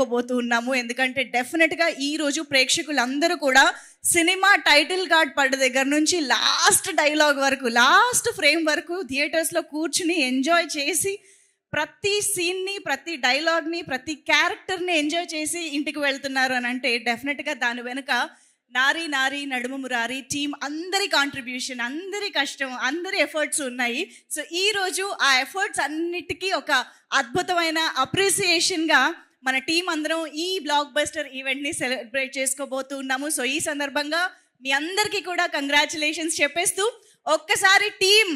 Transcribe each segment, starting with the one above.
మాట్లాడుకోబోతూ ఉన్నాము. ఎందుకంటే డెఫినెట్గా ఈరోజు ప్రేక్షకులందరూ కూడా సినిమా టైటిల్ కార్డ్ పడ్డ దగ్గర నుంచి లాస్ట్ డైలాగ్ వరకు, లాస్ట్ ఫ్రేమ్ వరకు థియేటర్స్లో కూర్చుని ఎంజాయ్ చేసి ప్రతి సీన్ని, ప్రతి డైలాగ్ని, ప్రతి క్యారెక్టర్ని ఎంజాయ్ చేసి ఇంటికి వెళ్తున్నారు అని అంటే డెఫినెట్గా దాని వెనుక నారీ నారీ నడుమ మురారి టీం అందరి కాంట్రిబ్యూషన్, అందరి కష్టం, అందరి ఎఫర్ట్స్ ఉన్నాయి. సో ఈరోజు ఆ ఎఫర్ట్స్ అన్నిటికీ ఒక అద్భుతమైన అప్రిసియేషన్గా మన టీం అందరం ఈ బ్లాక్ బస్టర్ ఈవెంట్ని సెలబ్రేట్ చేసుకోబోతున్నాము. సో ఈ సందర్భంగా మీ అందరికీ కూడా కంగ్రాచులేషన్స్ చెప్పేస్తూ ఒక్కసారి టీం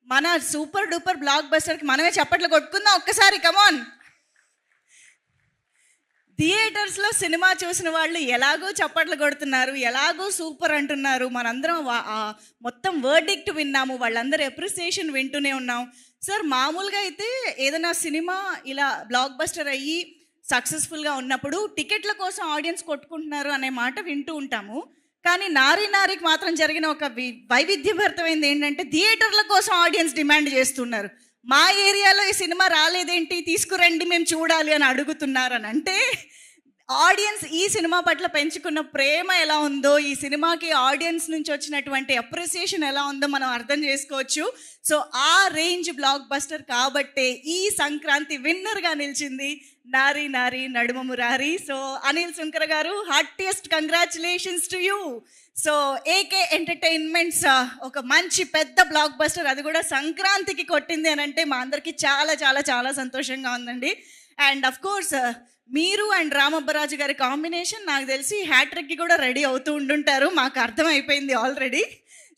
మన సూపర్ డూపర్ బ్లాక్ బస్టర్కి మనమే చప్పట్లు కొట్టుకుందాం ఒక్కసారి. కమాన్. థియేటర్స్లో సినిమా చూసిన వాళ్ళు ఎలాగో చప్పట్లు కొడుతున్నారు, ఎలాగో సూపర్ అంటున్నారు, మనందరం మొత్తం వర్డిక్ట్ విన్నాము, వాళ్ళందరూ అప్రిసియేషన్ వింటూనే ఉన్నాం. సార్ మామూలుగా అయితే ఏదైనా సినిమా ఇలా బ్లాక్ బస్టర్ అయ్యి సక్సెస్ఫుల్గా ఉన్నప్పుడు టికెట్ల కోసం ఆడియన్స్ కొట్టుకుంటున్నారు అనే మాట వింటూ ఉంటాము. కానీ నారీ నారీకి మాత్రం జరిగిన ఒక వైవిధ్యభరితమైనది ఏంటంటే థియేటర్ల కోసం ఆడియన్స్ డిమాండ్ చేస్తున్నారు. మా ఏరియాలో ఈ సినిమా రాలేదేంటి, తీసుకురండి మేము చూడాలి అని అడుగుతున్నారు. అని అంటే ఆడియన్స్ ఈ సినిమా పట్ల పెంచుకున్న ప్రేమ ఎలా ఉందో, ఈ సినిమాకి ఆడియన్స్ నుంచి వచ్చినటువంటి అప్రిసియేషన్ ఎలా ఉందో మనం అర్థం చేసుకోవచ్చు. సో ఆ రేంజ్ బ్లాక్ బస్టర్ కాబట్టే ఈ సంక్రాంతి విన్నర్గా నిలిచింది నారీ నారీ నడుమ మురారి. సో అనిల్ సుంకర గారు, heartiest congratulations to you. So AK entertainments ఒక మంచి పెద్ద బ్లాక్ బస్టర్, అది కూడా సంక్రాంతికి కొట్టింది అని అంటే మా అందరికీ చాలా చాలా చాలా సంతోషంగా ఉందండి. అండ్ అఫ్ కోర్స్ మీరు అండ్ రామబ్బరాజు గారి కాంబినేషన్ నాకు తెలిసి హ్యాట్రిక్కి కూడా రెడీ అవుతూ ఉండుంటారు, మాకు అర్థమైపోయింది ఆల్రెడీ.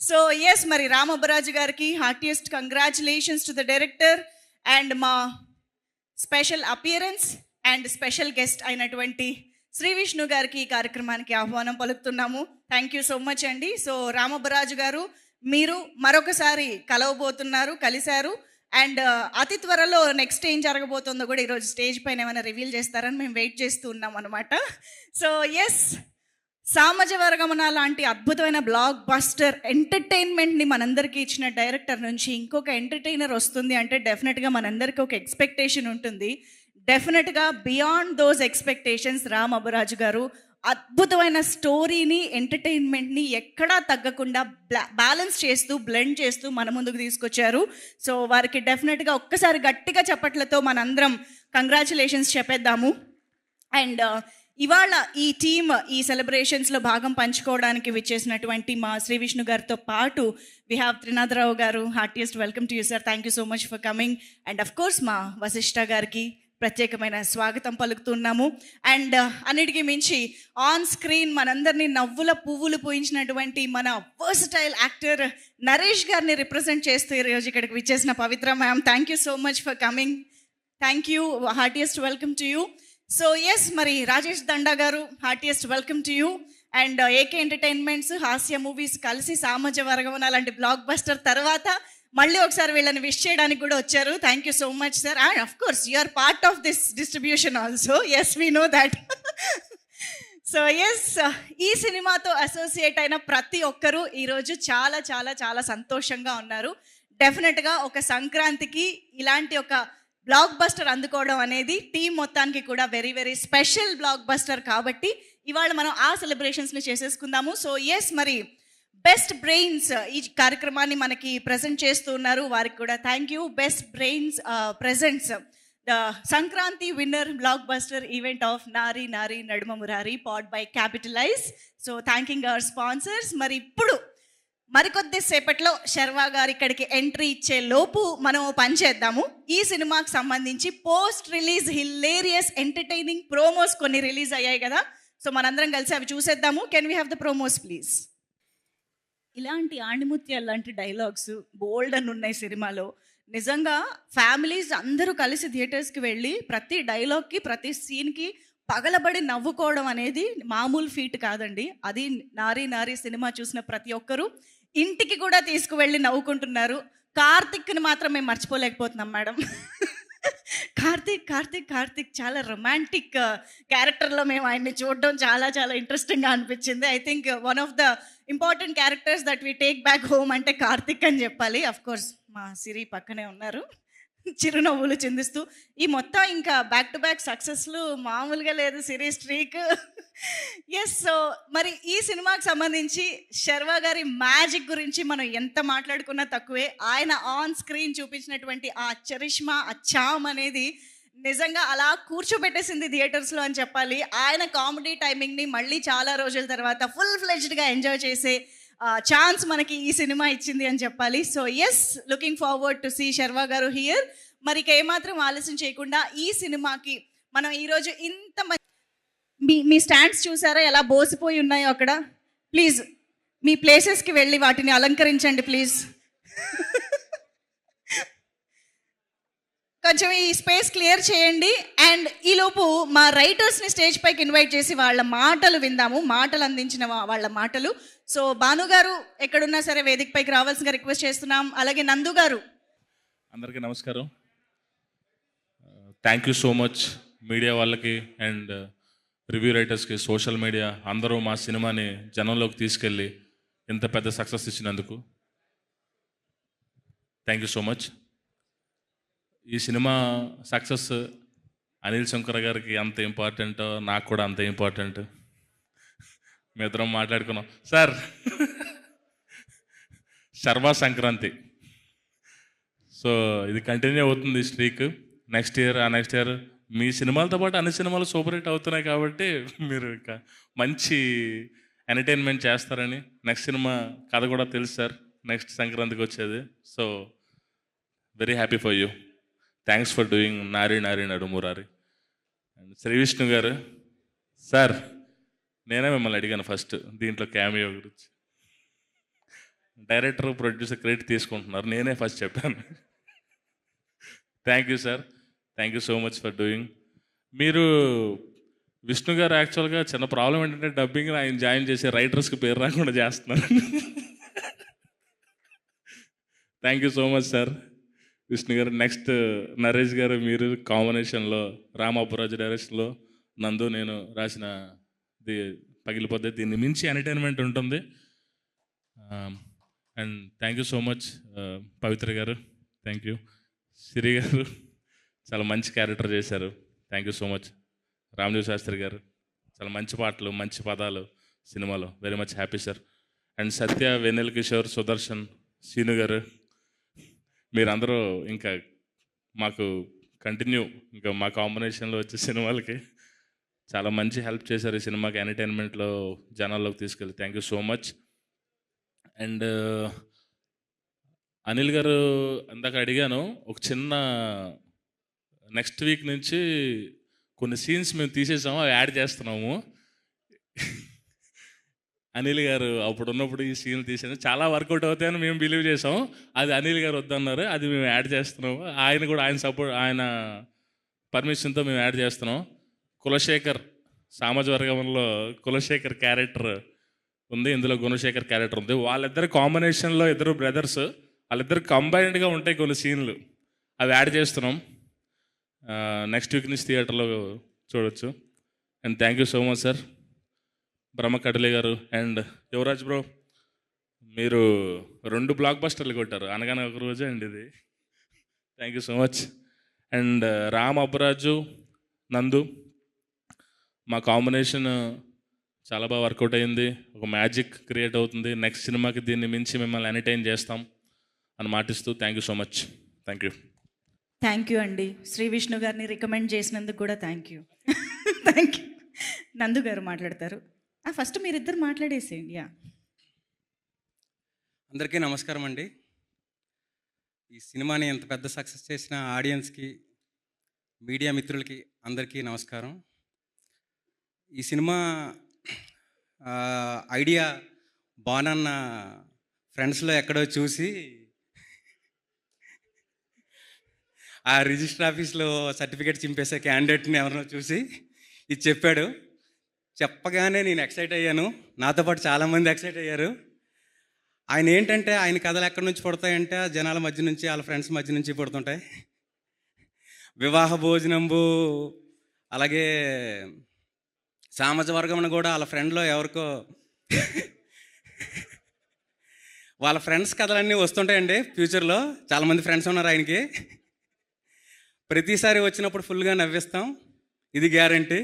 సో ఎస్, మరి రామబ్బరాజు గారికి heartiest congratulations to the director and మా special appearance and special guest అయినటువంటి శ్రీ విష్ణు గారికి ఈ కార్యక్రమానికి ఆహ్వానం పలుకుతున్నాము. థ్యాంక్ యూ సో మచ్ అండి. సో రామబ్బరాజు గారు, మీరు మరొకసారి కలిశారు అండ్ అతి త్వరలో నెక్స్ట్ ఏం జరగబోతుందో కూడా ఈరోజు స్టేజ్ పైన ఏమైనా రివీల్ చేస్తారని మేము వెయిట్ చేస్తూ ఉన్నాం అనమాట. సో ఎస్, సామాజ వర్గమన లాంటి అద్భుతమైన బ్లాక్ బస్టర్ ఎంటర్టైన్మెంట్ని మనందరికీ ఇచ్చిన డైరెక్టర్ నుంచి ఇంకొక ఎంటర్టైనర్ వస్తుంది అంటే డెఫినెట్గా మనందరికీ ఒక ఎక్స్పెక్టేషన్ ఉంటుంది. డెఫినెట్గా బియాండ్ దోస్ ఎక్స్పెక్టేషన్స్ రామబ్బరాజు గారు అద్భుతమైన స్టోరీని, ఎంటర్టైన్మెంట్ని ఎక్కడా తగ్గకుండా బ్యాలెన్స్ చేస్తూ, బ్లెండ్ చేస్తూ మన ముందుకు తీసుకొచ్చారు. సో వారికి డెఫినెట్గా ఒక్కసారి గట్టిగా చప్పట్లతో మనందరం కంగ్రాచులేషన్స్ చెప్పేద్దాము. అండ్ ఇవాళ ఈ టీమ్ ఈ సెలబ్రేషన్స్లో భాగం పంచుకోవడానికి విచ్చేసినటువంటి మా శ్రీ విష్ణు గారితో పాటు వి హ్యావ్ త్రినాథరావు గారు. హార్టియెస్ట్ welcome to you sir, thank you so much for coming. And of course మా వశిష్ఠ గారికి ప్రత్యేకమైన స్వాగతం పలుకుతున్నాము. అండ్ అన్నిటికీ మించి ఆన్ స్క్రీన్ మనందరినీ నవ్వుల పువ్వులు పూయించినటువంటి మన వర్సటైల్ యాక్టర్ నరేష్ గారిని రిప్రజెంట్ చేస్తూ ఈరోజు ఇక్కడికి విచ్చేసిన Pavitra ma'am, thank you so much for coming. Thank you, heartiest welcome to you. So yes, మరి రాజేష్ దండా గారు, హార్టియెస్ట్ వెల్కమ్ టు యూ. And AK entertainments, Hasya movies కలిసి సామాజ వర్గమన లాంటి బ్లాక్ బస్టర్ తర్వాత మళ్ళీ ఒకసారి వీళ్ళని విష్ చేయడానికి కూడా వచ్చారు. Thank you so much sir. And of course you are part of this distribution also. Yes, we know that. So yes, ఈ సినిమాతో అసోసియేట్ అయిన ప్రతి ఒక్కరూ ఈరోజు చాలా చాలా చాలా సంతోషంగా ఉన్నారు. డెఫినెట్గా ఒక సంక్రాంతికి ఇలాంటి ఒక బ్లాక్ బస్టర్ అందుకోవడం అనేది టీం మొత్తానికి కూడా very very special blockbuster కాబట్టి ఇవాళ మనం ఆ సెలబ్రేషన్స్ని చేసేసుకుందాము. సో ఎస్, మరి బెస్ట్ బ్రెయిన్స్ ఈ కార్యక్రమాన్ని మనకి ప్రజెంట్ చేస్తూ ఉన్నారు, వారికి కూడా thank you. Best brains presents the Sankranti winner blockbuster event of Nari Nari Naduma Murari powered by capitalize. So thanking our sponsors. మరి ఇప్పుడు మరికొద్ది సేపట్లో శర్వా గారు ఇక్కడికి ఎంట్రీ ఇచ్చే లోపు మనం పని చేద్దాము. ఈ సినిమాకి సంబంధించి post release hilarious entertaining promos కొన్ని రిలీజ్ అయ్యాయి కదా, సో మనందరం కలిసి అవి చూసేద్దాము. Can we have the promos please? ఇలాంటి ఆణిముత్యాలు లాంటి డైలాగ్స్ బోల్డ్ అని ఉన్నాయి సినిమాలో. నిజంగా ఫ్యామిలీస్ అందరూ కలిసి థియేటర్స్కి వెళ్ళి ప్రతి డైలాగ్కి, ప్రతి సీన్కి పగలబడి నవ్వుకోవడం అనేది మామూలు ఫీట్ కాదండి. అది నారీ నారీ సినిమా చూసిన ప్రతి ఒక్కరూ ఇంటికి కూడా తీసుకువెళ్ళి నవ్వుకుంటున్నారు. కార్తిక్ని మాత్రం మేము మర్చిపోలేకపోతున్నాం మేడం. కార్తిక్ చాలా రొమాంటిక్ క్యారెక్టర్లో మేము ఆయన్ని చూడడం చాలా చాలా ఇంట్రెస్టింగ్గా అనిపించింది. I think one of the important characters that we take back home అంటే కార్తిక్ అని చెప్పాలి. అఫ్ కోర్స్ మా సిరి పక్కనే ఉన్నారు. చిరునవ్వులు చిందిస్తూ ఈ మొత్తం ఇంకా బ్యాక్ టు బ్యాక్ సక్సెస్లు మామూలుగా లేదు సిరీస్ స్ట్రీక్. ఎస్. సో మరి ఈ సినిమాకి సంబంధించి శర్వా గారి మ్యాజిక్ గురించి మనం ఎంత మాట్లాడుకున్నా తక్కువే. ఆయన ఆన్ స్క్రీన్ చూపించినటువంటి ఆ చరిష్మా, ఆ చామ్ అనేది నిజంగా అలా కూర్చోబెట్టేసింది థియేటర్స్లో అని చెప్పాలి. ఆయన కామెడీ టైమింగ్ని మళ్ళీ చాలా రోజుల తర్వాత ఫుల్ ఫ్లెడ్జ్డ్గా ఎంజాయ్ చేసే ఛాన్స్ మనకి ఈ సినిమా ఇచ్చింది అని చెప్పాలి. So yes, looking forward to see Sharwa గారు హియర్. మరి ఏమాత్రం ఆలస్యం చేయకుండా ఈ సినిమాకి మనం ఈరోజు ఇంత మీ స్టాండ్స్ చూసారా ఎలా బోసిపోయి ఉన్నాయో అక్కడ? ప్లీజ్ మీ ప్లేసెస్కి వెళ్ళి వాటిని అలంకరించండి ప్లీజ్. కొంచెం ఈ స్పేస్ క్లియర్ చేయండి. అండ్ ఈలోపు మా రైటర్స్ని స్టేజ్ పైకి ఇన్వైట్ చేసి వాళ్ళ మాటలు విందాము, మాటలు అందించిన వాళ్ళ మాటలు. సో భాను గారు ఎక్కడున్నా సరే వేదిక పైకి రావాల్సిందిగా రిక్వెస్ట్ చేస్తున్నాం. అలాగే నందు గారు. అందరికీ నమస్కారం. Thank you so much media వాళ్ళకి అండ్ రివ్యూ రైటర్స్కి, సోషల్ మీడియా అందరూ మా సినిమాని జనంలోకి తీసుకెళ్ళి ఇంత పెద్ద సక్సెస్ ఇచ్చినందుకు థ్యాంక్ యూ సో మచ్. ఈ సినిమా సక్సెస్ అనిల్ శంకర్ గారికి అంత ఇంపార్టెంటో నాకు కూడా అంత ఇంపార్టెంట్. మీ ఇద్దరం మాట్లాడుకున్నాం సార్. శర్వా సంక్రాంతి, సో ఇది కంటిన్యూ అవుతుంది స్ట్రీక్. నెక్స్ట్ ఇయర్ మీ సినిమాలతో పాటు అన్ని సినిమాలు సూపర్ హిట్ అవుతున్నాయి కాబట్టి మీరు ఇంకా మంచి ఎంటర్టైన్మెంట్ చేస్తారని. నెక్స్ట్ సినిమా కథ కూడా తెలుసు సార్, నెక్స్ట్ సంక్రాంతికి వచ్చేది. So very happy for you. Thanks for doing Nari Nari Nadumurari. And Shri Vishnu గారు సార్, నేనే మిమ్మల్ని అడిగాను ఫస్ట్ దీంట్లో క్యామియో గురించి. డైరెక్టర్, ప్రొడ్యూసర్ క్రెడిట్ తీసుకుంటున్నారు, నేనే ఫస్ట్ చెప్పాను. Thank you sir, thank you so much for doing. మీరు విష్ణు గారు యాక్చువల్గా చిన్న ప్రాబ్లం ఏంటంటే డబ్బింగ్ ఆయన జాయిన్ చేసే రైటర్స్కి పేరు రాకుండా చేస్తున్నారు. Thank you so much sir Vishnu గారు. నెక్స్ట్ నరేష్ గారు, మీరు కాంబినేషన్లో రామాపురాజు డైరెక్షన్లో నందు నేను రాసిన పగిలిపోతే దీన్ని మించి ఎంటర్టైన్మెంట్ ఉంటుంది. And thank you so much Pavitra గారు, థ్యాంక్ యూ. సిరి గారు చాలా మంచి క్యారెక్టర్ చేశారు, thank you so much. Ramadev Shastri గారు చాలా మంచి పాటలు, మంచి పదాలు సినిమాలో, very much happy sir. And Satya, Vennela Kishore, Sudarshan, Seenu గారు, మీరందరూ ఇంకా మాకు కంటిన్యూ ఇంకా మా కాంబినేషన్లో వచ్చే సినిమాలకి చాలా మంచి హెల్ప్ చేశారు. ఈ సినిమాకి ఎంటర్టైన్మెంట్లో జనాల్లోకి తీసుకెళ్ళి thank you so much. And Anil గారు ఇందాక అడిగాను, ఒక చిన్న నెక్స్ట్ వీక్ నుంచి కొన్ని సీన్స్ మేము తీసేసాము, అవి యాడ్ చేస్తున్నాము. అనిల్ గారు అప్పుడు ఉన్నప్పుడు ఈ సీన్లు తీసాను, చాలా వర్కౌట్ అవుతాయని మేము బిలీవ్ చేసాం. అది అనిల్ గారు వద్దన్నారు, అది మేము యాడ్ చేస్తున్నాము. ఆయన కూడా ఆయన పర్మిషన్తో మేము యాడ్ చేస్తున్నాం. కులశేఖర్, సామాజిక వర్గంలో కులశేఖర్ క్యారెక్టర్ ఉంది, ఇందులో గుణశేఖర్ క్యారెక్టర్ ఉంది. వాళ్ళిద్దరు కాంబినేషన్లో ఇద్దరు బ్రదర్స్, వాళ్ళిద్దరు కంబైన్డ్గా ఉంటాయి కొన్ని సీన్లు, అవి యాడ్ చేస్తున్నాం. నెక్స్ట్ వీక్ నుంచి థియేటర్లో చూడొచ్చు. And thank you so much sir. Brahma Katale గారు అండ్ యువరాజ్ బ్రో, మీరు 2 బ్లాక్ బస్టర్లు కొట్టారు అనగానే ఒక రోజే అండి ఇది. Thank you so much. And Ram Abbaraju, నందు, మా కాంబినేషన్ చాలా బాగా వర్కౌట్ అయింది, ఒక మ్యాజిక్ క్రియేట్ అవుతుంది. నెక్స్ట్ సినిమాకి దీన్ని మించి మిమ్మల్ని ఎంటర్టైన్ చేస్తాం అని మాటిస్తూ thank you so much. Thank you. Thank you అండి. శ్రీ విష్ణు గారిని రికమెండ్ చేసినందుకు కూడా థ్యాంక్ యూ. Thank you. నందు గారు మాట్లాడతారు. ఫస్ట్ మీరిద్దరు మాట్లాడేసేయండి. అందరికీ నమస్కారం అండి. ఈ సినిమాని ఎంత పెద్ద సక్సెస్ చేసిన ఆడియన్స్కి, మీడియా మిత్రులకి అందరికీ నమస్కారం. ఈ సినిమా ఐడియా బానన్న ఫ్రెండ్స్లో ఎక్కడో చూసి ఆ రిజిస్టర్ ఆఫీస్లో సర్టిఫికేట్ చింపేసే క్యాండిడేట్ని ఎవరినో చూసి ఇది చెప్పాడు. చెప్పగానే నేను ఎక్సైట్ అయ్యాను, నాతో పాటు చాలామంది ఎక్సైట్ అయ్యారు. ఆయన ఏంటంటే ఆయన కథలు ఎక్కడి నుంచి పుడతాయంటే జనాల మధ్య నుంచి, వాళ్ళ ఫ్రెండ్స్ మధ్య నుంచి పుడుతుంటాయి. వివాహ భోజనంబు, అలాగే సామాజిక వర్గం కూడా వాళ్ళ ఫ్రెండ్లో ఎవరికో వాళ్ళ ఫ్రెండ్స్ కథలన్నీ వస్తుంటాయండి. ఫ్యూచర్లో చాలామంది ఫ్రెండ్స్ ఉన్నారు ఆయనకి. ప్రతిసారి వచ్చినప్పుడు ఫుల్గా నవ్విస్తాం, ఇది గ్యారంటీ.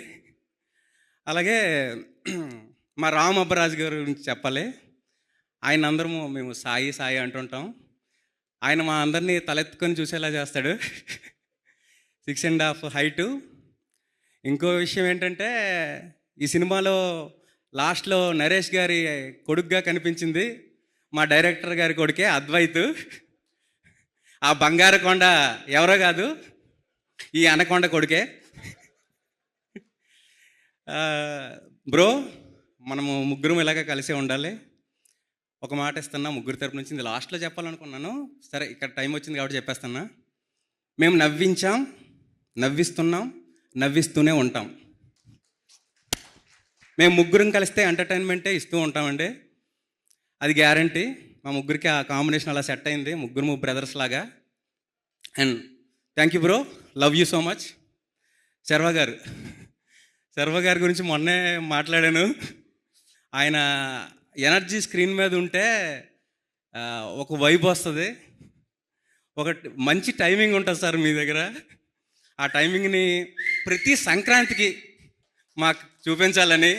అలాగే మా రామ్ అబ్బరాజు గారి గురించి చెప్పాలి. ఆయన అందరము మేము సాయి సాయి అంటుంటాం. ఆయన మా అందరినీ తలెత్తుకొని చూసేలా చేస్తాడు. 6.5 హైటు. ఇంకో విషయం ఏంటంటే, ఈ సినిమాలో లాస్ట్లో నరేష్ గారి కొడుకుగా కనిపించింది మా డైరెక్టర్ గారి కొడుకే, అద్వైత్. ఆ బంగారు కొండ ఎవరో కాదు, ఈ అనకొండ కొడుకే. బ్రో, మనము ముగ్గురం ఇలాగ కలిసే ఉండాలి. ఒక మాట ఇస్తున్నా ముగ్గురు తరపు నుంచి, ఇది లాస్ట్లో చెప్పాలనుకున్నాను, సరే ఇక్కడ టైం వచ్చింది కాబట్టి చెప్పేస్తున్నా. మేము నవ్వించాం, నవ్విస్తున్నాం, నవ్విస్తూనే ఉంటాం. మేము ముగ్గురం కలిస్తే ఎంటర్టైన్మెంటే ఇస్తూ ఉంటామండి, అది గ్యారంటీ. మా ముగ్గురికి ఆ కాంబినేషన్ అలా సెట్ అయింది, ముగ్గురు బ్రదర్స్ లాగా. And thank you bro, love you so much. Sharva గారి గురించి మొన్నే మాట్లాడాను. ఆయన ఎనర్జీ స్క్రీన్ మీద ఉంటే ఒక వైబ్ వస్తుంది, ఒక మంచి టైమింగ్ ఉంటుంది సార్ మీ దగ్గర. ఆ టైమింగ్ని ప్రతి సంక్రాంతికి మాకు చూపించాలని,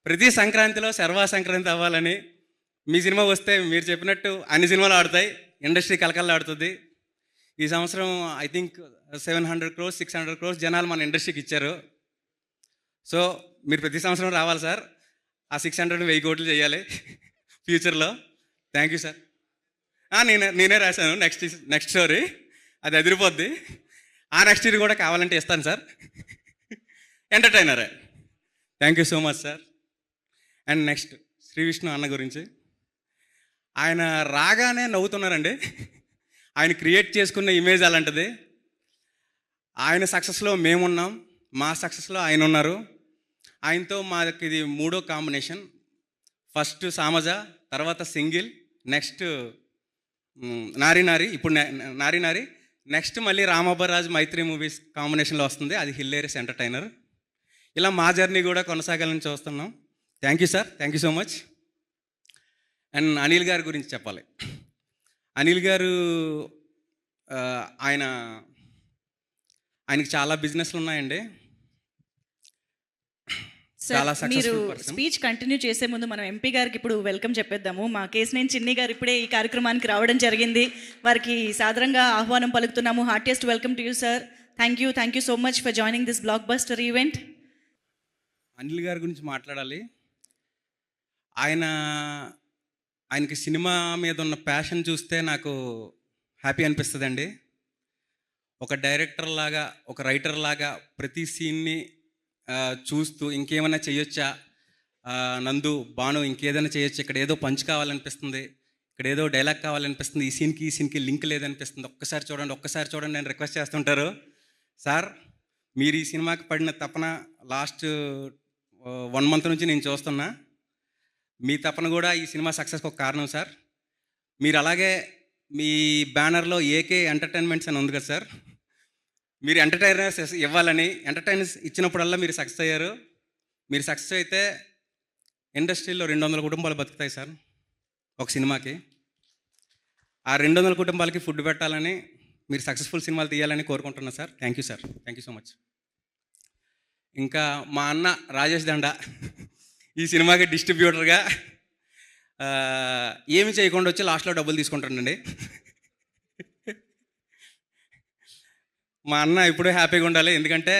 ప్రతి సంక్రాంతిలో శర్వా సంక్రాంతి అవ్వాలని. మీ సినిమా వస్తే మీరు చెప్పినట్టు అన్ని సినిమాలు ఆడుతాయి, ఇండస్ట్రీ కలకల్లా ఆడుతుంది. ఈ సంవత్సరం ఐ థింక్ 700 crores 600 crores జనాలు మన ఇండస్ట్రీకి ఇచ్చారు. సో మీరు ప్రతి సంవత్సరం రావాలి సార్, ఆ 600 1000 కోట్లు చేయాలి ఫ్యూచర్లో. Thank you sir. నేనే రాశాను నెక్స్ట్ స్టోరీ, అది అదిరిపోద్ది. ఆ నెక్స్ట్ ఇయర్ కూడా కావాలంటే ఇస్తాను సార్, ఎంటర్టైనరే. Thank you so much sir. And next Shri Vishnu అన్న గురించి, ఆయన రాగానే నవ్వుతున్నారండి. ఆయన క్రియేట్ చేసుకున్న ఇమేజ్ అలాంటిది. ఆయన సక్సెస్లో మేమున్నాం, మా సక్సెస్లో ఆయన ఉన్నారు. ఆయనతో మాకు ఇది 3వ కాంబినేషన్. ఫస్ట్ సామజ, తర్వాత సింగిల్, నెక్స్ట్ నారి, ఇప్పుడు నారి, నెక్స్ట్ మళ్ళీ రామబ్బరాజ్ మైత్రి మూవీస్ కాంబినేషన్లో వస్తుంది, అది హిల్లేరియస్ ఎంటర్టైనర్. ఇలా మా జర్నీ కూడా కొనసాగాలని చూస్తున్నాం. Thank you sir, thank you so much. And Anil గారి గురించి చెప్పాలి. అనిల్ గారు ఆయనకి చాలా బిజినెస్లు ఉన్నాయండి, చాలా సార్, మీరు సక్సెస్ఫుల్ పర్సన్. స్పీచ్ కంటిన్యూ చేసే ముందు మనం ఎంపీ గారికి ఇప్పుడు వెల్కమ్ చెప్పేద్దాము. మా కేశినేని చిన్ని గారు ఇప్పుడే ఈ కార్యక్రమానికి రావడం జరిగింది, వారికి సాదరంగా ఆహ్వానం పలుకుతున్నాము. Heartiest welcome to you sir. Thank you so much for joining this blockbuster event. Anil గారి గురించి మాట్లాడాలి. ఆయనకి సినిమా మీద ఉన్న ప్యాషన్ చూస్తే నాకు హ్యాపీ అనిపిస్తుందండి. ఒక డైరెక్టర్ లాగా, ఒక రైటర్ లాగా ప్రతి సీన్ని చూస్తూ ఇంకేమైనా చేయొచ్చా, నందు భాను ఇంకేదైనా చేయొచ్చు, ఇక్కడ ఏదో పంచ్ కావాలనిపిస్తుంది, ఇక్కడ ఏదో డైలాగ్ కావాలనిపిస్తుంది, ఈ సీన్కి లింక్ లేదనిపిస్తుంది, ఒక్కసారి చూడండి నేను రిక్వెస్ట్ చేస్తుంటారు. సార్, మీరు ఈ సినిమాకి పడిన తపన లాస్ట్ 1 month నుంచి నేను చూస్తున్నా. మీ తపన కూడా ఈ సినిమా సక్సెస్కి ఒక కారణం సార్. మీరు అలాగే మీ బ్యానర్లో ఏకే ఎంటర్టైన్మెంట్స్ అని ఉంది కదా సార్, మీరు ఎంటర్టైనర్స్ ఇవ్వాలని, ఎంటర్టైనర్స్ ఇచ్చినప్పుడల్లా మీరు సక్సెస్ అయ్యారు. మీరు సక్సెస్ అయితే ఇండస్ట్రీలో 200 కుటుంబాలు బతుకుతాయి సార్ ఒక సినిమాకి. ఆ 200 కుటుంబాలకి ఫుడ్ పెట్టాలని, మీరు సక్సెస్ఫుల్ సినిమాలు తీయాలని కోరుకుంటున్నా sir. Thank you sir, thank you so much. ఇంకా మా అన్న రాజేష్ దండ ఈ సినిమాకి డిస్ట్రిబ్యూటర్గా ఏమి చేయకుండా వచ్చి లాస్ట్లో డబ్బులు తీసుకుంటానండి. మా అన్న ఇప్పుడు హ్యాపీగా ఉండాలి, ఎందుకంటే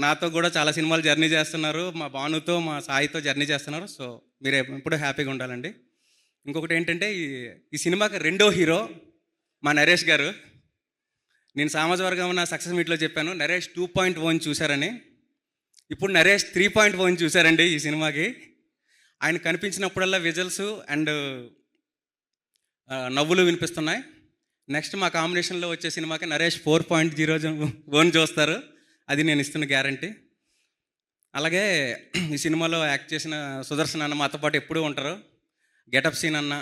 నాతో కూడా చాలా సినిమాలు జర్నీ చేస్తున్నారు, మా భానుతో మా సాయితో జర్నీ చేస్తున్నారు. సో మీరు ఎప్పుడు హ్యాపీగా ఉండాలండి. ఇంకొకటి ఏంటంటే, ఈ సినిమాకి 2వ హీరో మా నరేష్ గారు. నేను సామాజిక వర్గం నా సక్సెస్ మీట్లో చెప్పాను, నరేష్ 2.1 చూశారని. ఇప్పుడు నరేష్ 3.1 చూశారండి ఈ సినిమాకి. ఆయన కనిపించినప్పుడల్లా విజల్స్ అండ్ నవ్వులు వినిపిస్తున్నాయి. నెక్స్ట్ మా కాంబినేషన్లో వచ్చే సినిమాకి నరేష్ 4.01 చూస్తారు, అది నేను ఇస్తున్న గ్యారంటీ. అలాగే ఈ సినిమాలో యాక్ట్ చేసిన సుదర్శన్ అన్న మాతో పాటు ఎప్పుడూ ఉంటారు. గెటప్ సీన్ అన్న,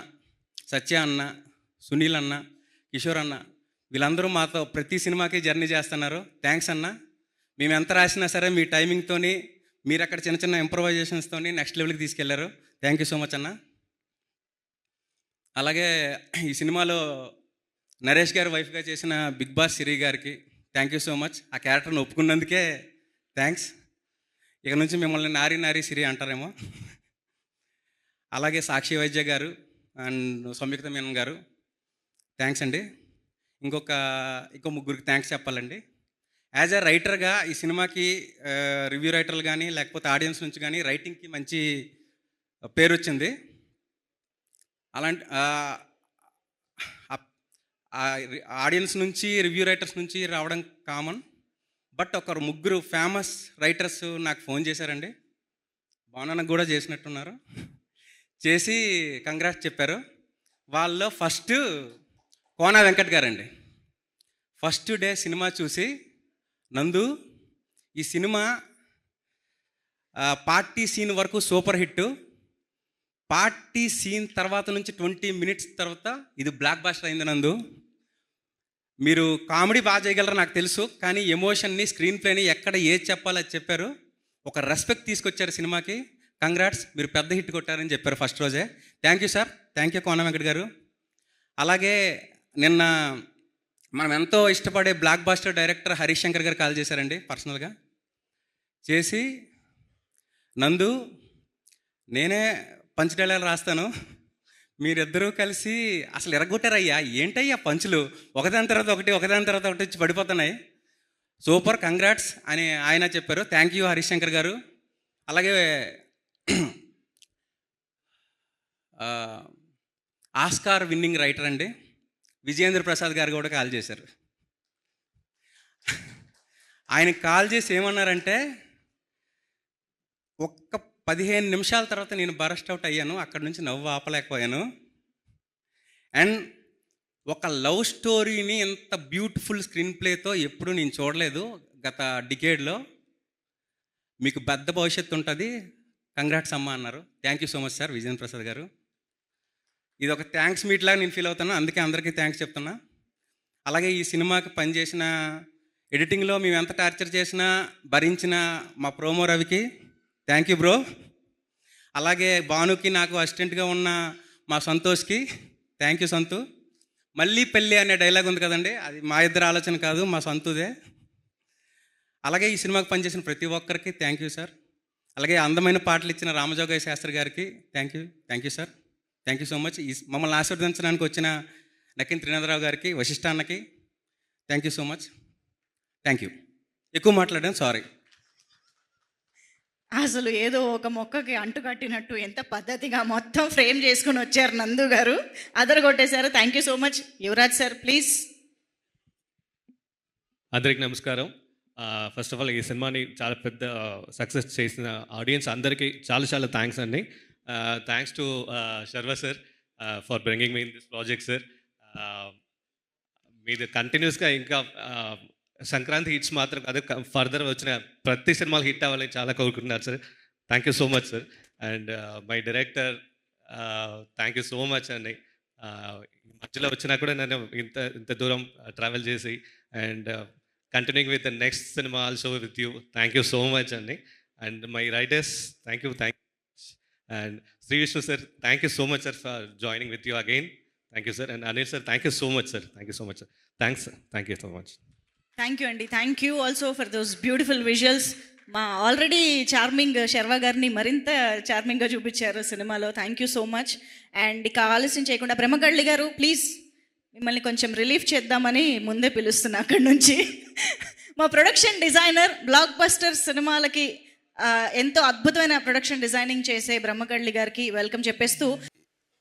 సత్య అన్న, సునీల్ అన్న, కిషోర్ అన్న, వీళ్ళందరూ మాతో ప్రతి సినిమాకి జర్నీ చేస్తున్నారు. థ్యాంక్స్ అన్న. మేము ఎంత రాసినా సరే మీ టైమింగ్తోని, మీరు అక్కడ చిన్న చిన్న ఇంప్రవైజేషన్స్తోని నెక్స్ట్ లెవెల్కి తీసుకెళ్లారు. థ్యాంక్ యూ సో మచ్ అన్న. అలాగే ఈ సినిమాలో నరేష్ గారి వైఫ్గా చేసిన బిగ్ బాస్ సిరి గారికి థ్యాంక్ యూ సో మచ్. ఆ క్యారెక్టర్ని ఒప్పుకున్నందుకే థ్యాంక్స్. ఇక నుంచి మిమ్మల్ని నారి నారి సిరి అంటారేమో. అలాగే సాక్షి వైద్య గారు అండ్ సంయుక్త మీనన్ గారు థ్యాంక్స్ అండి. ఇంకో ముగ్గురికి థ్యాంక్స్ చెప్పాలండి. యాజ్ ఎ రైటర్గా ఈ సినిమాకి రివ్యూ రైటర్లు కానీ లేకపోతే ఆడియన్స్ నుంచి కానీ రైటింగ్కి మంచి పేరు వచ్చింది. అలాంటి ఆడియన్స్ నుంచి రివ్యూ రైటర్స్ నుంచి రావడం కామన్. బట్ ఒకరు ముగ్గురు ఫేమస్ రైటర్స్ నాకు ఫోన్ చేశారండి. బాణానికి కూడా చేసినట్టున్నారు. చేసి కంగ్రాట్స్ చెప్పారు. వాళ్ళలో ఫస్ట్ కోనా వెంకట్ గారండి. ఫస్ట్ డే సినిమా చూసి, నందు ఈ సినిమా పార్టీ సీన్ వరకు సూపర్ హిట్, పార్టీ సీన్ తర్వాత నుంచి 20 మినిట్స్ తర్వాత ఇది బ్లాక్ బాస్టర్ అయింది నందు. మీరు కామెడీ బాగా చేయగలరు నాకు తెలుసు, కానీ ఎమోషన్ని స్క్రీన్ ప్లేని ఎక్కడ ఏది చెప్పాలో అది చెప్పారు. ఒక రెస్పెక్ట్ తీసుకొచ్చారు సినిమాకి. కంగ్రాట్స్, మీరు పెద్ద హిట్ కొట్టారని చెప్పారు ఫస్ట్ రోజే. Thank you sir, thank you Kona Venkat గారు. అలాగే నిన్న మనం ఎంతో ఇష్టపడే blockbuster director Harish Shankar గారు కాల్ చేశారండి పర్సనల్గా. చేసి, నందు నేనే పంచ్ డైలాగ్ రాస్తాను, మీరిద్దరూ కలిసి అసలు ఎరగొట్టారయ్యా, ఏంటయ్యా పంచులు ఒకదాని తర్వాత ఒకటి వచ్చి పడిపోతున్నాయి, సూపర్ కంగ్రాట్స్ అని ఆయన చెప్పారు. థ్యాంక్ యూ హరీష్ శంకర్ గారు. అలాగే ఆస్కార్ విన్నింగ్ రైటర్ అండి విజయేంద్ర ప్రసాద్ గారు కూడా కాల్ చేశారు. ఆయనకి కాల్ చేసి ఏమన్నారంటే, ఒక్క 15 నిమిషాల తర్వాత నేను బరస్ట్ అవుట్ అయ్యాను, అక్కడి నుంచి నవ్వు ఆపలేకపోయాను. అండ్ ఒక లవ్ స్టోరీని ఎంత బ్యూటిఫుల్ స్క్రీన్ ప్లేతో ఎప్పుడు నేను చూడలేదు గత డికేడ్లో. మీకు పెద్ద భవిష్యత్తు ఉంటుంది, కంగ్రాట్స్ అమ్మ అన్నారు. Thank you so much sir Vijayendra Prasad గారు. ఇది ఒక థ్యాంక్స్ మీట్ లాగా నేను ఫీల్ అవుతాను, అందుకే అందరికీ థ్యాంక్స్ చెప్తున్నా. అలాగే ఈ సినిమాకి పనిచేసిన, ఎడిటింగ్లో మేము ఎంత టార్చర్ చేసినా భరించిన మా ప్రోమో రవికి థ్యాంక్ యూ బ్రో. అలాగే భానుకి నాకు అసిస్టెంట్గా ఉన్న మా సంతోష్కి థ్యాంక్ యూ సంతు. మళ్ళీ పెళ్ళి అనే డైలాగ్ ఉంది కదండి, అది మా ఇద్దరు ఆలోచన కాదు, మా సంతుదే. అలాగే ఈ సినిమాకి పనిచేసిన ప్రతి ఒక్కరికి థ్యాంక్ యూ సార్. అలాగే అందమైన పాటలు ఇచ్చిన రామజోగయ్య శాస్త్రి గారికి thank you sir, thank you so much. ఈ మమ్మల్ని ఆశీర్వదించడానికి వచ్చిన నక్కిన త్రినాథరావు గారికి, వశిష్ఠ అన్నకి thank you so much. Thank you. ఎక్కువ మాట్లాడాను, సారీ. అసలు ఏదో ఒక మొక్కకి అంటు కట్టినట్టు ఎంత పద్ధతిగా మొత్తం ఫ్రేమ్ చేసుకుని వచ్చారు నందు గారు, అదరగొట్టేశారు. Thank you so much. Yuvraj sir please. అందరికి నమస్కారం. ఫస్ట్ ఆఫ్ ఆల్ ఈ సినిమాని చాలా పెద్ద సక్సెస్ చేసిన ఆడియన్స్ అందరికీ చాలా చాలా థ్యాంక్స్ అండి. Thanks to Sharva sir for bringing me in this project sir. మీది కంటిన్యూస్గా ఇంకా సంక్రాంతి హిట్స్ మాత్రం అదే ఫర్దర్ వచ్చిన ప్రతి సినిమాలు హిట్ అవ్వాలని చాలా కోరుకుంటున్నారు sir. Thank you so much sir. And my director thank you so much అండి. మధ్యలో వచ్చినా కూడా నన్ను ఇంత దూరం ట్రావెల్ చేసి and continuing with the next cinema also with you, thank you so much అండి. And my writers thank you. And Shri Vishnu sir thank you so much sir for joining with you again. Thank you sir. And Anil sir thank you so much sir. Thank you so much sir. Thanks, thank you so much. Thank you అండి. Thank you also for those beautiful visuals. మా already charming Sharva గారిని మరింత చార్మింగ్గా చూపించారు సినిమాలో. Thank you so much. And ఇక ఆలస్యం చేయకుండా బ్రహ్మకళ్ళి గారు ప్లీజ్, మిమ్మల్ని కొంచెం రిలీఫ్ చేద్దామని ముందే పిలుస్తున్నా అక్కడి నుంచి. మా ప్రొడక్షన్ డిజైనర్, బ్లాక్ బస్టర్ సినిమాలకి ఎంతో అద్భుతమైన ప్రొడక్షన్ డిజైనింగ్ చేసే బ్రహ్మకళ్ళి గారికి వెల్కమ్ చెప్పేస్తూ,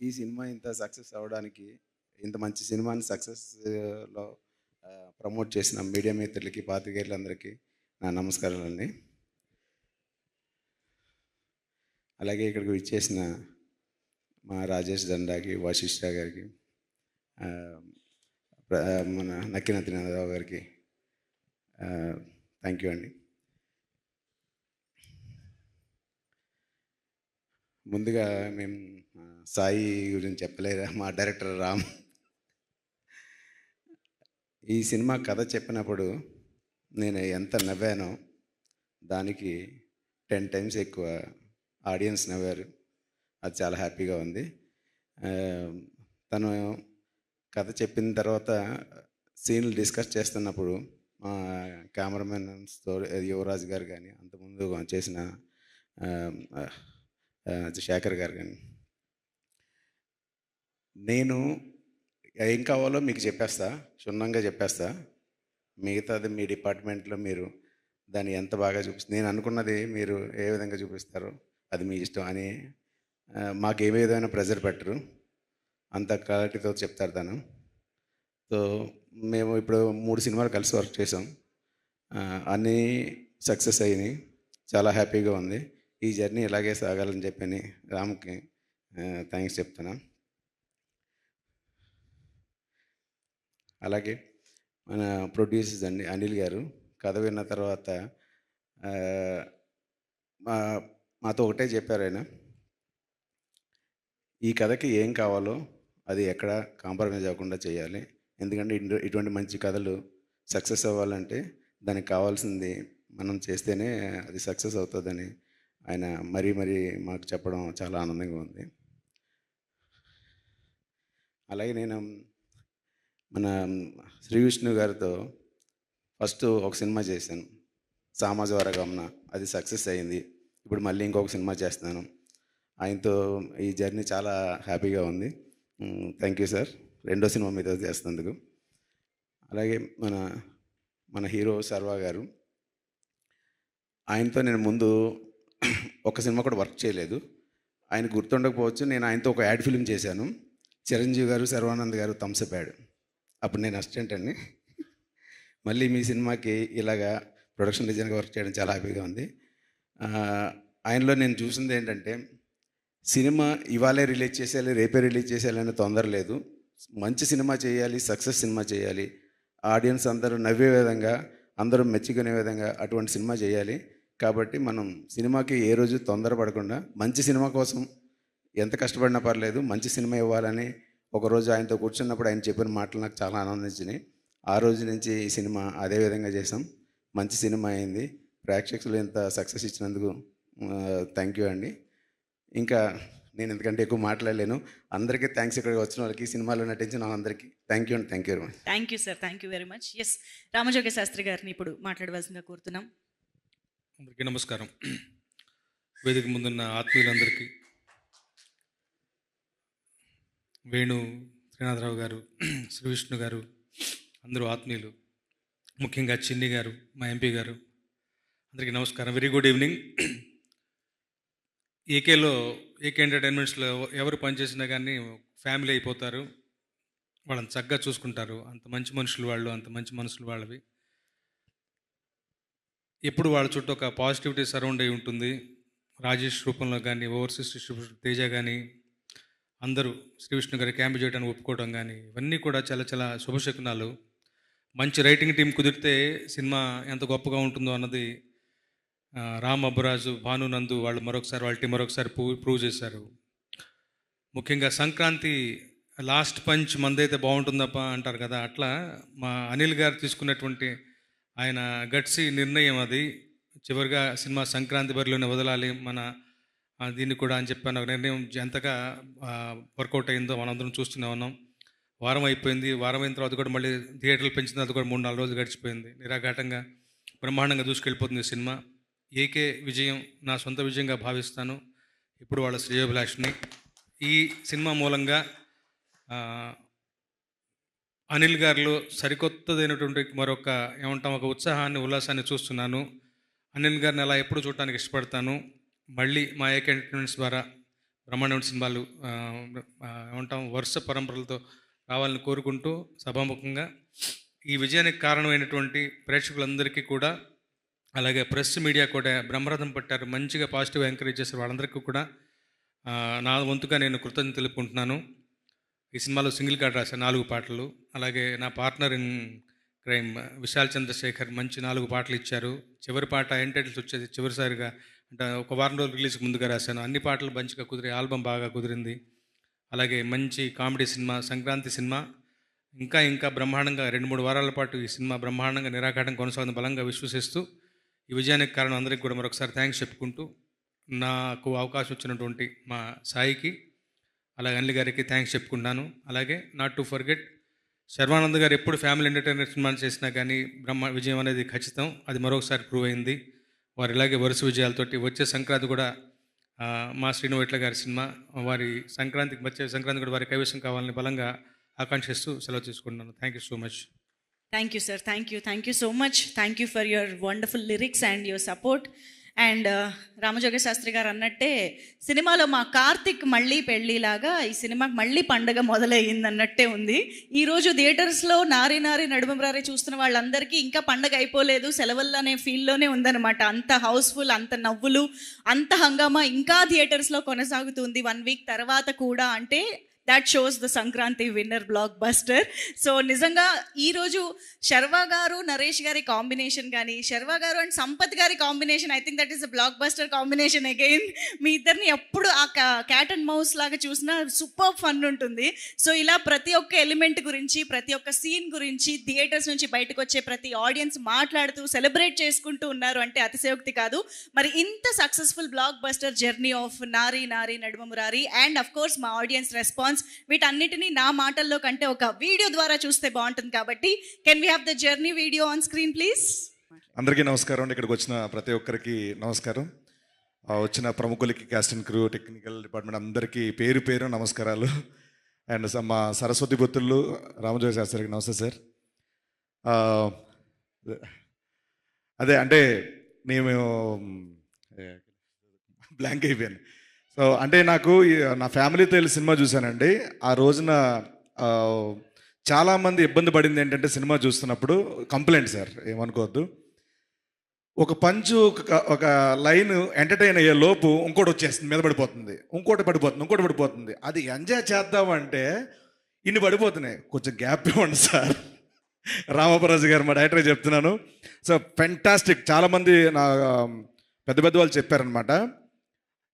ఈ సినిమా ఇంత సక్సెస్ అవ్వడానికి, ఇంత మంచి సినిమాని సక్సెస్లో ప్రమోట్ చేసిన మీడియా మిత్రులకి, పాత్రికేయులందరికీ నా నమస్కారాలండి. అలాగే ఇక్కడికి విచ్చేసిన మా రాజేష్ దండాకి, వశిష్ఠ గారికి, మన నక్కిన త్రినాథరావు గారికి థ్యాంక్ యూ అండి. ముందుగా మేము సాయి గురించి చెప్పలేదా, మా డైరెక్టర్ రామ్ ఈ సినిమా కథ చెప్పినప్పుడు నేను ఎంత నవ్వానో దానికి 10 టైమ్స్ ఎక్కువ ఆడియన్స్ నవ్వారు. అది చాలా హ్యాపీగా ఉంది. తను కథ చెప్పిన తర్వాత సీన్లు డిస్కస్ చేస్తున్నప్పుడు మా కెమెరామెన్స్తో యువరాజ్ గారు కానీ అంతకుముందు చేసిన ఆ, ఆ, శేఖర్ గారు కానీ నేను ఏం కావాలో మీకు చెప్పేస్తా, క్షుణ్ణంగా చెప్పేస్తా. మిగతాది మీ డిపార్ట్మెంట్లో మీరు దాన్ని ఎంత బాగా నేను అనుకున్నది మీరు ఏ విధంగా చూపిస్తారో అది మీ ఇష్టం అని మాకు ఏ విధమైన ప్రెజర్ పెట్టరు, అంత క్లారిటీతో చెప్తారు తను. సో మేము ఇప్పుడు 3 సినిమాలు కలిసి వర్క్ చేసాం, అన్నీ సక్సెస్ అయినాయి, చాలా హ్యాపీగా ఉంది. ఈ జర్నీ ఇలాగే సాగాలని చెప్పని రామ్కి థ్యాంక్స్ చెప్తున్నా. అలాగే మన ప్రొడ్యూసర్స్ అండి అనిల్ గారు కథ విన్న తర్వాత మాతో ఒకటే చెప్పారు ఆయన, ఈ కథకి ఏం కావాలో అది ఎక్కడ కాంప్రమైజ్ అవ్వకుండా చేయాలి, ఎందుకంటే ఇటువంటి మంచి కథలు సక్సెస్ అవ్వాలంటే దానికి కావాల్సింది మనం చేస్తేనే అది సక్సెస్ అవుతుందని ఆయన మరీ మాకు చెప్పడం చాలా ఆనందంగా ఉంది. అలాగే నేను మన శ్రీ విష్ణు గారితో ఫస్ట్ ఒక సినిమా చేశాను, సామాజిక గమన, అది సక్సెస్ అయింది. ఇప్పుడు మళ్ళీ ఇంకొక సినిమా చేస్తున్నాను. ఆయనతో ఈ జర్నీ చాలా హ్యాపీగా ఉంది. థ్యాంక్ యూ సార్, రెండో సినిమా మీతో చేస్తున్నందుకు. అలాగే మన హీరో సర్వా గారు, ఆయనతో నేను ముందు ఒక సినిమా కూడా వర్క్ చేయలేదు. ఆయన గుర్తుండకపోవచ్చు, నేను ఆయనతో ఒక యాడ్ ఫిల్మ్ చేశాను. చిరంజీవి గారు, శర్వానంద్ గారు థమ్స్అప్ యాడ్. అప్పుడు నేను అసిస్టెంట్ అండి. మళ్ళీ మీ సినిమాకి ఇలాగా ప్రొడక్షన్ డిజైన్గా వర్క్ చేయడం చాలా హ్యాపీగా ఉంది. ఆయనలో నేను చూసింది ఏంటంటే, సినిమా ఇవాళే రిలీజ్ చేసేయాలి, రేపే రిలీజ్ చేసేయాలి అనే తొందర లేదు. మంచి సినిమా చేయాలి, సక్సెస్ సినిమా చేయాలి, ఆడియన్స్ అందరూ నవ్వే విధంగా, అందరూ మెచ్చుకునే విధంగా అటువంటి సినిమా చేయాలి. కాబట్టి మనం సినిమాకి ఏ రోజు తొందరపడకుండా మంచి సినిమా కోసం ఎంత కష్టపడినా పర్లేదు, మంచి సినిమా ఇవ్వాలని ఒకరోజు ఆయనతో కూర్చున్నప్పుడు ఆయన చెప్పిన మాటలు నాకు చాలా ఆనందించినాయి. ఆ రోజు నుంచి ఈ సినిమా అదే విధంగా చేసాం, మంచి సినిమా అయింది. ప్రేక్షకులు ఇంత సక్సెస్ ఇచ్చినందుకు థ్యాంక్ యూ అండి. ఇంకా నేను ఎందుకంటే ఎక్కువ మాట్లాడలేను. అందరికీ థ్యాంక్స్, ఇక్కడికి వచ్చిన వాళ్ళకి, సినిమాలో నటించిన అందరికీ థ్యాంక్ యూ అండి. Thank you very much. Thank you sir, thank you very much. Yes, Ramajoga Sastry గారిని ఇప్పుడు మాట్లాడవలసిందిగా కోరుతున్నాం. అందరికీ నమస్కారం. వేదిక ముందున్న ఆత్మీయులందరికీ, వేణు శ్రీనాథరావు గారు, శ్రీ విష్ణు గారు, అందరూ ఆత్మీయులు, ముఖ్యంగా చిన్ని గారు, మా ఎంపీ గారు, అందరికీ నమస్కారం. Very good evening. ఏకే ఎంటర్టైన్మెంట్స్లో ఎవరు పనిచేసినా కానీ ఫ్యామిలీ అయిపోతారు, వాళ్ళని చక్కగా చూసుకుంటారు. అంత మంచి మనుషులు వాళ్ళు, అంత మంచి మనసులు వాళ్ళవి. ఎప్పుడు వాళ్ళ చుట్టూ ఒక పాజిటివిటీ సరౌండ్ అయి ఉంటుంది. రాజేష్ రూపంలో కానీ, ఓవర్సీస్ డిస్ట్రిబ్యూటర్ తేజ కానీ, అందరూ శ్రీ విష్ణు గారి క్యాంప్ చేయడానికి ఒప్పుకోవడం కానీ, ఇవన్నీ కూడా చాలా చాలా శుభశకునాలు. మంచి రైటింగ్ టీం కుదిరితే సినిమా ఎంత గొప్పగా ఉంటుందో అన్నది రామ్ అబ్బురాజు, భాను నందు వాళ్ళు వాళ్ళ టీం మరొకసారి ప్రూవ్ చేశారు. ముఖ్యంగా సంక్రాంతి లాస్ట్ పంచ్ మందైతే బాగుంటుందప్ప అంటారు కదా, అట్లా మా అనిల్ గారు తీసుకున్నటువంటి ఆయన గట్సి నిర్ణయం అది. చివరిగా సినిమా సంక్రాంతి బరిలోనే వదలాలి మన దీన్ని కూడా అని చెప్పాను. నిర్ణయం ఎంతగా వర్కౌట్ అయిందో మనందరం చూస్తూనే ఉన్నాం. వారం అయిపోయింది, వారం అయిన తర్వాత కూడా మళ్ళీ థియేటర్లు పెంచిన తర్వాత కూడా 3-4 రోజులు గడిచిపోయింది. నిరాఘాటంగా బ్రహ్మాండంగా దూసుకెళ్ళిపోతుంది సినిమా. ఏకే విజయం నా సొంత విజయంగా భావిస్తాను. ఇప్పుడు వాళ్ళ శ్రేయోభిలాషిని. ఈ సినిమా మూలంగా అనిల్ గారిలో సరికొత్తదైనటువంటి మరొక ఒక ఉత్సాహాన్ని, ఉల్లాసాన్ని చూస్తున్నాను. అనిల్ గారిని అలా ఎప్పుడు చూడటానికి ఇష్టపడతాను. మళ్ళీ మా ఏకే ఎంటర్టైన్మెంట్స్ ద్వారా బ్రహ్మాండమైన సినిమాలు వరుస పరంపరలతో రావాలని కోరుకుంటూ సభాముఖంగా ఈ విజయానికి కారణమైనటువంటి ప్రేక్షకులందరికీ కూడా, అలాగే ప్రెస్ మీడియా కూడా బ్రహ్మరథం పట్టారు, మంచిగా పాజిటివ్గా ఎంకరేజ్ చేశారు. వాళ్ళందరికీ కూడా నా వంతుగా నేను కృతజ్ఞతలు తెలుపుకుంటున్నాను. ఈ సినిమాలో సింగిల్ కార్డ్ రాశాను, 4 పాటలు. అలాగే నా partner in crime Vishal Chandrashekhar మంచి 4 పాటలు ఇచ్చారు. చివరి పాట ఎంటైటిల్స్ వచ్చేది చివరిసారిగా, అంటే ఒక వారం రోజులు రిలీజ్కి ముందుగా రాశాను. అన్ని పాటలు మంచిగా కుదిరి, ఆల్బమ్ బాగా కుదిరింది. అలాగే మంచి కామెడీ సినిమా, సంక్రాంతి సినిమా ఇంకా బ్రహ్మాండంగా 2-3 వారాల పాటు ఈ సినిమా బ్రహ్మాండంగా నిరాఘాటం కొనసాగుతుంది బలంగా విశ్వసిస్తూ, ఈ విజయానికి కారణం అందరికీ కూడా మరొకసారి థ్యాంక్స్ చెప్పుకుంటూ, నాకు అవకాశం ఇచ్చినటువంటి మా సాయికి, అలాగే అనిల్ గారికి థ్యాంక్స్ చెప్పుకుంటున్నాను. అలాగే నాట్ టు ఫర్గెట్ శర్వానంద్ గారు ఎప్పుడు ఫ్యామిలీ ఎంటర్టైనర్ సినిమాలు చేసినా కానీ విజయం అనేది ఖచ్చితం. అది మరొకసారి ప్రూవ్ అయింది. వారు ఇలాగే వరుస విజయాలతోటి వచ్చే సంక్రాంతి కూడా మా శ్రీను వైట్ల గారి సినిమా వారి వచ్చే సంక్రాంతి కూడా వారి కైవసం కావాలని బలంగా ఆకాంక్షిస్తూ సెలవు తీసుకుంటున్నాను. Thank you so much. Thank you sir, thank you so much. Thank you for your wonderful lyrics and your support. And Ramajoga Sastry garu అన్నట్టే సినిమాలో మా కార్తిక్ మళ్ళీ పెళ్ళిలాగా ఈ సినిమాకి మళ్ళీ పండగ మొదలయ్యింది అన్నట్టే ఉంది. ఈరోజు థియేటర్స్లో నారి నారి నడుమరారి చూస్తున్న వాళ్ళందరికీ ఇంకా పండగ అయిపోలేదు, సెలవులు అనే ఫీల్లోనే ఉందన్నమాట. అంత హౌస్ఫుల్, అంత నవ్వులు, అంత హంగామా ఇంకా థియేటర్స్లో కొనసాగుతుంది 1 వీక్ తర్వాత కూడా. అంటే that shows the Sankranti winner block buster. So నిజంగా ఈరోజు శర్వా గారు నరేష్ గారి కాంబినేషన్ కానీ, శర్వా గారు అండ్ సంపత్ గారి combination, I think that is a blockbuster combination again. మీ ఇద్దరిని ఎప్పుడు ఆ క్యాట్ అండ్ మౌస్ లాగా చూసినా సూపర్ ఫన్ ఉంటుంది. సో ఇలా ప్రతి ఒక్క ఎలిమెంట్ గురించి, ప్రతి ఒక్క సీన్ గురించి థియేటర్స్ నుంచి బయటకు వచ్చే ప్రతి ఆడియన్స్ మాట్లాడుతూ సెలబ్రేట్ చేసుకుంటూ ఉన్నారు అంటే అతిశయోక్తి కాదు. మరి ఇంత successful block buster journey of Nari Nari నడుమమురారి and of course మా ఆడియన్స్ రెస్పాన్స్, వీటన్నిటిని నా మాటల్లో కంటే ఒక వీడియో ద్వారా చూస్తే బాగుంటుంది. కాబట్టి can we have the journey video on screen please? అందరికీ నమస్కారం అండి. ఇక్కడికి వచ్చిన ప్రతి ఒక్కరికి నమస్కారం. వచ్చిన ప్రముఖులకి, cast and crew, technical department అందరికీ పేరు పేరు నమస్కారాలు. అండ్ మా సరస్వతి పుత్రులు రామజోగ శాస్త్రికి నమస్తే సార్. అదే అంటే నేను బ్లాంక్ అయిపోయాను. సో అంటే నాకు నా ఫ్యామిలీతో వెళ్ళి సినిమా చూశానండి. ఆ రోజున చాలామంది ఇబ్బంది పడింది ఏంటంటే సినిమా చూస్తున్నప్పుడు కంప్లైంట్ సార్, ఏమనుకోవద్దు. ఒక పంచు ఒక లైన్ ఎంటర్టైన్ అయ్యే లోపు ఇంకోటి వచ్చేస్తుంది, మీద పడిపోతుంది, ఇంకోటి పడిపోతుంది. అది ఎంజాయ్ చేద్దామంటే ఇన్ని పడిపోతున్నాయి. కొంచెం గ్యాప్ ఇవ్వండి సార్. రామపరాజు గారు, మా డైరెక్టర్ చెప్తున్నాను. So fantastic. చాలామంది నా పెద్ద వాళ్ళు చెప్పారనమాట,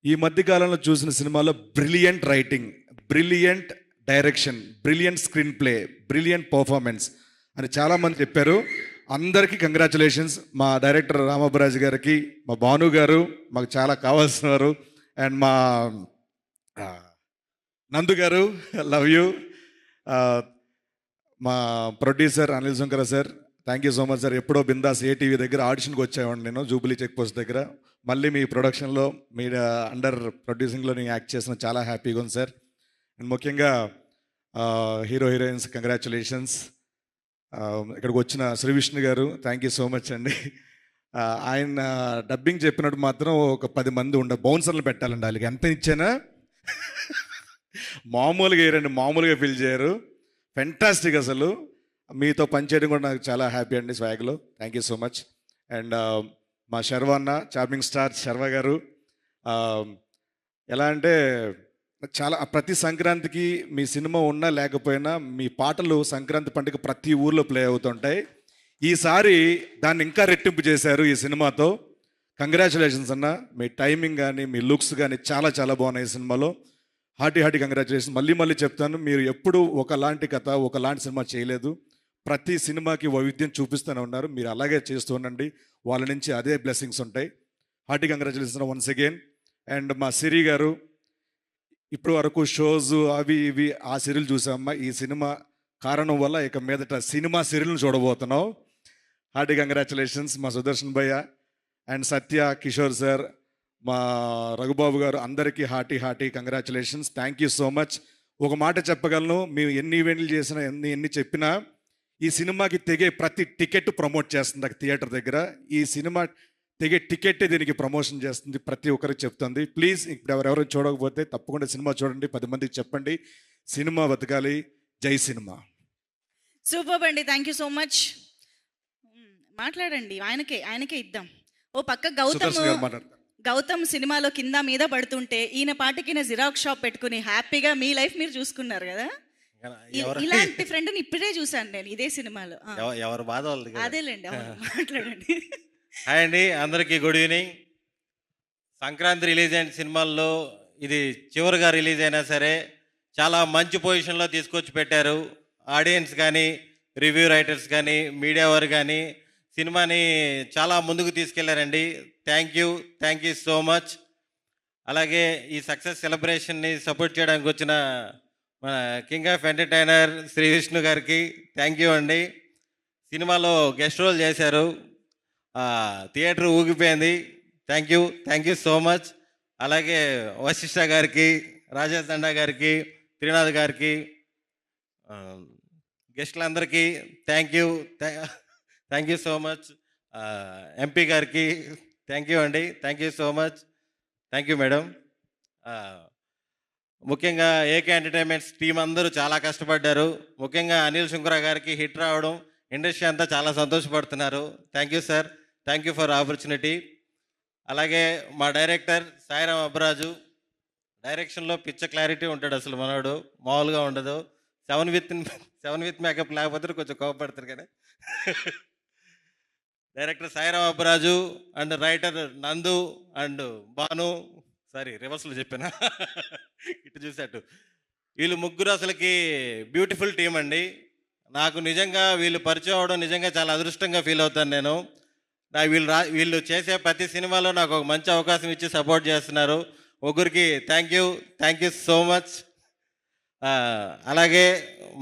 ఈ మధ్యకాలంలో చూసిన సినిమాలో brilliant writing, brilliant direction, brilliant screen play, brilliant performance అని చాలామంది చెప్పారు. అందరికీ కంగ్రాచులేషన్స్. మా డైరెక్టర్ రామపరాజు గారికి, మా భాను గారు మాకు చాలా కావాల్సిన వారు, అండ్ మా నందు గారు, లవ్ యూ. మా producer Anil Shankara sir, thank you so much sir. ఎప్పుడో బిందాస్ ఏటీవీ దగ్గర ఆడిషన్కి వచ్చేవాడిని నేను, జూబిలీ చెక్ పోస్ట్ దగ్గర. మళ్ళీ మీ ప్రొడక్షన్లో, మీ అండర్ ప్రొడ్యూసింగ్లో నేను యాక్ట్ చేసిన చాలా హ్యాపీగా ఉంది సార్. అండ్ ముఖ్యంగా హీరో హీరోయిన్స్ కంగ్రాచులేషన్స్. ఇక్కడికి వచ్చిన శ్రీ విష్ణు గారు, థ్యాంక్ యూ సో మచ్ అండి. ఆయన డబ్బింగ్ చెప్పినట్టు మాత్రం ఒక 10 మంది బౌన్సర్లు పెట్టాలండి. వాళ్ళకి ఎంత ఇచ్చానా మామూలుగా వేయరండి, మామూలుగా ఫీల్ చేయరు. ఫెంటాస్టిక్. అసలు మీతో పనిచేయడం కూడా నాకు చాలా హ్యాపీ అండి, స్వాగ్లో. Thank you so much. And మా శర్వా అన్న, చార్మింగ్ స్టార్ శర్వా గారు, ఎలా అంటే చాలా ప్రతి సంక్రాంతికి మీ సినిమా ఉన్నా లేకపోయినా మీ పాటలు సంక్రాంతి పండుగ ప్రతి ఊర్లో ప్లే అవుతుంటాయి. ఈసారి దాన్ని ఇంకా రెట్టింపు చేశారు ఈ సినిమాతో. కంగ్రాచులేషన్స్ అన్న. మీ టైమింగ్ కానీ, మీ లుక్స్ కానీ చాలా చాలా బాగున్నాయి ఈ సినిమాలో. Hearty congratulations. మళ్ళీ చెప్తాను, మీరు ఎప్పుడు ఒకలాంటి కథ, ఒకలాంటి సినిమా చేయలేదు. ప్రతి సినిమాకి వైవిధ్యం చూపిస్తూనే ఉన్నారు. మీరు అలాగే చేస్తూ ఉండండి, వాళ్ళ నుంచి అదే బ్లెస్సింగ్స్ ఉంటాయి. Hearty congratulations once again. And మా సిరి గారు, ఇప్పుడు వరకు షోస్ అవి ఇవి ఆ సీరియల్ చూసామమ్మా. ఈ సినిమా కారణం వల్ల ఇక మీదట సినిమా సీరియల్ని చూడబోతున్నాం. Hearty congratulations. మా సుదర్శన్ భయ్య అండ్ సత్య, కిషోర్ సార్, మా రఘుబాబు గారు, అందరికీ hearty congratulations. Thank you so much. ఒక మాట చెప్పగలను, మేము ఎన్ని ఈవెంట్లు చేసినా, ఎన్ని చెప్పినా, ఈ సినిమాకి తెగే ప్రతి టికెట్ ప్రమోట్ చేస్తుంది థియేటర్ దగ్గర. ఈ సినిమా తెగే టికెట్టే దీనికి ప్రమోషన్ చేస్తుంది, ప్రతి ఒక్కరికి చెప్తుంది. ప్లీజ్ ఇప్పుడు ఎవరెవరు చూడకపోతే తప్పకుండా సినిమా చూడండి, 10 మందికి చెప్పండి. సినిమా బతకాలి. జై సినిమా. సూపర్ అండి, థ్యాంక్ యూ సో మచ్. మాట్లాడండి, ఆయనకే ఇద్దాం. ఓ పక్క గౌతమ్ సినిమాలో కింద మీద పడుతుంటే ఈయన పాటికి జిరాక్స్ షాప్ పెట్టుకుని హ్యాపీగా మీ లైఫ్ మీరు చూసుకున్నారు కదా. ఇలాంటి ఫ్రెండ్ని ఇప్పుడే చూసాను నేను ఇదే సినిమాలో. ఎవరు బాధ వాళ్ళది. అదేలేండి, మాట్లాడండి. హాయ్ అండి, అందరికీ గుడ్ ఈవినింగ్. సంక్రాంతి రిలీజ్ అయిన సినిమాల్లో ఇది చివరిగా రిలీజ్ అయినా సరే చాలా మంచి పొజిషన్లో తీసుకొచ్చి పెట్టారు. ఆడియన్స్ కానీ, రివ్యూ రైటర్స్ కానీ, మీడియా వారు కానీ సినిమాని చాలా ముందుకు తీసుకెళ్లారండి. Thank you so much. అలాగే ఈ సక్సెస్ సెలబ్రేషన్ని సపోర్ట్ చేయడానికి వచ్చిన మన king of entertainer Shri Vishnu గారికి థ్యాంక్ యూ అండి. సినిమాలో గెస్ట్ రోల్ చేశారు, థియేటర్ ఊగిపోయింది. Thank you so much. అలాగే వశిష్ఠ గారికి, రాజేష్ దండా గారికి, త్రినాథ్ గారికి, గెస్టులందరికీ thank you so much. MP గారికి థ్యాంక్ యూ అండి. Thank you so much. Thank you madam. ముఖ్యంగా ఏకే ఎంటర్టైన్మెంట్స్ టీం అందరూ చాలా కష్టపడ్డారు. ముఖ్యంగా అనిల్ శుంకరా గారికి హిట్ రావడం ఇండస్ట్రీ అంతా చాలా సంతోషపడుతున్నారు. Thank you sir. Thank you for opportunity. అలాగే మా డైరెక్టర్ సాయిరామ్ అబ్బరాజు, డైరెక్షన్లో పిచ్చ క్లారిటీ ఉంటాడు, అసలు మనోడు మామూలుగా ఉండదు. 7 విత్ మేకప్ లేకపోతే కొంచెం కోపపడతారు కానీ director Sairam Abbaraju and writer నందు అండ్ భాను, సారీ రివర్స్లో చెప్పానా ఇటు చూసేట్టు, వీళ్ళు ముగ్గురు అసలుకి బ్యూటిఫుల్ టీం అండి. నాకు నిజంగా వీళ్ళు పరిచయం అవడం నిజంగా చాలా అదృష్టంగా ఫీల్ అవుతాను నేను. వీళ్ళు చేసే ప్రతి సినిమాలో నాకు ఒక మంచి అవకాశం ఇచ్చి సపోర్ట్ చేస్తున్నారు. ముగ్గురికి థ్యాంక్ యూ సో మచ్. అలాగే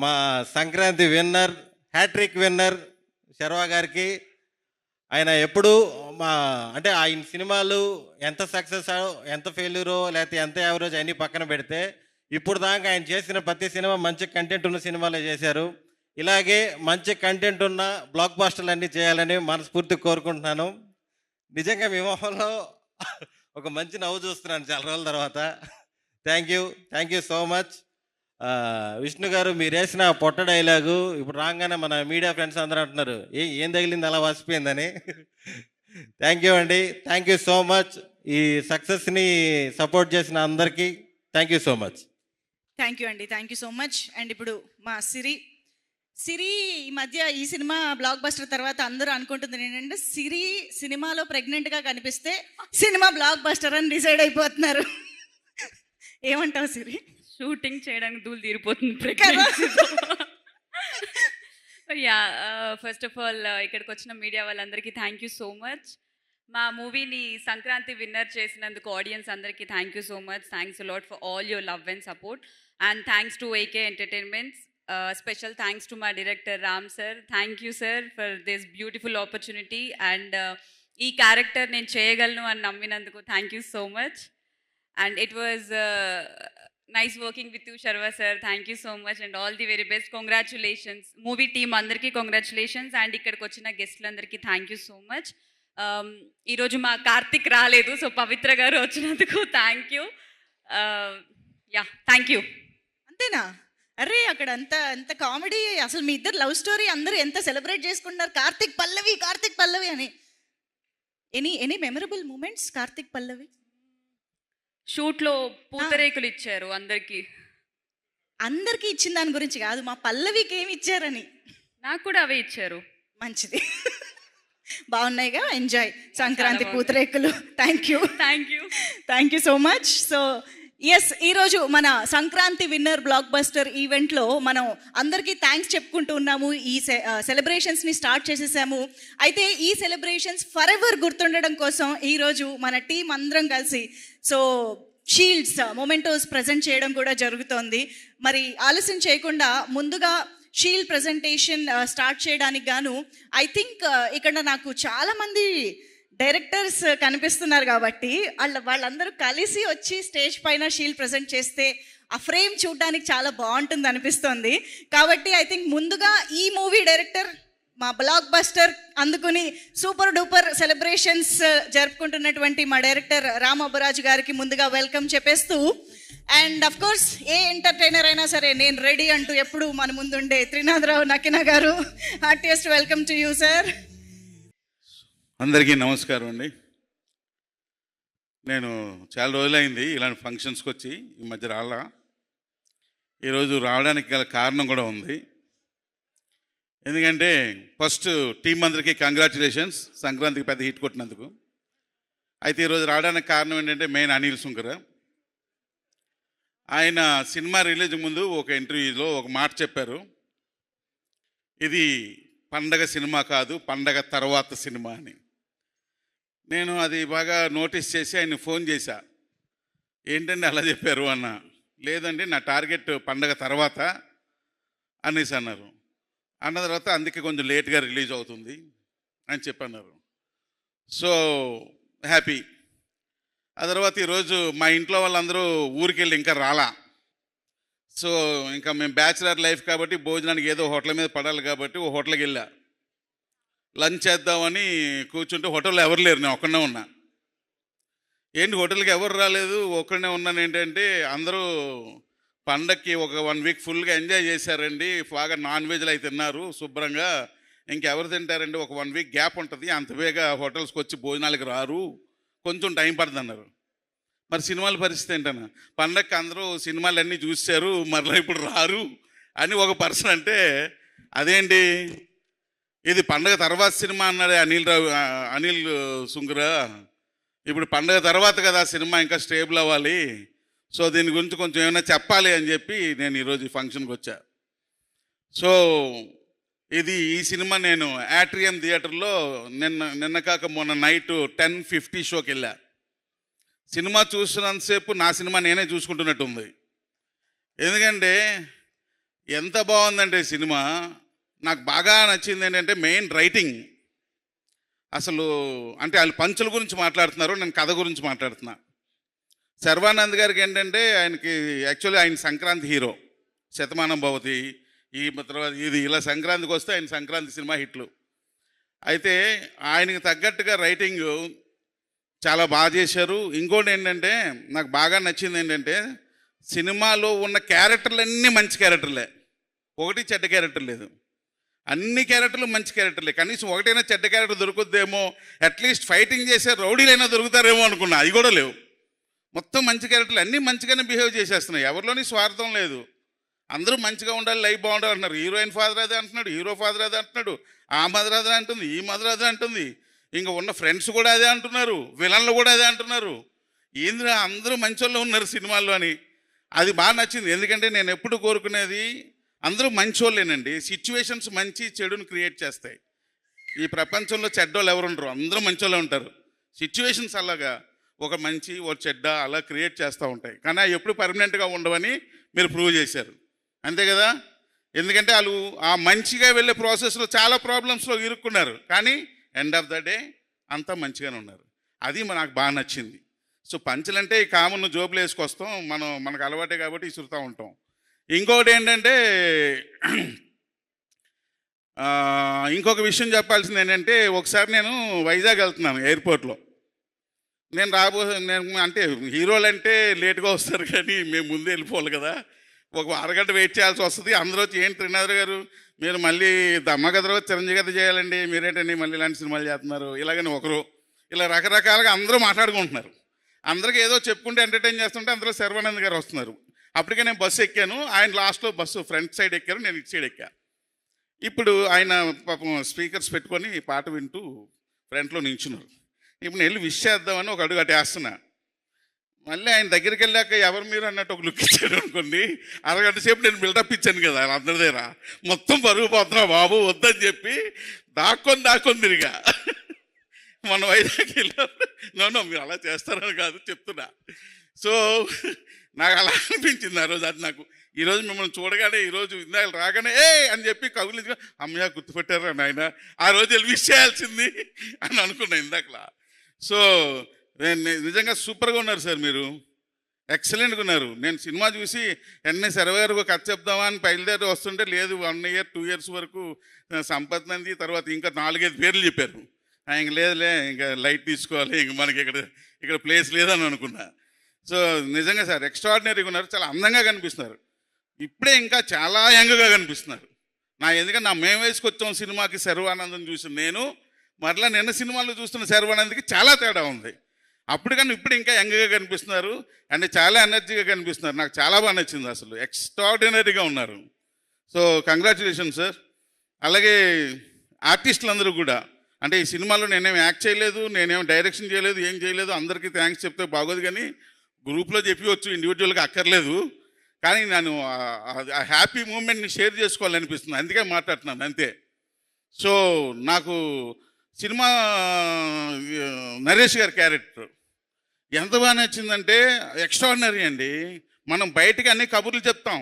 మా Sankranti winner, hattrick winner Sharwa గారికి, ఆయన ఎప్పుడు అంటే ఆయన సినిమాలు ఎంత సక్సెస్ ఎంత ఫెయిల్యూరో లేకపోతే ఎంత యావరేజ్ అన్నీ పక్కన పెడితే ఇప్పుడు దాకా ఆయన చేసిన ప్రతి సినిమా మంచి కంటెంట్ ఉన్న సినిమాలే చేశారు. ఇలాగే మంచి కంటెంట్ ఉన్న బ్లాక్ బాస్టర్లు అన్నీ చేయాలని మనస్ఫూర్తిగా కోరుకుంటున్నాను. నిజంగా మీ మొహంలో ఒక మంచి నవ్వు చూస్తున్నాను చాలా రోజుల తర్వాత. Thank you so much. Vishnu గారు, మీరు వేసిన పొట్ట డైలాగు ఇప్పుడు రాగానే మన మీడియా ఫ్రెండ్స్ అందరూ అంటున్నారు ఏం తగిలింది అలా వసిపోయిందని. థ్యాంక్ యూ అండి. Thank you so much. ఈ సక్సెస్ని సపోర్ట్ చేసిన అందరికీ thank you so much. Thank you అండి. Thank you so much. And ఇప్పుడు మా సిరి ఈ మధ్య ఈ సినిమా బ్లాక్ బస్టర్ తర్వాత అందరూ అనుకుంటుంది ఏంటంటే సిరి సినిమాలో ప్రెగ్నెంట్గా కనిపిస్తే సినిమా బ్లాక్ బస్టర్ అని డిసైడ్ అయిపోతున్నారు. ఏమంటావు సిరి? షూటింగ్ చేయడానికి దూలు తీరిపోతుంది. యా, ఫస్ట్ ఆఫ్ ఆల్ ఇక్కడికి వచ్చిన మీడియా వాళ్ళందరికీ థ్యాంక్ యూ సో మచ్. మా మూవీని సంక్రాంతి విన్నర్ చేసినందుకు ఆడియన్స్ అందరికీ thank you so much. Thanks a lot for all your love and support and thanks to AK entertainments. Special thanks to my director Ram sir. Thank you sir for this beautiful opportunity and ee character nen cheyagalnu ani namminanduku thank you so much and it was nice working with you Sharva sir. Thank you so much and all the very best. Congratulations movie team andarki, congratulations and ikkadiki vachina guest landarki thank you so much. Ee roju ma Karthik raaledu so Pavitra garu vachinanduku thank you. Yeah, thank you. అంతేనా? అరే అక్కడ అంత comedy, అసలు మీ ఇద్దరు love story అందరూ ఎంత celebrate చేసుకుంటున్నారు. కార్తిక్ పల్లవి అని. ఎనీ మెమరబుల్ మూమెంట్స్ కార్తిక్ పల్లవి? షూట్లో పూతరేకులు ఇచ్చారు అందరికి ఇచ్చిన దాని గురించి కాదు, మా పల్లవికి ఏమి ఇచ్చారని. నాకు కూడా అవే ఇచ్చారు. మంచిది, బాగున్నాయిగా. ఎంజాయ్ సంక్రాంతి పూతరేకులు. Thank you so much. So yes, ఈరోజు మన సంక్రాంతి విన్నర్ బ్లాక్ బస్టర్ ఈవెంట్లో మనం అందరికీ థ్యాంక్స్ చెప్పుకుంటూ ఉన్నాము. ఈ సెలబ్రేషన్స్ని స్టార్ట్ చేసేసాము. అయితే ఈ సెలబ్రేషన్స్ ఫర్ ఎవర్ గుర్తుండడం కోసం ఈరోజు మన టీం అందరం కలిసి షీల్డ్స్, మొమెంటోస్ ప్రజెంట్ చేయడం కూడా జరుగుతోంది. మరి ఆలస్యం చేయకుండా ముందుగా షీల్డ్ ప్రజెంటేషన్ స్టార్ట్ చేయడానికి గాను ఐ థింక్ ఇక్కడ నాకు చాలామంది డైరెక్టర్స్ కనిపిస్తున్నారు కాబట్టి వాళ్ళందరూ కలిసి వచ్చి స్టేజ్ పైన షీల్డ్ ప్రజెంట్ చేస్తే ఆ ఫ్రేమ్ చూడడానికి చాలా బాగుంటుంది అనిపిస్తుంది. కాబట్టి ఐ థింక్ ముందుగా ఈ మూవీ డైరెక్టర్, మా బ్లాక్ బస్టర్ అందుకుని సూపర్ డూపర్ సెలబ్రేషన్స్ జరుపుకుంటున్నటువంటి మా డైరెక్టర్ రామ్ అబ్బరాజు గారికి ముందుగా వెల్కమ్ చెప్పేస్తూ, and of course A entertainer అయినా సరే నేను రెడీ అంటూ ఎప్పుడు మన ముందుండే త్రినాథరావు నకినా గారు, హార్టియెస్ట్ వెల్కమ్ టు యూ సార్. అందరికీ నమస్కారం అండి. నేను చాలా రోజులైంది ఇలాంటి ఫంక్షన్స్కి వచ్చి, ఈ మధ్య ఈరోజు రావడానికి గల కారణం కూడా ఉంది. ఎందుకంటే ఫస్ట్ టీం అందరికీ కంగ్రాచులేషన్స్, సంక్రాంతికి పెద్ద హిట్ కొట్టినందుకు. అయితే ఈరోజు రావడానికి కారణం ఏంటంటే మెయిన్ అనిల్ శుంకర. ఆయన సినిమా రిలీజ్ ముందు ఒక ఇంటర్వ్యూలో ఒక మాట చెప్పారు, ఇది పండగ సినిమా కాదు, పండగ తర్వాత సినిమా అని. నేను అది బాగా నోటీస్ చేసి ఆయన ఫోన్ చేశా, ఏంటంటే అలా చెప్పారు అన్న. లేదండి నా టార్గెట్ పండగ తర్వాత అనేసి అన్నారు. అన్న తర్వాత అందుకే కొంచెం లేట్గా రిలీజ్ అవుతుంది అని చెప్పన్నారు. So happy. ఆ తర్వాత ఈరోజు మా ఇంట్లో వాళ్ళందరూ ఊరికి వెళ్ళి ఇంకా రాలా. సో ఇంకా మేము బ్యాచిలర్ లైఫ్ కాబట్టి భోజనానికి ఏదో హోటల్ మీద పడాలి కాబట్టి ఓ హోటల్కి వెళ్ళా. లంచ్ చేద్దామని కూర్చుంటే హోటల్లో ఎవరు లేరు, నేను ఒక్కడనే ఉన్నా. ఏంటి హోటల్కి ఎవరు రాలేదు, ఒక్కడనే ఉన్నాను ఏంటంటే అందరూ పండక్కి ఒక 1 వీక్ ఫుల్గా ఎంజాయ్ చేశారండి, బాగా నాన్ వెజ్లు అయితే తిన్నారు శుభ్రంగా, ఇంకెవరు తింటారండి, ఒక 1 వీక్ గ్యాప్ ఉంటుంది, అంత బేగా హోటల్స్కి వచ్చి భోజనాలకి రారు, కొంచెం టైం పడుతుంది అన్నారు. మరి సినిమాల పరిస్థితి ఏంటన్నా, పండగకి అందరూ సినిమాలు అన్నీ చూశారు మరలా ఇప్పుడు రారు అని ఒక పర్సన్ అంటే, అదేంటి ఇది పండగ తర్వాత సినిమా అన్నాడే అనిల్ సుంకరా, ఇప్పుడు పండగ తర్వాత కదా సినిమా ఇంకా స్టేబుల్ అవ్వాలి, సో దీని గురించి కొంచెం ఏమైనా చెప్పాలి అని చెప్పి నేను ఈరోజు ఈ ఫంక్షన్కి వచ్చా. సో ఈ సినిమా నేను యాట్రియం థియేటర్లో నిన్న కాక మొన్న నైట్ 10:50 షోకి వెళ్ళా. సినిమా చూస్తున్నంతసేపు నా సినిమా నేనే చూసుకుంటున్నట్టు ఉంది. ఎందుకంటే ఎంత బాగుందంటే సినిమా, నాకు బాగా నచ్చింది ఏంటంటే మెయిన్ రైటింగ్. అసలు అంటే వాళ్ళు పంచుల గురించి మాట్లాడుతున్నారు, నేను కథ గురించి మాట్లాడుతున్నా. శర్వానంద్ గారికి ఏంటంటే ఆయనకి యాక్చువల్లీ ఆయన సంక్రాంతి హీరో, శతమానం భవతి, ఈ తర్వాత ఇది ఇలా సంక్రాంతికి వస్తే ఆయన సంక్రాంతి సినిమా హిట్లు. అయితే ఆయనకి తగ్గట్టుగా రైటింగ్ చాలా బాగా చేశారు. ఇంకోటి ఏంటంటే నాకు బాగా నచ్చింది ఏంటంటే సినిమాలో ఉన్న క్యారెక్టర్లన్నీ మంచి క్యారెక్టర్లే, ఒకటి చెడ్డ క్యారెక్టర్ లేదు, అన్ని క్యారెక్టర్లు మంచి క్యారెక్టర్లే. కనీసం ఒకటైనా చెడ్డ క్యారెక్టర్ దొరుకుద్దేమో, అట్లీస్ట్ ఫైటింగ్ చేసే రౌడీలైనా దొరుకుతారేమో అనుకున్నా, అవి కూడా లేవు. మొత్తం మంచి క్యారెక్టర్లు అన్నీ మంచిగానే బిహేవ్ చేసేస్తున్నాయి, ఎవరిలోని స్వార్థం లేదు, అందరూ మంచిగా ఉండాలి, లైఫ్ బాగుండాలి అంటున్నారు. హీరోయిన్ ఫాదర్ అదే అంటున్నాడు, హీరో ఫాదర్ అదే అంటున్నాడు, ఆ మదర్ అదే అంటుంది, ఈ మదర్ అదే అంటుంది, ఇంకా ఉన్న ఫ్రెండ్స్ కూడా అదే అంటున్నారు, విలన్లు కూడా అదే అంటున్నారు. ఏంద్రా అందరూ మంచోళ్ళు ఉన్నారు సినిమాల్లో అని, అది బాగా నచ్చింది. ఎందుకంటే నేను ఎప్పుడు కోరుకునేది అందరూ మంచోళ్ళేనండి. సిచ్యువేషన్స్ మంచి చెడును క్రియేట్ చేస్తాయి. ఈ ప్రపంచంలో చెడ్డోళ్ళు ఎవరు ఉండరు, అందరూ మంచోళ్ళే ఉంటారు. సిచ్యువేషన్స్ అలాగా ఒక మంచి ఒక చెడ్డ అలా క్రియేట్ చేస్తూ ఉంటాయి, కానీ అవి ఎప్పుడు పర్మనెంట్గా ఉండవని మీరు ప్రూవ్ చేశారు, అంతే కదా. ఎందుకంటే వాళ్ళు ఆ మంచిగా వెళ్ళే ప్రాసెస్లో చాలా ప్రాబ్లమ్స్లో ఇరుక్కున్నారు, కానీ ఎండ్ ఆఫ్ ద డే అంతా మంచిగానే ఉన్నారు. అది నాకు బాగా నచ్చింది. సో పంచులంటే ఈ కామన్ జోబులు వేసుకొస్తాం, మనకు అలవాటే కాబట్టి ఇసురుతూ ఉంటాం. ఇంకొకటి ఏంటంటే ఇంకొక విషయం చెప్పాల్సింది ఏంటంటే, ఒకసారి నేను వైజాగ్ వెళ్తున్నాను ఎయిర్పోర్ట్లో. నేను అంటే హీరోలు అంటే లేట్గా వస్తారు కానీ మేము ముందే వెళ్ళిపోవాలి కదా, ఒక అరగంట వెయిట్ చేయాల్సి వస్తుంది. అందరూ వచ్చి ఏంటి త్రినాథ్ గారు మీరు మళ్ళీ దమ్మగదరో చిరంజీవి గారు చేయాలండి, మీరేంటండి మళ్ళీ ఇలాంటి సినిమాలు చేస్తున్నారు ఇలాగని ఒకరు, ఇలా రకరకాలుగా అందరూ మాట్లాడుకుంటున్నారు. అందరికీ ఏదో చెప్పుకుంటే ఎంటర్టైన్ చేస్తుంటే అందరూ శర్వానంద్ గారు వస్తున్నారు. అప్పటికే నేను బస్సు ఎక్కాను, ఆయన లాస్ట్లో బస్సు ఫ్రంట్ సైడ్ ఎక్కారు, నేను ఇటు సైడ్ ఎక్కా. ఇప్పుడు ఆయన పాపం స్పీకర్స్ పెట్టుకొని పాట వింటూ ఫ్రంట్లో నించున్నారు. ఇప్పుడు నేను వెళ్ళి విష్ చేద్దామని ఒక అడుగు అటేస్తున్నా. మళ్ళీ ఆయన దగ్గరికి వెళ్ళాక ఎవరు మీరు అన్నట్టు ఒక లుక్ ఇచ్చాడు అనుకోండి. అరగంట సేపు నేను బిల్డప్ ఇచ్చాను కదా అందరి దగ్గర, మొత్తం పరుగు పోతున్నా బాబు వద్దని చెప్పి దాక్కొని తిరిగా. మన వైజాగ్ వెళ్ళారు, మీరు అలా చేస్తారని కాదు చెప్తున్నా. సో నాకు అలా అనిపించింది ఆ రోజు. అది నాకు ఈరోజు మిమ్మల్ని చూడగానే, ఈరోజు ఇందాక రాగానే అని చెప్పి కవులు అమ్మయ్య గుర్తుపెట్టారా నాయన, ఆ రోజు వెళ్ళి విష్ చేయాల్సింది అని అనుకున్నా ఇందాకలా. సో నిజంగా సూపర్గా ఉన్నారు సార్, మీరు ఎక్సలెంట్గా ఉన్నారు. నేను సినిమా చూసి ఎన్ఎస్ 20 గారు కథ చెప్దామా అని బయలుదేరి వస్తుంటే లేదు 1 year 2 years వరకు సంపత్ నంది, తర్వాత ఇంకా 4-5 పేర్లు చెప్పారు. ఇంక లేదులే ఇంకా లైట్ తీసుకోవాలి, ఇంక మనకి ఇక్కడ ప్లేస్ లేదని అనుకున్నా. సో నిజంగా సార్ ఎక్స్ట్రాడినరీగా ఉన్నారు, చాలా అందంగా కనిపిస్తున్నారు. ఇప్పుడే ఇంకా చాలా యంగ్గా కనిపిస్తున్నారు. ఎందుకంటే మేము వేసుకొచ్చాం సినిమాకి శర్వానందం చూసిన నేను, మరలా నిన్న సినిమాలో చూస్తున్న శర్వానంద్కి చాలా తేడా ఉంది. అప్పుడు కానీ ఇప్పుడు ఇంకా యంగ్గా కనిపిస్తున్నారు, అంటే చాలా ఎనర్జీగా కనిపిస్తున్నారు. నాకు చాలా బాగా నచ్చింది, అసలు ఎక్స్ట్రాడినరీగా ఉన్నారు. So congratulation sir. అలాగే ఆర్టిస్టులు అందరూ కూడా, అంటే ఈ సినిమాలో నేనేం యాక్ట్ చేయలేదు, నేనేం డైరెక్షన్ చేయలేదు, ఏం చేయలేదు, అందరికీ థ్యాంక్స్ చెప్తే బాగోదు కానీ గ్రూప్లో చెప్పవచ్చు, ఇండివిజువల్గా అక్కర్లేదు. కానీ నేను ఆ హ్యాపీ మూమెంట్ని షేర్ చేసుకోవాలనిపిస్తుంది, అందుకే మాట్లాడుతున్నాను అంతే. సో నాకు సినిమా నరేష్ గారి క్యారెక్టర్ ఎంత బాగా నచ్చిందంటే ఎక్స్ట్రాడినరీ అండి. మనం బయటికి అన్ని కబుర్లు చెప్తాం,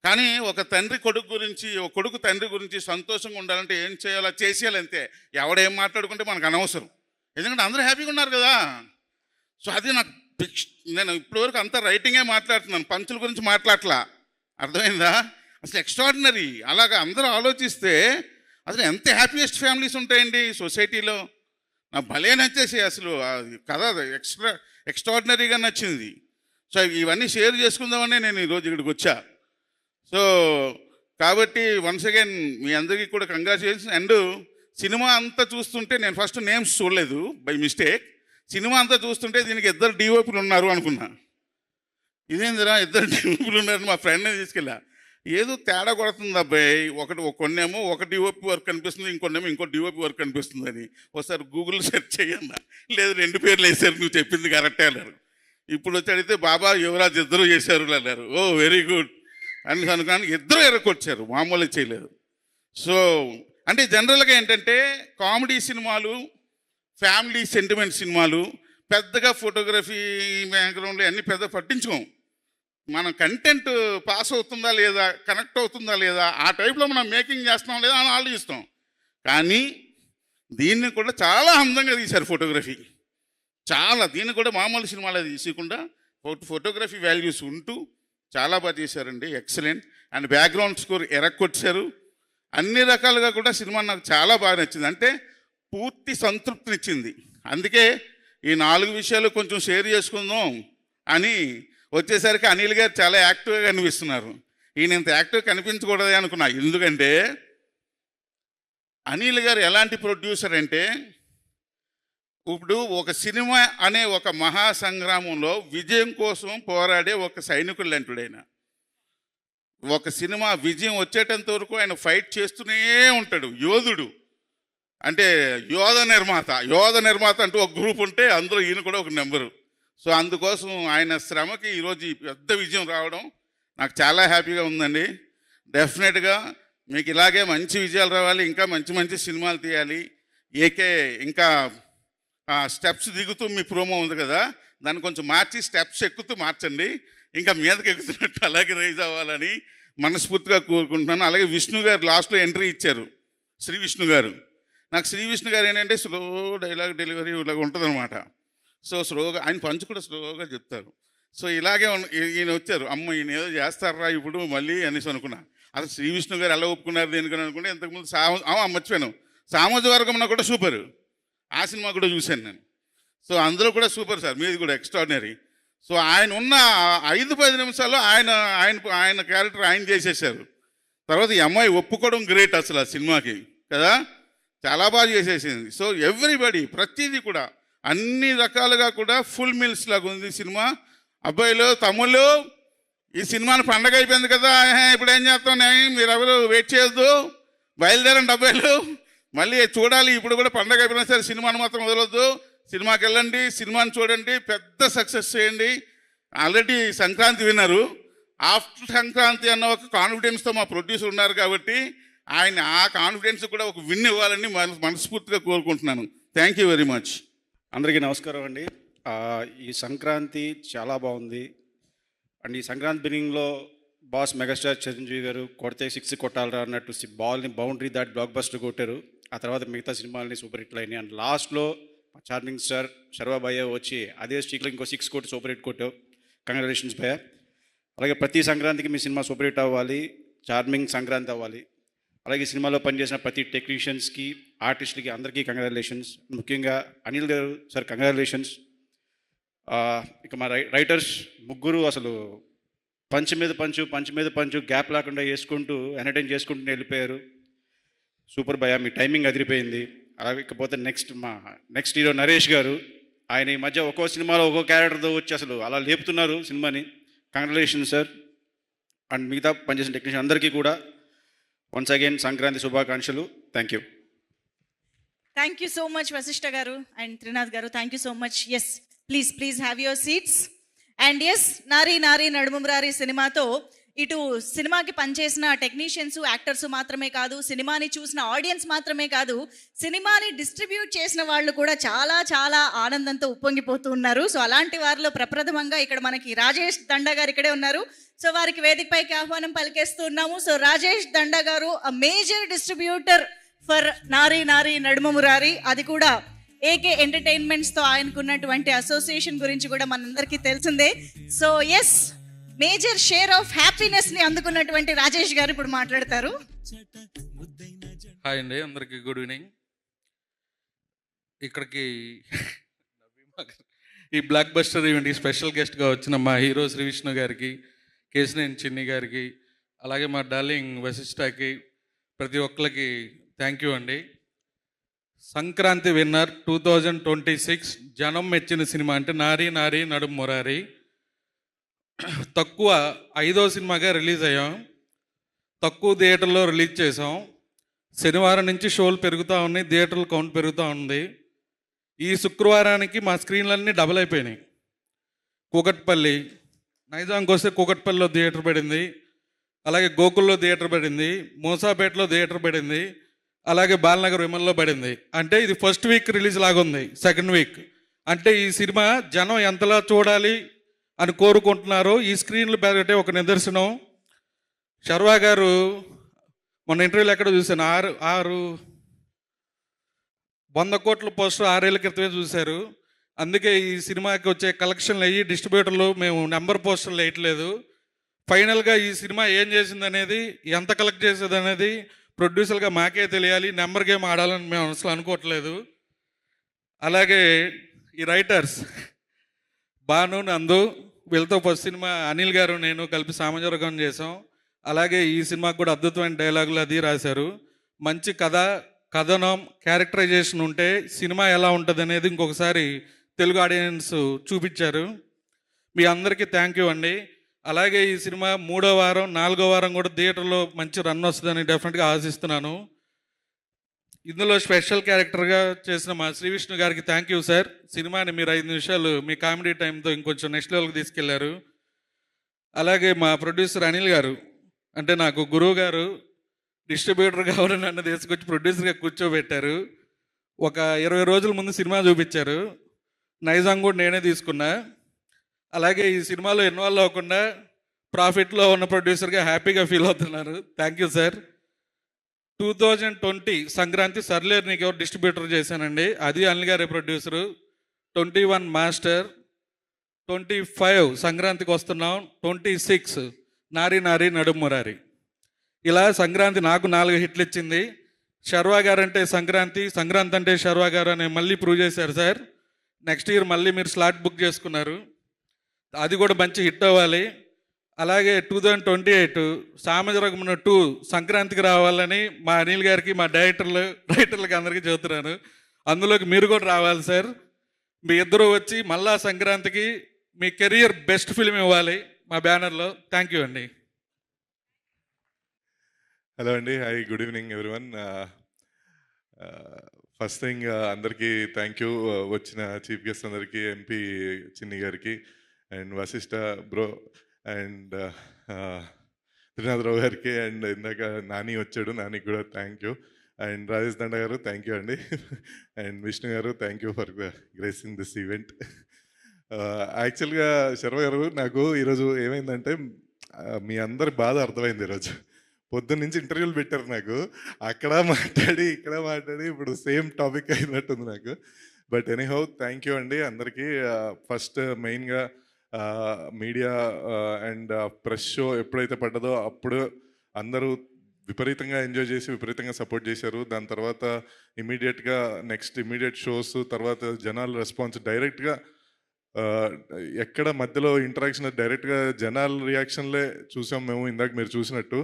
కానీ ఒక తండ్రి కొడుకు గురించి, ఒక కొడుకు తండ్రి గురించి సంతోషంగా ఉండాలంటే ఏం చేయాలో చేసేయాలి అంతే. ఎవడేం మాట్లాడుకుంటే మనకు అనవసరం, ఎందుకంటే అందరూ హ్యాపీగా ఉన్నారు కదా. సో అది నాకు నేను ఇప్పటివరకు అంతా రైటింగే మాట్లాడుతున్నాను, పంచుల గురించి మాట్లాడట్లా. అర్థమైందా? అసలు ఎక్స్ట్రాడినరీ. అలాగా అందరూ ఆలోచిస్తే అసలు ఎంత హ్యాపీయెస్ట్ ఫ్యామిలీస్ ఉంటాయండి సొసైటీలో. నాకు భలే నచ్చేసి అసలు కథ ఎక్స్ట్రాడినరీగా నచ్చింది. సో ఇవన్నీ షేర్ చేసుకుందామని నేను ఈరోజు ఇక్కడికి వచ్చా. సో కాబట్టి వన్స్ అగైన్ మీ అందరికీ కూడా కంగ్రాచులేషన్స్. అండ్ సినిమా అంతా చూస్తుంటే నేను ఫస్ట్ నేమ్స్ చూడలేదు బై మిస్టేక్. సినిమా అంతా చూస్తుంటే దీనికి 2 డిఓపీలు ఉన్నారు అనుకున్నా. ఇదేందిరా 2 డిఓపీలు ఉన్నారు, మా ఫ్రెండ్ని తీసుకెళ్ళా. ఏదో తేడా కొడుతుంది అబ్బాయి, కొన్నేమో ఒక డిఓపి వర్క్ కనిపిస్తుంది, ఇంకొన్నేమో ఇంకో డిఓపి వర్క్ కనిపిస్తుంది అని ఒకసారి గూగుల్ సెర్చ్ చేయన్నా. లేదు 2 పేర్లు వేసారు, నువ్వు చెప్పింది కరెక్టే అన్నారు. ఇప్పుడు వచ్చి అడిగితే బాబా యువరాజ్ 2 చేశారు అన్నారు. ఓ వెరీ గుడ్ అని అనుకున్నాను. 2 ఎరకొచ్చారు, మామూలుగా చేయలేదు. సో అంటే జనరల్గా ఏంటంటే కామెడీ సినిమాలు, ఫ్యామిలీ సెంటిమెంట్ సినిమాలు పెద్దగా ఫోటోగ్రఫీ బ్యాక్గ్రౌండ్లో అన్నీ పెద్ద పట్టించుకోం. మన కంటెంట్ పాస్ అవుతుందా లేదా, కనెక్ట్ అవుతుందా లేదా, ఆ టైప్లో మనం మేకింగ్ చేస్తున్నాం లేదా అని ఆలోచిస్తాం. కానీ దీన్ని కూడా చాలా అందంగా తీశారు ఫోటోగ్రఫీ. చాలా దీన్ని కూడా మామూలు సినిమాలో తీయకుండా ఫోటోగ్రఫీ వాల్యూస్ ఉంటూ చాలా బాగా చేశారండి. ఎక్సలెంట్. అండ్ బ్యాక్గ్రౌండ్ స్కోర్ ఎరక్కొచ్చారు. అన్ని రకాలుగా కూడా సినిమా నాకు చాలా బాగా నచ్చింది, అంటే పూర్తి సంతృప్తినిచ్చింది. అందుకే ఈ 4 విషయాలు కొంచెం షేర్ చేసుకుందాం అని వచ్చేసరికి అనిల్ గారు చాలా యాక్టివ్గా కనిపిస్తున్నారు. ఈయన ఇంత యాక్టివ్ కనిపించకూడదే అనుకున్నా. ఎందుకంటే అనిల్ గారు ఎలాంటి ప్రొడ్యూసర్ అంటే, ఇప్పుడు ఒక సినిమా అనే ఒక మహాసంగ్రామంలో విజయం కోసం పోరాడే ఒక సైనికుడు లాంటిడైన. ఒక సినిమా విజయం వచ్చేటంత వరకు ఆయన ఫైట్ చేస్తూనే ఉంటాడు. యోధుడు అంటే యోధ నిర్మాత అంటూ ఒక గ్రూప్ ఉంటే అందులో ఈయన కూడా ఒక నెంబరు. సో అందుకోసం ఆయన శ్రమకి ఈరోజు ఈ పెద్ద విజయం రావడం నాకు చాలా హ్యాపీగా ఉందండి. డెఫినెట్గా మీకు ఇలాగే మంచి విజయాలు రావాలి, ఇంకా మంచి మంచి సినిమాలు తీయాలి. ఇంకా స్టెప్స్ దిగుతూ మీ ప్రోమో ఉంది కదా, దాన్ని కొంచెం మార్చి స్టెప్స్ ఎక్కుతూ మార్చండి, ఇంకా మీదకి ఎక్కుతున్నట్టు అలాగే రైజ్ అవ్వాలని మనస్ఫూర్తిగా కోరుకుంటున్నాను. అలాగే విష్ణు గారు లాస్ట్లో ఎంట్రీ ఇచ్చారు, శ్రీ విష్ణు గారు. నాకు శ్రీ విష్ణు గారు ఏంటంటే స్లో డైలాగ్ డెలివరీ ఇలాగ ఉంటుందన్నమాట. సో స్లోగా ఆయన పంచు కూడా స్లోగా చెప్తారు. సో ఇలాగే ఈయన వచ్చారు, అమ్మ ఈయన ఏదో చేస్తారా ఇప్పుడు మళ్ళీ అనేసి అనుకున్నా. అసలు శ్రీ విష్ణు గారు ఎలా ఒప్పుకున్నారు దేనికని అనుకుంటే, ఇంతకుముందు మర్చిపోయాను, సామాజిక వర్గంలో కూడా సూపర్, ఆ సినిమా కూడా చూశాను నేను. సో అందులో కూడా సూపర్ సార్, మీది కూడా ఎక్స్ట్రాడినరీ. సో ఆయన ఉన్న 5-10 నిమిషాల్లో ఆయన క్యారెక్టర్ ఆయన చేసేసారు. తర్వాత ఈ అమ్మాయి ఒప్పుకోవడం గ్రేట్ అసలు ఆ సినిమాకి కదా, చాలా బాగా చేసేసింది. సో ఎవ్రీబడి ప్రతిదీ కూడా అన్ని రకాలుగా కూడా ఫుల్ మీల్స్ లాగా ఉంది సినిమా. అబ్బాయిలు తమ్ముళ్ళు, ఈ సినిమాని పండగ అయిపోయింది కదా, ఇప్పుడు ఏం చేస్తాం, మీరు ఎవరు వెయిట్ చేయొద్దు, బయలుదేరండి అబ్బాయిలు, మళ్ళీ చూడాలి. ఇప్పుడు కూడా పండగ అయిపోయినా సరే సినిమాని మాత్రం వదలొద్దు, సినిమాకి వెళ్ళండి, సినిమాని చూడండి, పెద్ద సక్సెస్ చేయండి. ఆల్రెడీ సంక్రాంతి విన్నారు, ఆఫ్టర్ సంక్రాంతి అన్న ఒక కాన్ఫిడెన్స్తో మా ప్రొడ్యూసర్ ఉన్నారు కాబట్టి ఆయన ఆ కాన్ఫిడెన్స్ కూడా ఒక విన్ ఇవ్వాలని మనస్ఫూర్తిగా కోరుకుంటున్నాను. Thank you very much. అందరికీ నమస్కారం అండి. ఈ సంక్రాంతి చాలా బాగుంది. అండ్ ఈ సంక్రాంతి బిగినింగ్లో బాస్ మెగాస్టార్ చిరంజీవి గారు కొడితే 6 కొట్టాలరా అన్నట్టు బాల్ని బౌండరీ దాటి బ్లాక్ బస్టర్ కొట్టారు. ఆ తర్వాత మిగతా సినిమాలని సూపర్ హిట్లు అయినాయి. అండ్ లాస్ట్లో చార్మింగ్ స్టార్ శర్వా భయ్య వచ్చి అదే స్ట్రీక్లో ఇంకో 6 కొట్టి సూపర్ హిట్ కొట్టావు. కంగ్రాచులేషన్స్ భయ్య. అలాగే ప్రతి సంక్రాంతికి మీ సినిమా సూపర్ హిట్ అవ్వాలి, చార్మింగ్ సంక్రాంతి అవ్వాలి. అలాగే సినిమాలో పనిచేసిన ప్రతి టెక్నీషియన్స్కి, ఆర్టిస్టులకి అందరికీ కంగ్రాచులేషన్స్. ముఖ్యంగా అనిల్ గారు సార్ కంగ్రాచులేషన్స్. ఇక మా రైటర్స్ ముగ్గురు అసలు పంచ్ మీద పంచు గ్యాప్ లేకుండా వేసుకుంటూ ఎంటర్టైన్ చేసుకుంటూ వెళ్ళిపోయారు. సూపర్ భయ, మీ టైమింగ్ అదిరిపోయింది. అలాగే ఇకపోతే నెక్స్ట్ హీరో నరేష్ గారు, ఆయన ఈ మధ్య ఒక్కో సినిమాలో ఒక్కో క్యారెక్టర్తో వచ్చి అసలు అలా లేపుతున్నారు సినిమాని. Congratulations sir. అండ్ మిగతా పనిచేసిన టెక్నీషియన్ అందరికీ కూడా వన్స్ అగైన్ సంక్రాంతి శుభాకాంక్షలు. Thank you. Thank you so much Vashishtha గారు అండ్ త్రినాథ్ గారు, thank you so much. Yes please have your seats. And yes, నారీ నారీ నడుమురారి సినిమాతో ఇటు సినిమాకి పనిచేసిన టెక్నీషియన్స్, యాక్టర్స్ మాత్రమే కాదు, సినిమాని చూసిన ఆడియన్స్ మాత్రమే కాదు, సినిమాని డిస్ట్రిబ్యూట్ చేసిన వాళ్ళు కూడా చాలా చాలా ఆనందంతో ఉప్పొంగిపోతూ ఉన్నారు. సో అలాంటి వారిలో ప్రప్రథమంగా ఇక్కడ మనకి రాజేష్ దండా గారు ఇక్కడే ఉన్నారు. సో వారికి వేదికపైకి ఆహ్వానం పలికేస్తూ ఉన్నాము. సో రాజేష్ దండా గారు మేజర్ డిస్ట్రిబ్యూటర్ ఫర్ నారీ నారీ నడుమ మురారి, అది కూడా ఏకే ఎంటర్టైన్మెంట్స్తో ఆయనకున్నటువంటి అసోసియేషన్ గురించి కూడా మనందరికీ తెలిసిందే. So yes, major share of హ్యాపీనెస్ని అందుకున్నటువంటి రాజేష్ గారు ఇప్పుడు మాట్లాడతారు. హాయ్ అండి, అందరికీ గుడ్ ఈవినింగ్. ఇక్కడికి ఈ బ్లాక్ బస్టర్ ఈవెంట్కి స్పెషల్ గెస్ట్గా వచ్చిన మా హీరో శ్రీ విష్ణు గారికి, కేశినేని చిన్ని గారికి, అలాగే మా డార్లింగ్ వశిష్ఠకి, ప్రతి ఒక్కరికి థ్యాంక్ యూ అండి. సంక్రాంతి విన్నర్ 2026 జనం మెచ్చిన సినిమా అంటే నారీ నారీ నడుం మురారి. తక్కువ 5వ సినిమాగా రిలీజ్ అయ్యాం, తక్కువ థియేటర్లో రిలీజ్ చేసాం. శనివారం నుంచి షోలు పెరుగుతూ ఉన్నాయి, థియేటర్ల కౌంట్ పెరుగుతూ ఉంది. ఈ శుక్రవారానికి మా స్క్రీన్లన్నీ డబల్ అయిపోయినాయి. కూకట్పల్లి, నైజాంకి వస్తే కూకట్పల్లిలో థియేటర్ పడింది, అలాగే గోకుల్లో థియేటర్ పడింది, మూసాపేటలో థియేటర్ పడింది, అలాగే బాలనగర్ విమల్లో పడింది. అంటే ఇది ఫస్ట్ వీక్ రిలీజ్ లాగా ఉంది, సెకండ్ వీక్. అంటే ఈ సినిమా జనం ఎంతలా చూడాలి అని కోరుకుంటున్నారో ఈ స్క్రీన్లు పెరగటే ఒక నిదర్శనం. శర్వా గారు మొన్న ఇంటర్వ్యూలో ఎక్కడ చూశాను, 100 కోట్ల పోస్టర్ 6 ఏళ్ళ క్రితమే చూశారు. అందుకే ఈ సినిమాకి వచ్చే కలెక్షన్లు అయ్యి డిస్ట్రిబ్యూటర్లు మేము నెంబర్ పోస్టర్లు వేయట్లేదు. ఫైనల్గా ఈ సినిమా ఏం చేసింది అనేది, ఎంత కలెక్ట్ చేసేది అనేది ప్రొడ్యూసర్గా మాకే తెలియాలి. నెంబర్ గేమ్ ఆడాలని మేము అసలు అనుకోవట్లేదు. అలాగే ఈ రైటర్స్ భాను, నందు, వీళ్ళతో ఫస్ట్ సినిమా అనిల్ గారు నేను కలిపి సామజవర్గం చేసాం. అలాగే ఈ సినిమాకు కూడా అద్భుతమైన డైలాగులు అది రాశారు. మంచి కథ, కథనం, క్యారెక్టరైజేషన్ ఉంటే సినిమా ఎలా ఉంటుంది అనేది ఇంకొకసారి తెలుగు ఆడియన్స్ చూపించారు. మీ అందరికీ థ్యాంక్ యూ అండి. అలాగే ఈ సినిమా 3వ వారం 4వ వారం కూడా థియేటర్లో మంచి రన్ వస్తుందని డెఫినెట్గా ఆశిస్తున్నాను. ఇందులో స్పెషల్ క్యారెక్టర్గా చేసిన మా శ్రీ విష్ణు గారికి థ్యాంక్ యూ సార్. సినిమాని మీరు 5 నిమిషాలు మీ కామెడీ టైంతో ఇంకొంచెం నెక్స్ట్ లెవెల్కి తీసుకెళ్లారు. అలాగే మా ప్రొడ్యూసర్ అనిల్ గారు, అంటే నాకు గురువు గారు, డిస్ట్రిబ్యూటర్ కావాలి నన్ను తీసుకొచ్చి ప్రొడ్యూసర్గా కూర్చోబెట్టారు. ఒక 20 రోజుల ముందు సినిమా చూపించారు. నైజాం కూడా నేనే తీసుకున్నా. అలాగే ఈ సినిమాలో ఇన్వాల్వ్ అవ్వకుండా ప్రాఫిట్లో ఉన్న ప్రొడ్యూసర్గా హ్యాపీగా ఫీల్ అవుతున్నారు. Thank you sir. 2020 సంక్రాంతి సర్లేరు నీకు ఎవరు డిస్ట్రిబ్యూటర్ చేశానండి, అది అనిల్ గారే ప్రొడ్యూసరు. 21 మాస్టర్, 25 సంక్రాంతికి వస్తున్నాం, 26 నారీ నారీ నడుం మురారి. ఇలా సంక్రాంతి నాకు 4 హిట్లు ఇచ్చింది. శర్వా గారు అంటే సంక్రాంతి, సంక్రాంతి అంటే శర్వా గారు అని మళ్ళీ ప్రూవ్ చేశారు సార్. నెక్స్ట్ ఇయర్ మళ్ళీ మీరు స్లాట్ బుక్ చేసుకున్నారు, అది కూడా మంచి హిట్ అవ్వాలి. అలాగే 2028 సామజవర్గం 2 సంక్రాంతికి రావాలని మా అనిల్ గారికి, మా రైటర్లకి అందరికీ చెబుతున్నాను. అందులోకి మీరు కూడా రావాలి సార్. మీ ఇద్దరు వచ్చి మళ్ళా సంక్రాంతికి మీ కెరియర్ బెస్ట్ ఫిల్మ్ ఇవ్వాలి మా బ్యానర్లో. థ్యాంక్ యూ అండి. హలో అండి, hi, good evening everyone. First thing అందరికీ థ్యాంక్ యూ, వచ్చిన చీఫ్ గెస్ట్ అందరికీ, ఎంపీ చిన్ని గారికి and Vasishta bro and Trinatharao గారికి, అండ్ ఇందాక నాని వచ్చాడు, నానికి కూడా థ్యాంక్ యూ. అండ్ రాజేష్ దండ గారు థ్యాంక్ యూ అండి. అండ్ విష్ణు గారు thank you for gracing this event. యాక్చువల్గా శర్వ గారు, నాకు ఈరోజు ఏమైందంటే మీ అందరి బాధ అర్థమైంది. ఈరోజు పొద్దున్న నుంచి ఇంటర్వ్యూలు పెట్టారు నాకు, అక్కడ మాట్లాడి ఇక్కడ మాట్లాడి ఇప్పుడు సేమ్ టాపిక్ అయినట్టుంది నాకు. బట్ ఎనీహౌ థ్యాంక్ యూ అండి అందరికీ. ఫస్ట్ మెయిన్గా మీడియా అండ్ ప్రెస్ షో ఎప్పుడైతే పడ్డదో అప్పుడు అందరూ విపరీతంగా ఎంజాయ్ చేసి విపరీతంగా సపోర్ట్ చేశారు. దాని తర్వాత ఇమీడియట్గా నెక్స్ట్ ఇమీడియట్ షోస్, తర్వాత జనాల రెస్పాన్స్ డైరెక్ట్గా, ఎక్కడ మధ్యలో ఇంటరాక్షన్ డైరెక్ట్గా జనాల రియాక్షన్లే చూసాం మేము, ఇందాక మీరు చూసినట్టు.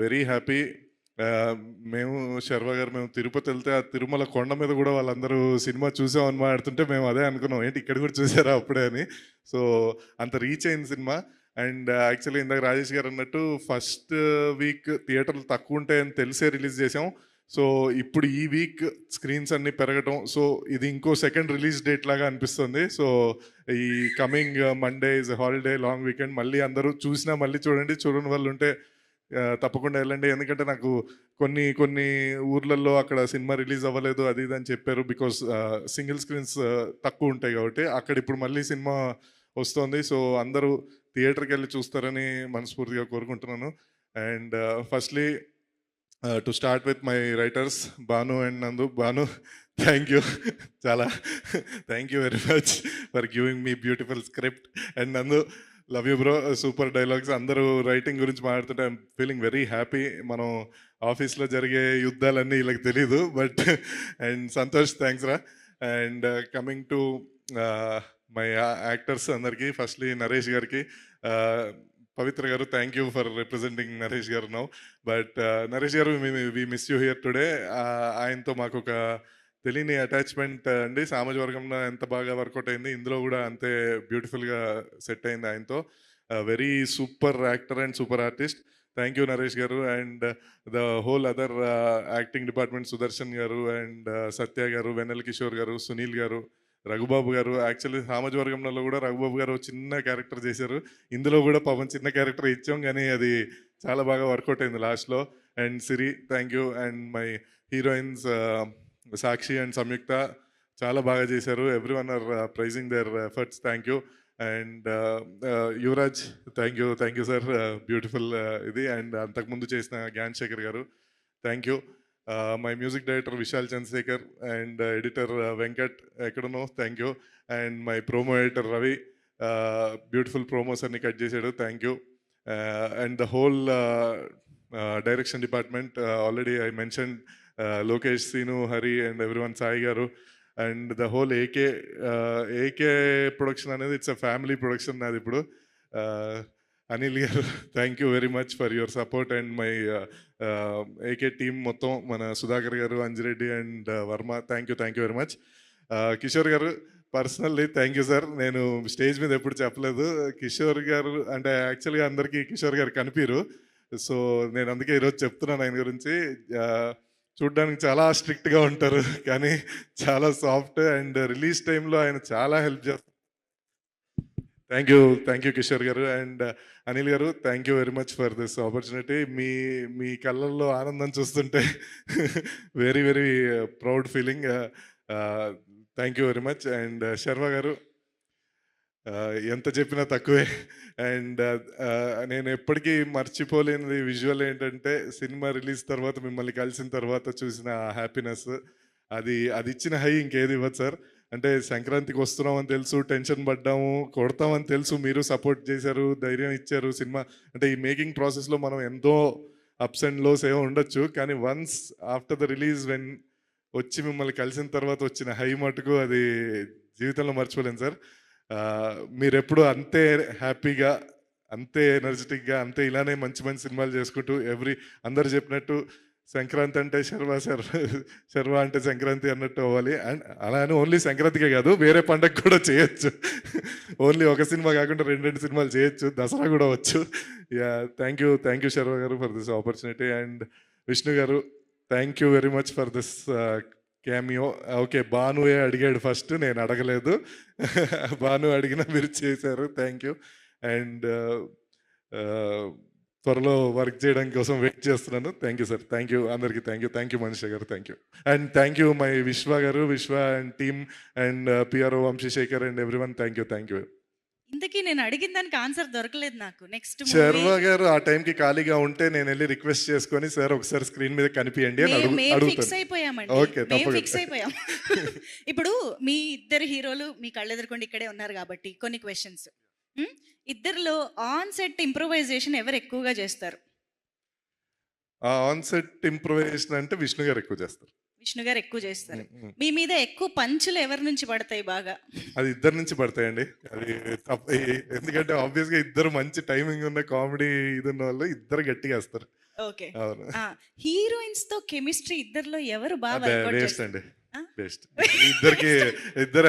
Very happy. మేము శర్వ గారు మేము తిరుపతి వెళ్తే ఆ తిరుమల కొండ మీద కూడా వాళ్ళందరూ సినిమా చూసామని మాట్లాడుతుంటే మేము అదే అనుకున్నాం, ఏంటి ఇక్కడ కూడా చూసారా అప్పుడే అని. సో అంత రీచ్ అయింది సినిమా. అండ్ యాక్చువల్లీ ఇందాక రాజేష్ గారు అన్నట్టు ఫస్ట్ వీక్ థియేటర్లు తక్కువ ఉంటాయని తెలిసే రిలీజ్ చేసాం. సో ఇప్పుడు ఈ వీక్ స్క్రీన్స్ అన్ని పెరగటం, సో ఇది ఇంకో సెకండ్ రిలీజ్ డేట్ లాగా అనిపిస్తుంది. సో ఈ coming Monday is holiday long weekend, మళ్ళీ అందరూ చూసినా మళ్ళీ చూడండి, చూడని వాళ్ళు ఉంటే తప్పకుండా వెళ్ళండి. ఎందుకంటే నాకు కొన్ని ఊర్లలో అక్కడ సినిమా రిలీజ్ అవ్వలేదు అది ఇది అని చెప్పారు, బికాస్ సింగిల్ స్క్రీన్స్ తక్కువ ఉంటాయి కాబట్టి. అక్కడ ఇప్పుడు మళ్ళీ సినిమా వస్తుంది, సో అందరూ థియేటర్కి వెళ్ళి చూస్తారని మనస్ఫూర్తిగా కోరుకుంటున్నాను. And firstly to start with my writers Bhanu and Nandu. Bhanu, thank you, చాలా thank you very much for giving me beautiful script. And Nandu, love you bro, super dialogues. అందరూ రైటింగ్ గురించి మాట్లాడుతుంటే ఐఎమ్ ఫీలింగ్ వెరీ హ్యాపీ. మనం ఆఫీస్లో జరిగే యుద్ధాలన్నీ వీళ్ళకి తెలీదు, బట్ అండ్ సంతోష్, థ్యాంక్స్ రా. And coming to my actors అందరికీ, ఫస్ట్లీ నరేష్ గారికి, పవిత్ర గారు, thank you for representing Naresh garu now. But Naresh garu, we miss you here today. ఆయనతో మాకు ఒక తెలియని అటాచ్మెంట్ అండి. సామాజిక వర్గంలో ఎంత బాగా వర్కౌట్ అయింది, ఇందులో కూడా అంతే బ్యూటిఫుల్గా సెట్ అయింది ఆయనతో. Very super actor and super artist. Thank you Naresh గారు. And the whole other acting department, Sudarshan గారు అండ్ సత్య గారు, వెన్నెల కిషోర్ గారు, సునీల్ గారు, రఘుబాబు గారు. యాక్చువల్లీ సామాజిక వర్గంలో కూడా రఘుబాబు గారు చిన్న క్యారెక్టర్ చేశారు, ఇందులో కూడా పాపం చిన్న క్యారెక్టర్ ఇచ్చాం, కానీ అది చాలా బాగా వర్కౌట్ అయింది లాస్ట్లో. And Siri, thank you. And my heroines Sakshi and Samyuktha చాలా బాగా చేశారు. Everyone are praising their efforts, thank you. And Yuvaraj, thank you sir, beautiful ఇది. అండ్ అంతకుముందు చేసిన జ్ఞాన్ శేఖర్ గారు, thank you. My music director Vishal Chandrashekhar and editor Venkat, ఎక్కడనో, thank you. And my promo editor Ravi, beautiful promos అన్ని cut చేశాడు, thank you. And the whole direction department, already I mention Lokesh, Seenu, Hari and everyone, Sai గారు. And the whole AK production అనేది it's a family production నాది ఇప్పుడు. అనిల్ గారు, thank you very much for your support. And my AK team మొత్తం, మన సుధాకర్ గారు, Anjireddy and Varma, thank you very much. Kishore గారు, personally thank you sir. నేను స్టేజ్ మీద ఎప్పుడు చెప్పలేదు, కిషోర్ గారు అంటే యాక్చువల్గా అందరికీ కిషోర్ గారు కనిపిరు, సో నేను అందుకే ఈరోజు చెప్తున్నాను ఆయన గురించి. చూడ్డానికి చాలా స్ట్రిక్ట్గా ఉంటారు, కానీ చాలా సాఫ్ట్. అండ్ రిలీజ్ టైంలో ఆయన చాలా హెల్ప్ చేస్తారు. థ్యాంక్ యూ కిషోర్ గారు. అండ్ అనిల్ గారు, thank you very much for this opportunity. మీ కళ్ళల్లో ఆనందం చూస్తుంటే very very proud feeling. Thank you very much. And Sharma గారు, ఎంత చెప్పినా తక్కువే. అండ్ నేను ఎప్పటికీ మర్చిపోలేనిది విజువల్ ఏంటంటే, సినిమా రిలీజ్ తర్వాత మిమ్మల్ని కలిసిన తర్వాత చూసిన హ్యాపీనెస్, అది ఇచ్చిన హై ఇంకేది ఇవ్వదు సార్. అంటే సంక్రాంతికి వస్తున్నామని తెలుసు, టెన్షన్ పడ్డాము, కొడతామని తెలుసు, మీరు సపోర్ట్ చేశారు, ధైర్యం ఇచ్చారు. సినిమా అంటే ఈ మేకింగ్ ప్రాసెస్లో మనం ఎంతో అప్స్ అండ్ లోస్ ఏమో ఉండొచ్చు, కానీ once after the release when వచ్చి మిమ్మల్ని కలిసిన తర్వాత వచ్చిన హై మటుకు అది జీవితంలో మర్చిపోలేను సార్. మీరు ఎప్పుడు అంతే హ్యాపీగా, అంతే ఎనర్జెటిక్గా, అంతే ఇలానే మంచి మంచి సినిమాలు చేసుకుంటూ అందరు చెప్పినట్టు సంక్రాంతి అంటే శర్వ అంటే సంక్రాంతి అన్నట్టు అవ్వాలి. అండ్ అలా అని ఓన్లీ సంక్రాంతికే కాదు, వేరే పండగ కూడా చేయొచ్చు. ఓన్లీ ఒక సినిమా కాకుండా రెండు సినిమాలు చేయొచ్చు, దసరా కూడా వచ్చు. థ్యాంక్ యూ శర్వ గారు for this opportunity. And Vishnu గారు, thank you very much for this cameo. Okay, భానుయే అడిగాడు ఫస్ట్, నేను అడగలేదు. భాను అడిగినా మీరు చేశారు, థ్యాంక్ యూ. అండ్ త్వరలో వర్క్ చేయడం కోసం వెయిట్ చేస్తున్నాను. Thank you sir, thank you అందరికీ, థ్యాంక్ యూ మనీషా గారు, thank you. And thank you my Vishwa గారు, Vishwa and team and PRO Vamsishekhar and everyone, thank you. ఇంతకీ నేను అడిగిన దానికి ఆన్సర్ దొరకలేదు నాకు. నెక్స్ట్ శర్వ గారు ఆ టైంకి ఖాళీగా ఉంటే నేను వెళ్ళి రిక్వెస్ట్ చేసుకొని, సార్ ఒకసారి స్క్రీన్ మీద కనిపించండి అని ఫిక్స్ అయిపోయామండి. మేము ఫిక్స్ అయిపోయాం. ఇప్పుడు మీ ఇద్దరు హీరోలు మీ కళ్ళెదురుకుండా ఇక్కడే ఉన్నారు కాబట్టి కొన్ని క్వశ్చన్స్. ఇద్దరిలో ఆన్ సెట్ ఇంప్రూవైజేషన్ ఎవరు ఎక్కువగా చేస్తారు? ఆన్ సెట్ ఇంప్రూవైజేషన్ అంటే విష్ణు గారు ఎక్కువ చేస్తారు. విష్ణు గారు ఎక్కువ చేస్తారు. మీ మీద ఎక్కువ పంచులు ఎవరి నుంచి పడతాయి బాగా? అది ఇద్దరు నుంచి పడతాయండి. అది ఎందుకంటే ఆబ్వియస్గా ఇద్దరు మంచి టైమింగ్ ఉన్న కామెడీ ఇది ఉన్న వాళ్ళు ఇద్దరు గట్టిగా వేస్తారు. ఓకే, హీరోయిన్స్ తో కెమిస్ట్రీ ఇద్దరిలో ఎవరు బాగా? బెస్ట్ అండి, బెస్ట్. ఇద్దరు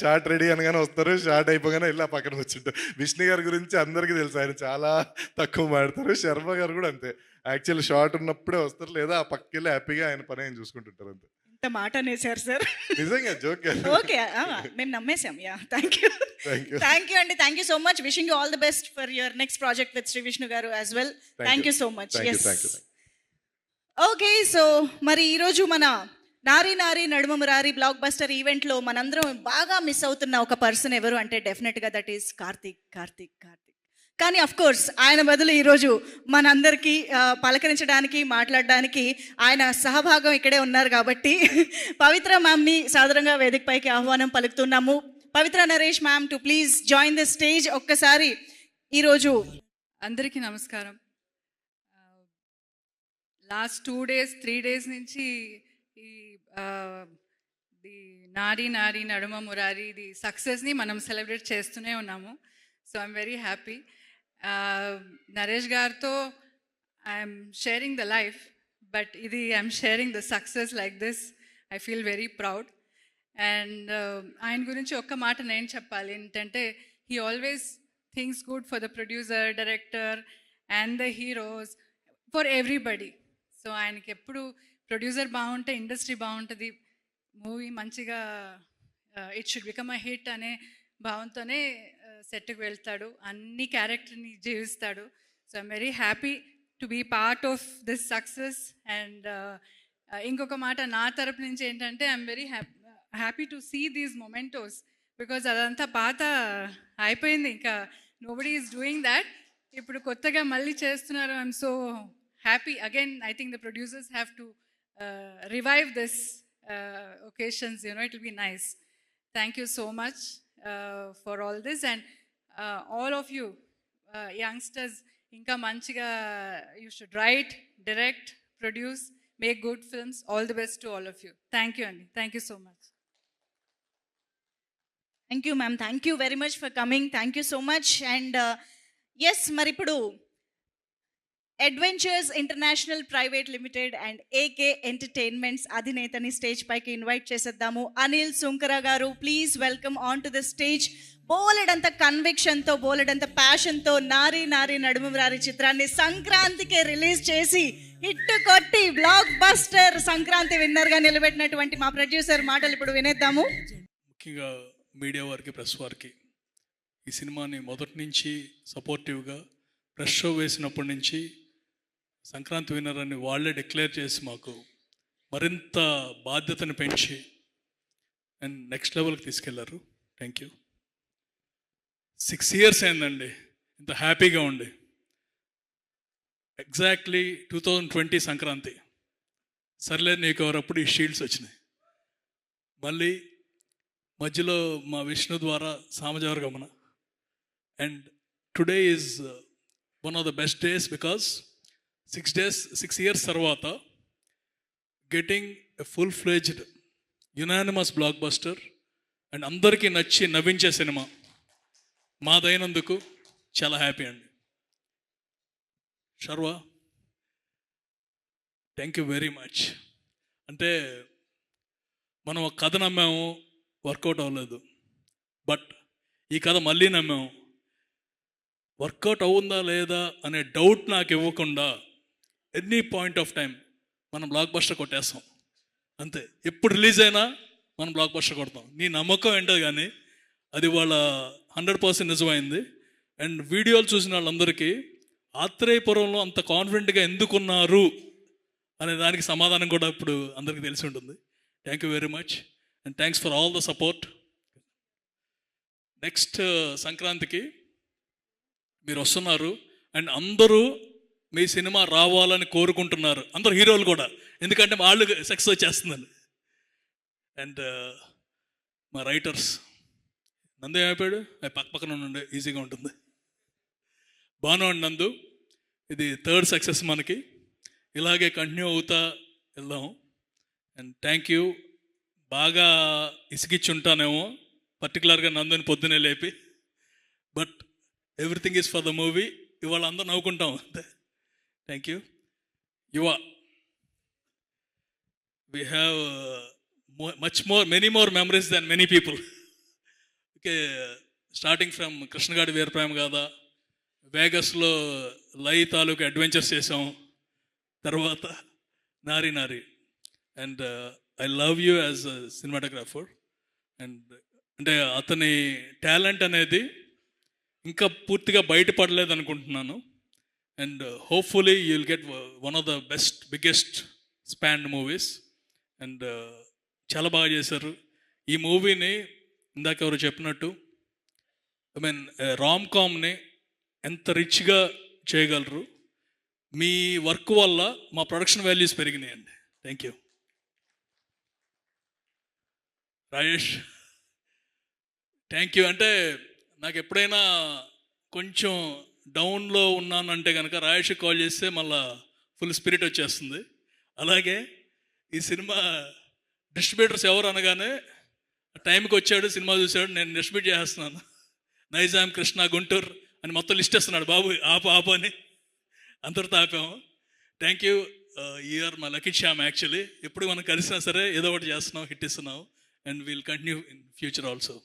షార్ట్ రెడీ అనగానే వస్తారు, షార్ట్ అయిపోగానే ఇలా పక్కన కూర్చుంటారు. విష్ణు గారి గురించి అందరికీ తెలుసు, ఆయన చాలా తక్కువ మాడతారు. శర్మ గారు కూడా అంతే, యాక్చువల్ షార్ట్ ఉన్నప్పుడే వస్తారు, లేదా ఆ పక్కకెళ్ళి హ్యాపీగా ఆయన పని ఆయన చూసుకుంటుంటారు అంతే. ఇంత మాట అనేసారు సార్. నిజంగా జోక్. ఓకే, మేము నమ్మేసాం. Yeah, thank you. Thank you అండి. Thank you so much. Wishing you all the best for your next project with Shri Vishnu గారు as well. Thank you so much. Okay, so మరి ఈరోజు మన నారీ నారీ నడుమ మురారి బ్లాక్ బస్టర్ ఈవెంట్లో మనందరం బాగా మిస్ అవుతున్న ఒక పర్సన్ ఎవరు అంటే డెఫినెట్గా దట్ ఈస్ కార్తీక్. కానీ అఫ్ కోర్స్ ఆయన బదులు ఈరోజు మనందరికీ పలకరించడానికి మాట్లాడడానికి ఆయన సహభాగం ఇక్కడే ఉన్నారు కాబట్టి పవిత్ర మ్యామ్ని సాదరంగా వేదికపైకి ఆహ్వానం పలుకుతున్నాము. Pavitra Naresh ma'am to please join the stage. ఒక్కసారి ఈరోజు అందరికీ నమస్కారం. లాస్ట్ 2 days 3 days నుంచి ఈ the Nari Nari Naduma Murari the సక్సెస్ని మనం సెలబ్రేట్ చేస్తూనే ఉన్నాము. So I'm very happy. Naresh గారితో I'm sharing the life, but ఇది I'm sharing the success like this. I feel very proud. And ఆయన గురించి ఒక్క మాట నేను చెప్పాలి ఏంటంటే, he always thinks good for the producer, director and the heroes, for everybody. So ఆయనకి ఎప్పుడు ప్రొడ్యూసర్ బాగుంటే ఇండస్ట్రీ బాగుంటుంది, మూవీ మంచిగా it should become a hit అనే భావంతోనే సెట్కి వెళ్తాడు, అన్ని క్యారెక్టర్ని జీవిస్తాడు. So I'm very happy to be part of this success. And ఇంకొక మాట నా తరపు నుంచి ఏంటంటే, I'm very happy to see these mementos, because అదంతా పాత అయిపోయింది, ఇంకా నోబడీ ఈజ్ డూయింగ్ దాట్. ఇప్పుడు కొత్తగా మళ్ళీ చేస్తున్నారు. I'm so happy. Again, I think the producers have to revive this occasions, you know, it will be nice. Thank you so much for all this. And all of you youngsters, inka manchiga you should write, direct, produce, make good films. All the best to all of you. Thank you, Andy. Thank you so much. Thank you, ma'am. Thank you very much for coming. Thank you so much. And yes, మరి ఇప్పుడు adventures international private limited and AK entertainments అధినేతని stage పైకి invite చేసేద్దాము. అనిల్ సుంకర గారు, please welcome on to the stage. బోలెడంత కన్విక్షన్తో, బోలెడంత ప్యాషన్తో నారీ నారీ నడుమ మురారి చిత్రాన్ని సంక్రాంతికే రిలీజ్ చేసి హిట్ కొట్టి బ్లాక్ బస్టర్ సంక్రాంతి విన్నర్గా నిలబెట్టినటువంటి మా ప్రొడ్యూసర్ మాటలు ఇప్పుడు వినేద్దాము. ముఖ్యంగా మీడియా వారికి, ప్రెస్ వారికి, ఈ సినిమాని మొదటి నుంచి సపోర్టివ్గా ప్రెస్ షో వేసినప్పటి నుంచి సంక్రాంతి విన్నర్ అని వాళ్ళే డిక్లేర్ చేసి మాకు మరింత బాధ్యతను పెంచి అండ్ నెక్స్ట్ లెవెల్కి తీసుకెళ్లారు. Thank you. 6 years అయిందండి ఇంత హ్యాపీగా ఉండి. ఎగ్జాక్ట్లీ 2020 సంక్రాంతి సర్లే నీకు ఎవరప్పుడు ఈ షీల్డ్స్ వచ్చినాయి. మళ్ళీ మధ్యలో మా విష్ణు ద్వారా Samajavaragamana. And today is one of the best days because 6 years తర్వాత getting a full-fledged unanimous blockbuster and అందరికీ నచ్చి నవ్వించే సినిమా మాదైనందుకు చాలా హ్యాపీ అండి. Sharwa, thank you very much. అంటే మనం ఒక కథ నమ్మాము, వర్కౌట్ అవ్వలేదు, బట్ ఈ కథ మళ్ళీ నమ్మాము, వర్కౌట్ అవుందా లేదా అనే డౌట్ నాకు ఇవ్వకుండా ఎనీ పాయింట్ ఆఫ్ టైం మనం బ్లాక్ బస్టర్ కొట్టేస్తాం అంతే. ఎప్పుడు రిలీజ్ అయినా మనం బ్లాక్ బస్టర్ కొడతాం. నీ నమ్మకం ఏంటో కానీ అది వాళ్ళ 100% నిజమైంది. అండ్ వీడియోలు చూసిన వాళ్ళందరికీ ఆత్రేయపురంలో అంత కాన్ఫిడెంట్గా ఎందుకున్నారు అనే దానికి సమాధానం కూడా ఇప్పుడు అందరికీ తెలిసి ఉంటుంది. Thank you very much and thanks for all the support. Next సంక్రాంతికి మీరు వస్తున్నారు అండ్ అందరూ మీ సినిమా రావాలని కోరుకుంటున్నారు, అందరు హీరోలు కూడా, ఎందుకంటే వాళ్ళు సక్సెస్ వచ్చేస్తుందని. అండ్ మా రైటర్స్ నందు ఏమైపోయాడు, పక్కన ఉండే ఈజీగా ఉంటుంది. బాను అండ్ నందు, ఇది 3rd సక్సెస్ మనకి, ఇలాగే కంటిన్యూ అవుతా వెళ్దాం. అండ్ థ్యాంక్ యూ. బాగా ఇసిగిచ్చి ఉంటానేమో పర్టికులర్గా నందుని పొద్దునే లేపి, but everything is for the movie. ఇవాళ అందరూ నవ్వుకుంటాం అంతే. Thank you. Yuva, we have many more memories than many people. Okay, starting from Krishnagadi Veeraprema Gaadha, వేగస్లో లై తాలూకు అడ్వెంచర్స్ చేసాం, తర్వాత Naari Naari. And I love you as a cinematographer. And అంటే అతని టాలెంట్ అనేది ఇంకా పూర్తిగా బయటపడలేదు అనుకుంటున్నాను. And hopefully you will get one of the best biggest spawned movies. And చాలా బాగా చేశారు ఈ మూవీని. ఇందాక ఎవరు చెప్పినట్టు ఐ మీన్ రామ్ కామ్ని ఎంత రిచ్గా చేయగలరు. మీ వర్క్ వల్ల మా ప్రొడక్షన్ వాల్యూస్ పెరిగినాయండి. Thank you. Rajesh thank you. అంటే నాకు ఎప్పుడైనా కొంచెం డౌన్లో ఉన్నానంటే కనుక రాజేష్ కాల్ చేస్తే మళ్ళా ఫుల్ స్పిరిట్ వచ్చేస్తుంది. అలాగే ఈ సినిమా డిస్ట్రిబ్యూటర్స్ ఎవరు అనగానే టైంకి వచ్చాడు, సినిమా చూశాడు, నేను డిస్ట్రిబ్యూట్ చేస్తున్నాను నైజాం, కృష్ణ, గుంటూరు అని మొత్తం లిస్ట్ ఇస్తున్నాడు. బాబు ఆపు అని అందరితో ఆపాము. Thank you. యూఆర్ మా లక్కీ శ్యామ్. యాక్చువల్లీ ఎప్పుడు మనం కలిసినా సరే ఏదో ఒకటి చేస్తున్నాం, హిట్ ఇస్తున్నాం. And will continue in future also.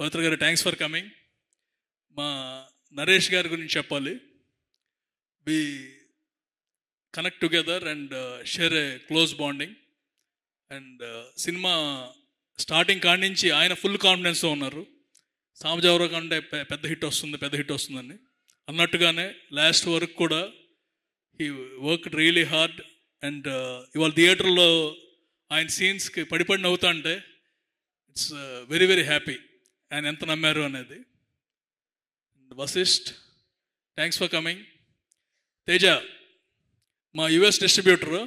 Pavitra గారు థ్యాంక్స్ ఫర్ కమింగ్. మా నరేష్ గారి గురించి చెప్పాలి. We connect together and share a close bonding. And సినిమా స్టార్టింగ్ కాడి నుంచి ఆయన ఫుల్ కాన్ఫిడెన్స్తో ఉన్నారు. సామజవరం కంటే పెద్ద హిట్ వస్తుందని అన్నట్టుగానే లాస్ట్ వరకు కూడా he work really hard. And ఇవాళ థియేటర్లో ఆయన సీన్స్కి పడి నవ్వుతా అంటే ఇట్స్ వెరీ వెరీ హ్యాపీ ఆయన ఎంత నమ్మారు అనేది. Vasishta thanks for coming. Teja మా యుఎస్ డిస్ట్రిబ్యూటర్.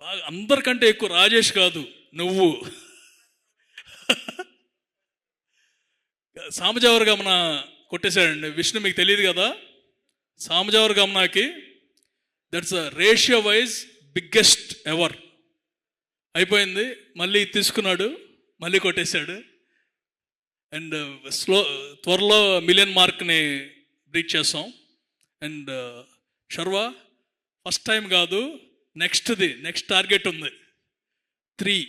బాగా అందరికంటే ఎక్కువ రాజేష్ కాదు నువ్వు. సామజవర గమన కొట్టేశాడండి విష్ణు, మీకు తెలియదు కదా. సామజవర గమనాకి that's a ratio wise biggest ever అయిపోయింది. మళ్ళీ తీసుకున్నాడు, మళ్ళీ కొట్టేశాడు. అండ్ త్వరలో 1 మిలియన్ మార్క్ని రీచ్ చేస్తాం. అండ్ శర్వా ఫస్ట్ టైం కాదు, నెక్స్ట్ టార్గెట్ ఉంది 3.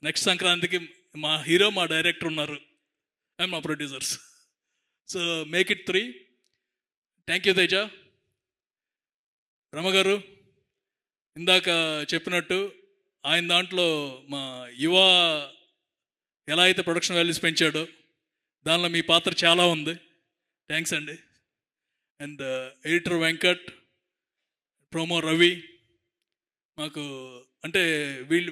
నెక్స్ట్ సంక్రాంతికి మా హీరో, మా డైరెక్టర్ ఉన్నారు అండ్ మా producers. So make it 3. Thank you Teja. రమగారు ఇందాక చెప్పినట్టు ఆయన దాంట్లో మా యువ ఎలా అయితే ప్రొడక్షన్ వాల్యూస్ పెంచాడో దానిలో మీ పాత్ర చాలా ఉంది. థ్యాంక్స్ అండి. And editor Venkat, promo Ravi, మాకు అంటే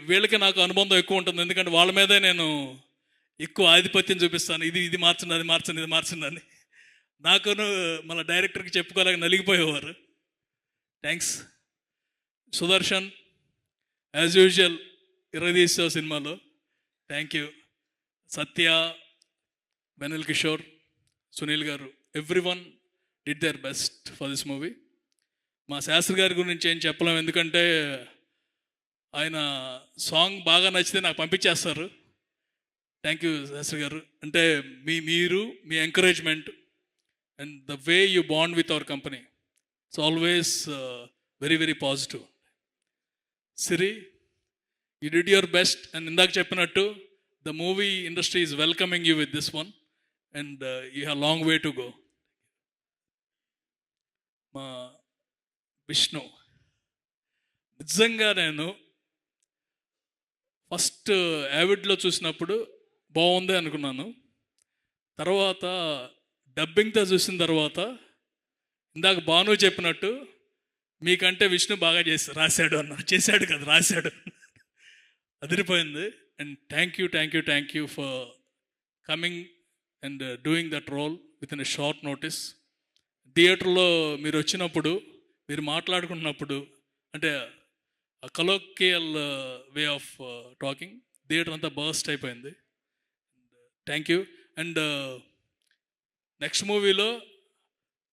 వీళ్ళకి నాకు అనుబంధం ఎక్కువ ఉంటుంది. ఎందుకంటే వాళ్ళ మీదే నేను ఎక్కువ ఆధిపత్యం చూపిస్తాను. ఇది మార్చండి, అది మార్చండి, ఇది మార్చండి అని. నాకును మన డైరెక్టర్కి చెప్పుకోలేక నలిగిపోయేవారు. థ్యాంక్స్. సుదర్శన్ యాజ్ యూజువల్ ఇరదీసో సినిమాలో థ్యాంక్ యూ. సత్య, వెనిల్ కిషోర్, సునీల్ గారు, everyone did their best for this movie. మా శాస్త్రి గారి గురించి ఏం చెప్పలేము, ఎందుకంటే ఆయన సాంగ్ బాగా నచ్చితే నాకు పంపించేస్తారు. థ్యాంక్ యూ శాస్త్రి గారు. అంటే మీరు మీ encouragement and the way you bond with our company it's always very very positive. Siri, you did your best. And ఇందాక చెప్పినట్టు the movie industry is welcoming you with this one and you have long way to go. మా విష్ణు, నిజంగా నేను first యావిడ్లో చూసినప్పుడు బాగుంది అనుకున్నాను. తర్వాత డబ్బింగ్తో చూసిన తర్వాత ఇందాక భాను చెప్పినట్టు మీకంటే విష్ణు బాగా రాశాడు అన్న, చేశాడు కదా, రాశాడు, అదిరిపోయింది. And thank you for coming and doing that role with in a short notice. థియేటర్లో మీరు వచ్చినప్పుడు, మీరు మాట్లాడుకున్నప్పుడు, అంటే colloquial way of talking, theatre అంతా బర్స్ట్ అయిపోయింది. Thank you. అండ్ నెక్స్ట్ మూవీలో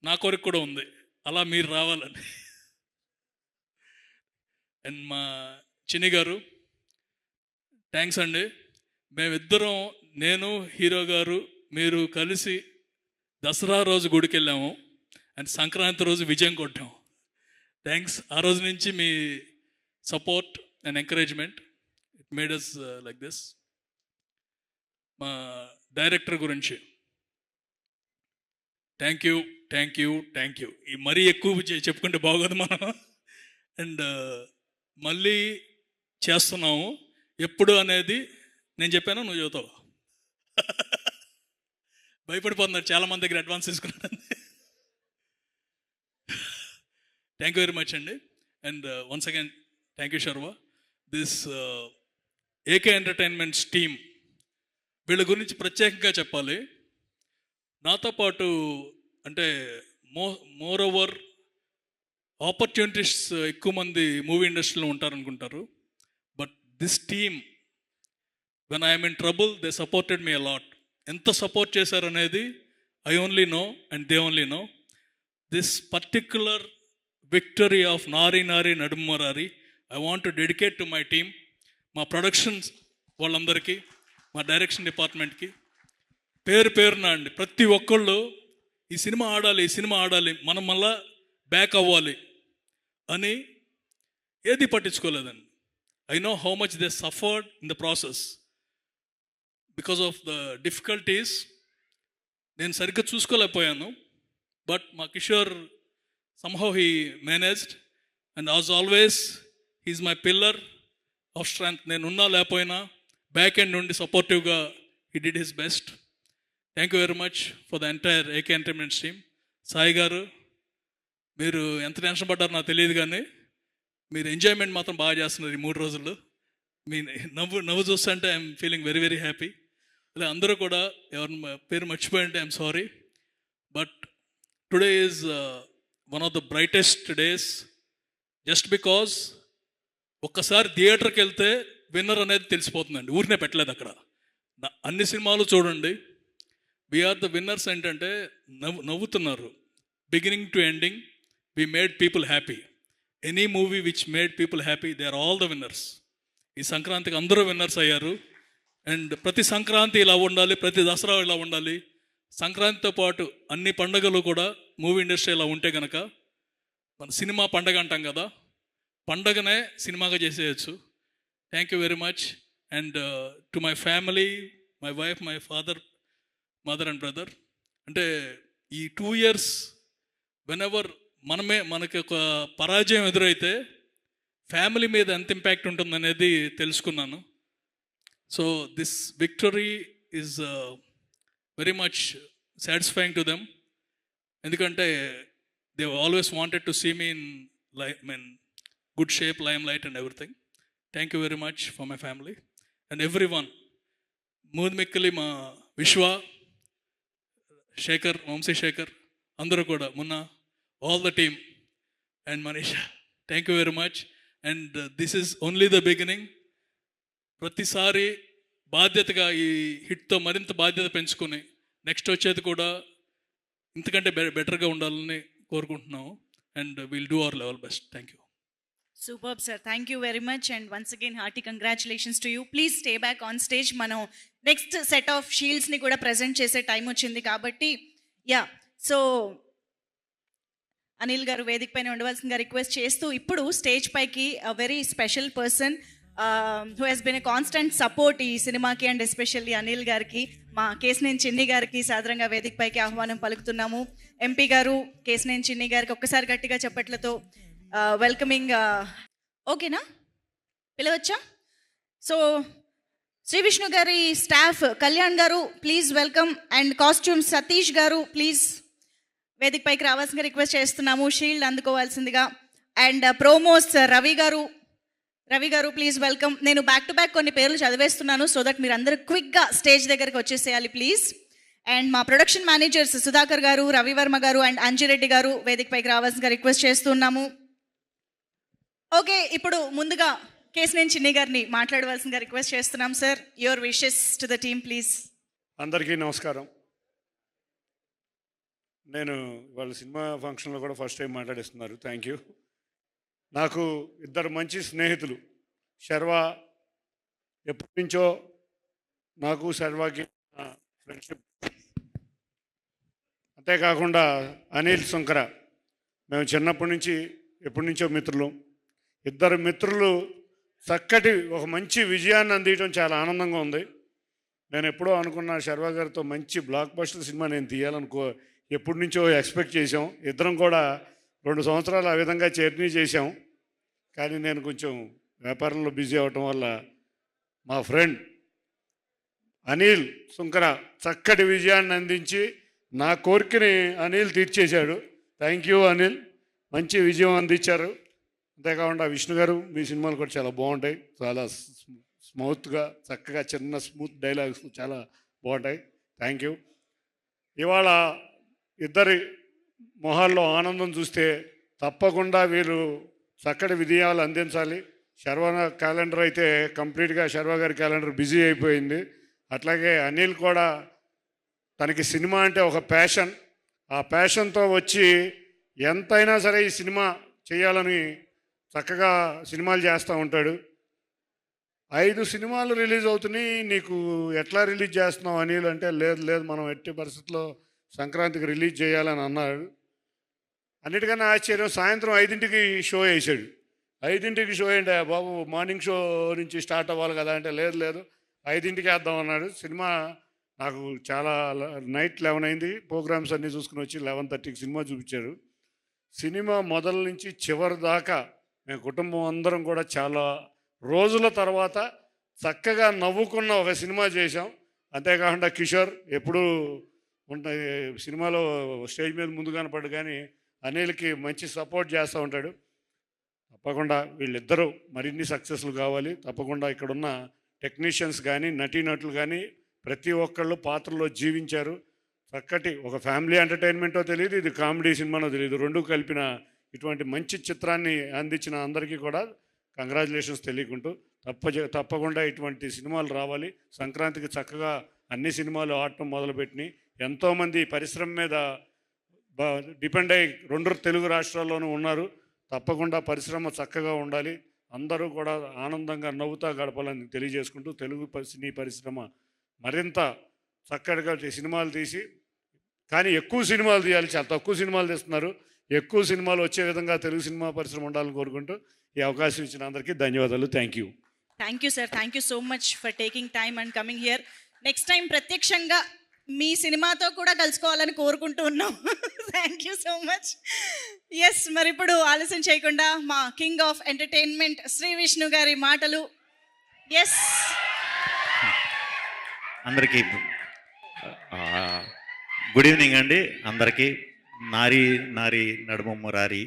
నా కొరకు కూడా ఉంది, అలా మీరు రావాలని. అండ్ మా చిన్ని గారు థ్యాంక్స్ అండి. మేమిద్దరం, నేను, హీరో గారు, మీరు కలిసి దసరా రోజు గుడికి వెళ్ళాము అండ్ సంక్రాంతి రోజు విజయం కొట్టాము. థ్యాంక్స్. ఆ రోజు నుంచి మీ support and encouragement it made us like this. మా డైరెక్టర్ గురించి థ్యాంక్ థ్యాంక్ యూ ఈ మరీ ఎక్కువ చెప్పుకుంటే బాగోదు మనం. అండ్ మళ్ళీ చేస్తున్నాము ఎప్పుడు అనేది నేను చెప్పాను, నువ్వు చెబుతావు. భయపడిపోతున్నారు చాలామంది దగ్గర అడ్వాన్స్ తీసుకున్నాను. థ్యాంక్ యూ వెరీ మచ్ అండి. And once again thank you Sharwa. This AK entertainments team, వీళ్ళ గురించి ప్రత్యేకంగా చెప్పాలి. నాతో పాటు అంటే మోర్ ఓవర్ ఆపర్చునిటీస్ ఎక్కువ మంది మూవీ ఇండస్ట్రీలో ఉంటారనుకుంటారు. But this team, when I'm in trouble they supported me అలాట్. ఎంత సపోర్ట్ చేశారనేది I only know and they only know. This particular victory of Nari Naari Naduma Murari I want to dedicate to my team, మా productions వాళ్ళందరికీ, మా direction డిపార్ట్మెంట్కి పేరున అండి. ప్రతి ఒక్కళ్ళు ఈ సినిమా ఆడాలి, మనం మళ్ళా బ్యాక్ అవ్వాలి అని ఏది పట్టించుకోలేదండి. I know how much they suffered in the process because of the difficulties. నేను సరిగ్గా చూసుకోలేకపోయాను, బట్ మా Kishore somehow he managed, and as always he is my pillar of strength. నేను ఉన్నా లేకపోయినా బ్యాక్ ఎండ్ నుండి సపోర్టివ్గా he did his best. Thank you very much for the entire AK entertainments team. Sai గారు, మీరు ఎంత టెన్షన్ పడ్డారో నాకు తెలియదు, కానీ మీరు ఎంజాయ్మెంట్ మాత్రం బాగా చేస్తున్నారు ఈ 3 రోజులు. మీ నవ్వు చూస్తుంటే I'm feeling very very happy. ఇలా అందరూ కూడా ఎవరి పేరు మర్చిపోయి ఉంటే I'm sorry, but today is one of the brightest days just because ఒక్కసారి థియేటర్కి వెళ్తే విన్నర్ అనేది తెలిసిపోతుందండి. ఊరినే పెట్టలేదు అక్కడ. అన్ని సినిమాలు చూడండి, వీఆర్ ద విన్నర్స్. ఏంటంటే నవ్వుతున్నారు beginning to ending. We made people happy. Any movie which made people happy, they are all the winners. ఈ సంక్రాంతికి అందరూ విన్నర్స్ అయ్యారు. అండ్ ప్రతి సంక్రాంతి ఇలా ఉండాలి, ప్రతి దసరా ఇలా ఉండాలి. సంక్రాంతితో పాటు అన్ని పండుగలు కూడా మూవీ ఇండస్ట్రీ ఇలా ఉంటే కనుక మన సినిమా పండగ అంటాం కదా, పండగనే సినిమాగా చేసేయచ్చు. Thank you very much. And to my family, my wife, my father, mother and brother, అంటే ఈ 2 years వెనెవర్ మనకి ఒక పరాజయం ఎదురైతే ఫ్యామిలీ మీద ఎంత ఇంపాక్ట్ ఉంటుందనేది తెలుసుకున్నాను. So this victory is very much satisfying to them, ఎందుకంటే they always wanted to see me in good shape, limelight and everything. Thank you very much for my family and everyone. మూద్మిక్కలి మా విశ్వ, శేఖర్, వంశీశేఖర్, అందరూ కూడా, మొన్న all the team and Manisha, thank you very much. And this is only the beginning. ప్రతిసారి బాధ్యతగా ఈ హిట్తో మరింత బాధ్యత పెంచుకొని నెక్స్ట్ వచ్చేది కూడా ఇంతకంటే బెటర్గా ఉండాలని కోరుకుంటున్నాము. And will do our level best. Thank you. Super sir, thank you very much. And once again hearty congratulations to you. Please stay back on stage. మనం నెక్స్ట్ సెట్ ఆఫ్ షీల్డ్స్ని కూడా ప్రజెంట్ చేసే time వచ్చింది కాబట్టి, yeah, so Anil గారు వేదిక పైన ఉండవలసిందిగా request చేస్తూ, ఇప్పుడు స్టేజ్ పైకి very special person who has been a constant support ఈ సినిమాకి అండ్ ఎస్పెషల్లీ అనిల్ గారికి, మా కేశినేని చిన్ని గారికి సాదరంగా వేదిక పైకి ఆహ్వానం పలుకుతున్నాము. ఎంపీ గారు కేశినేని చిన్ని గారికి ఒక్కసారి గట్టిగా చప్పట్లతో వెల్కమింగ్. ఓకేనా, పిలవచ్చా? సో శ్రీ విష్ణు గారి స్టాఫ్ కళ్యాణ్ గారు please welcome. And costume Satish గారు ప్లీజ్ వేదిక పైకి రావాల్సిందిగా రిక్వెస్ట్ చేస్తున్నాము, షీల్డ్ అందుకోవాల్సిందిగా. అండ్ ప్రోమోస్ రవి గారు ప్లీజ్ వెల్కమ్. నేను బ్యాక్ టు బ్యాక్ కొన్ని పేర్లు చదివేస్తున్నాను సో దట్ మీరు అందరూ క్విక్గా స్టేజ్ దగ్గరికి వచ్చేసేయాలి ప్లీజ్. అండ్ మా ప్రొడక్షన్ మేనేజర్స్ సుధాకర్ గారు, రవివర్మ గారు అండ్ అంజిరెడ్డి గారు వేదిక పైకి రావాల్సిందిగా రిక్వెస్ట్ చేస్తున్నాము. ఓకే, ఇప్పుడు ముందుగా కేశినేని చిన్ని గారిని మాట్లాడవలసిందిగా రిక్వెస్ట్ చేస్తున్నాం. Sir, your wishes to the team please. అందరికీ నమస్కారం. నేను వాళ్ళ సినిమా ఫంక్షన్లో కూడా ఫస్ట్ టైం మాట్లాడిస్తున్నారు. Thank you. నాకు 2 మంచి స్నేహితులు, శర్వ, ఎప్పటి నుంచో నాకు శర్వాకి ఫ్రెండ్షిప్, అంతేకాకుండా అనిల్ శంకర, మేము చిన్నప్పటి నుంచి ఎప్పటి నుంచో మిత్రులు. 2 మిత్రులు చక్కటి ఒక మంచి విజయాన్ని అందించడం చాలా ఆనందంగా ఉంది. నేను ఎప్పుడో అనుకున్న శర్వా గారితో మంచి బ్లాక్ బస్టర్ సినిమా నేను తీయాలనుకో, ఎప్పటి నుంచో ఎక్స్పెక్ట్ చేసాం. ఇద్దరం కూడా 2 సంవత్సరాలు ఆ విధంగా జర్నీ చేసాం. కానీ నేను కొంచెం వ్యాపారంలో బిజీ అవటం వల్ల మా ఫ్రెండ్ అనిల్ సుంకర చక్కటి విజయాన్ని అందించి నా కోరికని అనిల్ తీర్చేశాడు. థ్యాంక్ యూ అనిల్, మంచి విజయం అందించారు. అంతేకాకుండా విష్ణు గారు మీ సినిమాలు కూడా చాలా బాగుంటాయి, చాలా స్మూత్గా చక్కగా చిన్న స్మూత్ డైలాగ్స్ చాలా బాగుంటాయి. Thank you. ఇవాళ ఇద్దరి మొహాల్లో ఆనందం చూస్తే తప్పకుండా వీరు చక్కటి విజయాలు అందించాలి. శర్వ క్యాలెండర్ అయితే కంప్లీట్గా శర్వ గారి క్యాలెండర్ బిజీ అయిపోయింది. అట్లాగే అనిల్ కూడా తనకి సినిమా అంటే ఒక ప్యాషన్, ఆ ప్యాషన్తో వచ్చి ఎంతైనా సరే ఈ సినిమా చేయాలని చక్కగా సినిమాలు చేస్తూ ఉంటాడు. 5 సినిమాలు రిలీజ్ అవుతున్నాయి, నీకు ఎట్లా రిలీజ్ చేస్తున్నావు అనిల్ అంటే, లేదు మనం ఎట్టి పరిస్థితుల్లో సంక్రాంతికి రిలీజ్ చేయాలని అన్నాడు. అన్నిటికన్నా ఆశ్చర్యం, సాయంత్రం 5ంటికి షో వేసాడు. 5ంటికి షో ఏంటి బాబు, మార్నింగ్ షో నుంచి స్టార్ట్ అవ్వాలి కదా అంటే, లేదు 5ంటికి వేద్దాం అన్నాడు. సినిమా నాకు చాలా నైట్ 11 అయింది, ప్రోగ్రామ్స్ అన్నీ చూసుకుని వచ్చి 11:30కి సినిమా చూపించారు. సినిమా మొదల నుంచి చివరి దాకా మేము కుటుంబం అందరం కూడా చాలా రోజుల తర్వాత చక్కగా నవ్వుకున్న ఒక సినిమా చేశాం. అంతేకాకుండా కిషోర్ ఎప్పుడూ ఉంటాయి సినిమాలో స్టేజ్ మీద ముందు కనపడ్డు, కానీ అనిల్కి మంచి సపోర్ట్ చేస్తూ ఉంటాడు. తప్పకుండా వీళ్ళిద్దరూ మరిన్ని సక్సెస్లు కావాలి. తప్పకుండా ఇక్కడున్న టెక్నీషియన్స్ కానీ నటీనటులు కానీ ప్రతి ఒక్కళ్ళు పాత్రలో జీవించారు. చక్కటి ఒక ఫ్యామిలీ ఎంటర్టైన్మెంటో తెలియదు, ఇది కామెడీ సినిమానో తెలియదు, రెండు కలిపిన ఇటువంటి మంచి చిత్రాన్ని అందించిన అందరికీ కూడా కంగ్రాచులేషన్స్ తెలియకుంటూ తప్పకుండా ఇటువంటి సినిమాలు రావాలి. సంక్రాంతికి చక్కగా అన్ని సినిమాలు ఆడటం మొదలుపెట్టినాయి. ఎంతోమంది పరిశ్రమ మీద డిపెండ్ అయ్యి 2 తెలుగు రాష్ట్రాల్లోనూ ఉన్నారు. తప్పకుండా పరిశ్రమ చక్కగా ఉండాలి, అందరూ కూడా ఆనందంగా నవ్వుతా గడపాలని తెలియజేసుకుంటూ తెలుగు సినీ పరిశ్రమ మరింత చక్కగా సినిమాలు తీసి, కానీ ఎక్కువ సినిమాలు తీయాలి, చాలా తక్కువ సినిమాలు తీస్తున్నారు, ఎక్కువ సినిమాలు వచ్చే విధంగా తెలుగు సినిమా పరిశ్రమ ఉండాలని కోరుకుంటూ ఈ అవకాశం ఇచ్చిన అందరికీ ధన్యవాదాలు. Thank you. Thank you sir, thank you so much for taking time and coming here. Next time ప్రత్యక్షంగా మీ సినిమాతో కూడా కలుసుకోవాలని కోరుకుంటూ ఉన్నాం. Thank you so much. Yes, మరి ఇప్పుడు ఆలస్యం చేయకుండా మా king of entertainment Shri Vishnu గారి మాటలు. ఎస్, అందరికీ గుడ్ ఈవినింగ్ అండి. అందరికీ నారీ నారీ నడుమ మురారి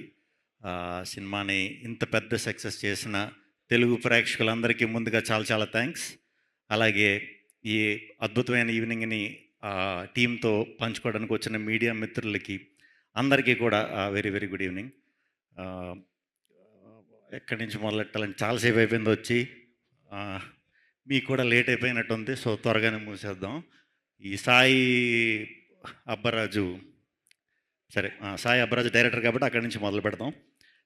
సినిమాని ఇంత పెద్ద సక్సెస్ చేసిన తెలుగు ప్రేక్షకులందరికీ ముందుగా చాలా చాలా థ్యాంక్స్. అలాగే ఈ అద్భుతమైన ఈవినింగ్ని టీంతో పంచుకోవడానికి వచ్చిన మీడియా మిత్రులకి అందరికీ కూడా వెరీ వెరీ గుడ్ ఈవినింగ్. ఎక్కడి నుంచి మొదలెట్టాలని చాలాసేపు అయిపోయింది వచ్చి, మీకు కూడా లేట్ అయిపోయినట్టుంది, సో త్వరగానే మూసేద్దాం. ఈ సాయి అబ్బరాజు డైరెక్టర్ కాబట్టి అక్కడి నుంచి మొదలు పెడతాం.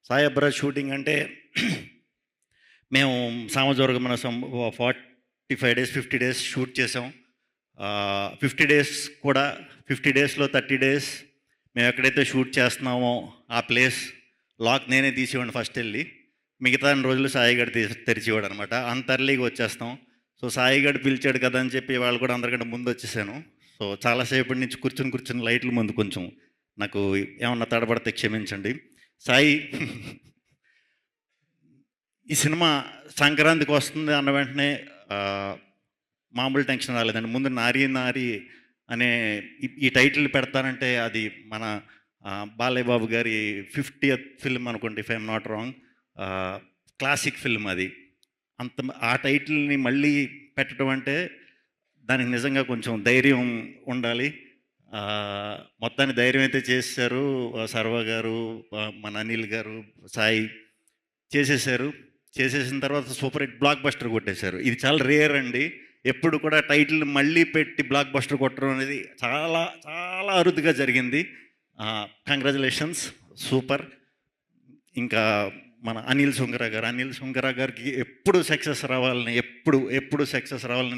సాయి అబ్బరాజు షూటింగ్ అంటే మేము సామజోర్గమన 45 days 50 days షూట్ చేసాం. 50 days కూడా 50 daysలో 30 days మేము ఎక్కడైతే షూట్ చేస్తున్నామో ఆ ప్లేస్ లాక్ నేనే తీసేవాడిని ఫస్ట్ వెళ్ళి, మిగతా రోజులు సాయిగడ్ తెరిచేవాడు అనమాట. అంత ఎర్లీగా వచ్చేస్తాం. సో సాయిగడ్ పిలిచాడు కదా అని చెప్పి వాళ్ళు కూడా అందరికంటే ముందు వచ్చేసాను. సో చాలాసేపటి నుంచి కూర్చుని లైట్ల ముందు కొంచెం నాకు ఏమన్నా తడబడితే క్షమించండి. సాయి, ఈ సినిమా సంక్రాంతికి వస్తుంది అన్న వెంటనే మామూలు టెన్షన్ రాలేదండి. ముందు నారీ నారీ అనే ఈ టైటిల్ పెడతానంటే అది మన బాలయ్య బాబు గారి 50th ఫిల్మ్ అనుకోండి, if I'm not wrong, classic film అది. ఆ టైటిల్ని మళ్ళీ పెట్టడం అంటే దానికి నిజంగా కొంచెం ధైర్యం ఉండాలి. మొత్తాన్ని ధైర్యం అయితే చేశారు సర్వ గారు, మన అనిల్ గారు, సాయి చేసేసారు. చేసేసిన తర్వాత సూపర్ హిట్ బ్లాక్ బస్టర్ కొట్టేశారు. ఇది చాలా రేర్ అండి. ఎప్పుడు కూడా టైటిల్ మళ్ళీ పెట్టి బ్లాక్ బస్టర్ కొట్టడం అనేది చాలా చాలా అరుదుగా జరిగింది. Congratulations, super. ఇంకా మన అనిల్ సుంకర గారికి ఎప్పుడు సక్సెస్ రావాలని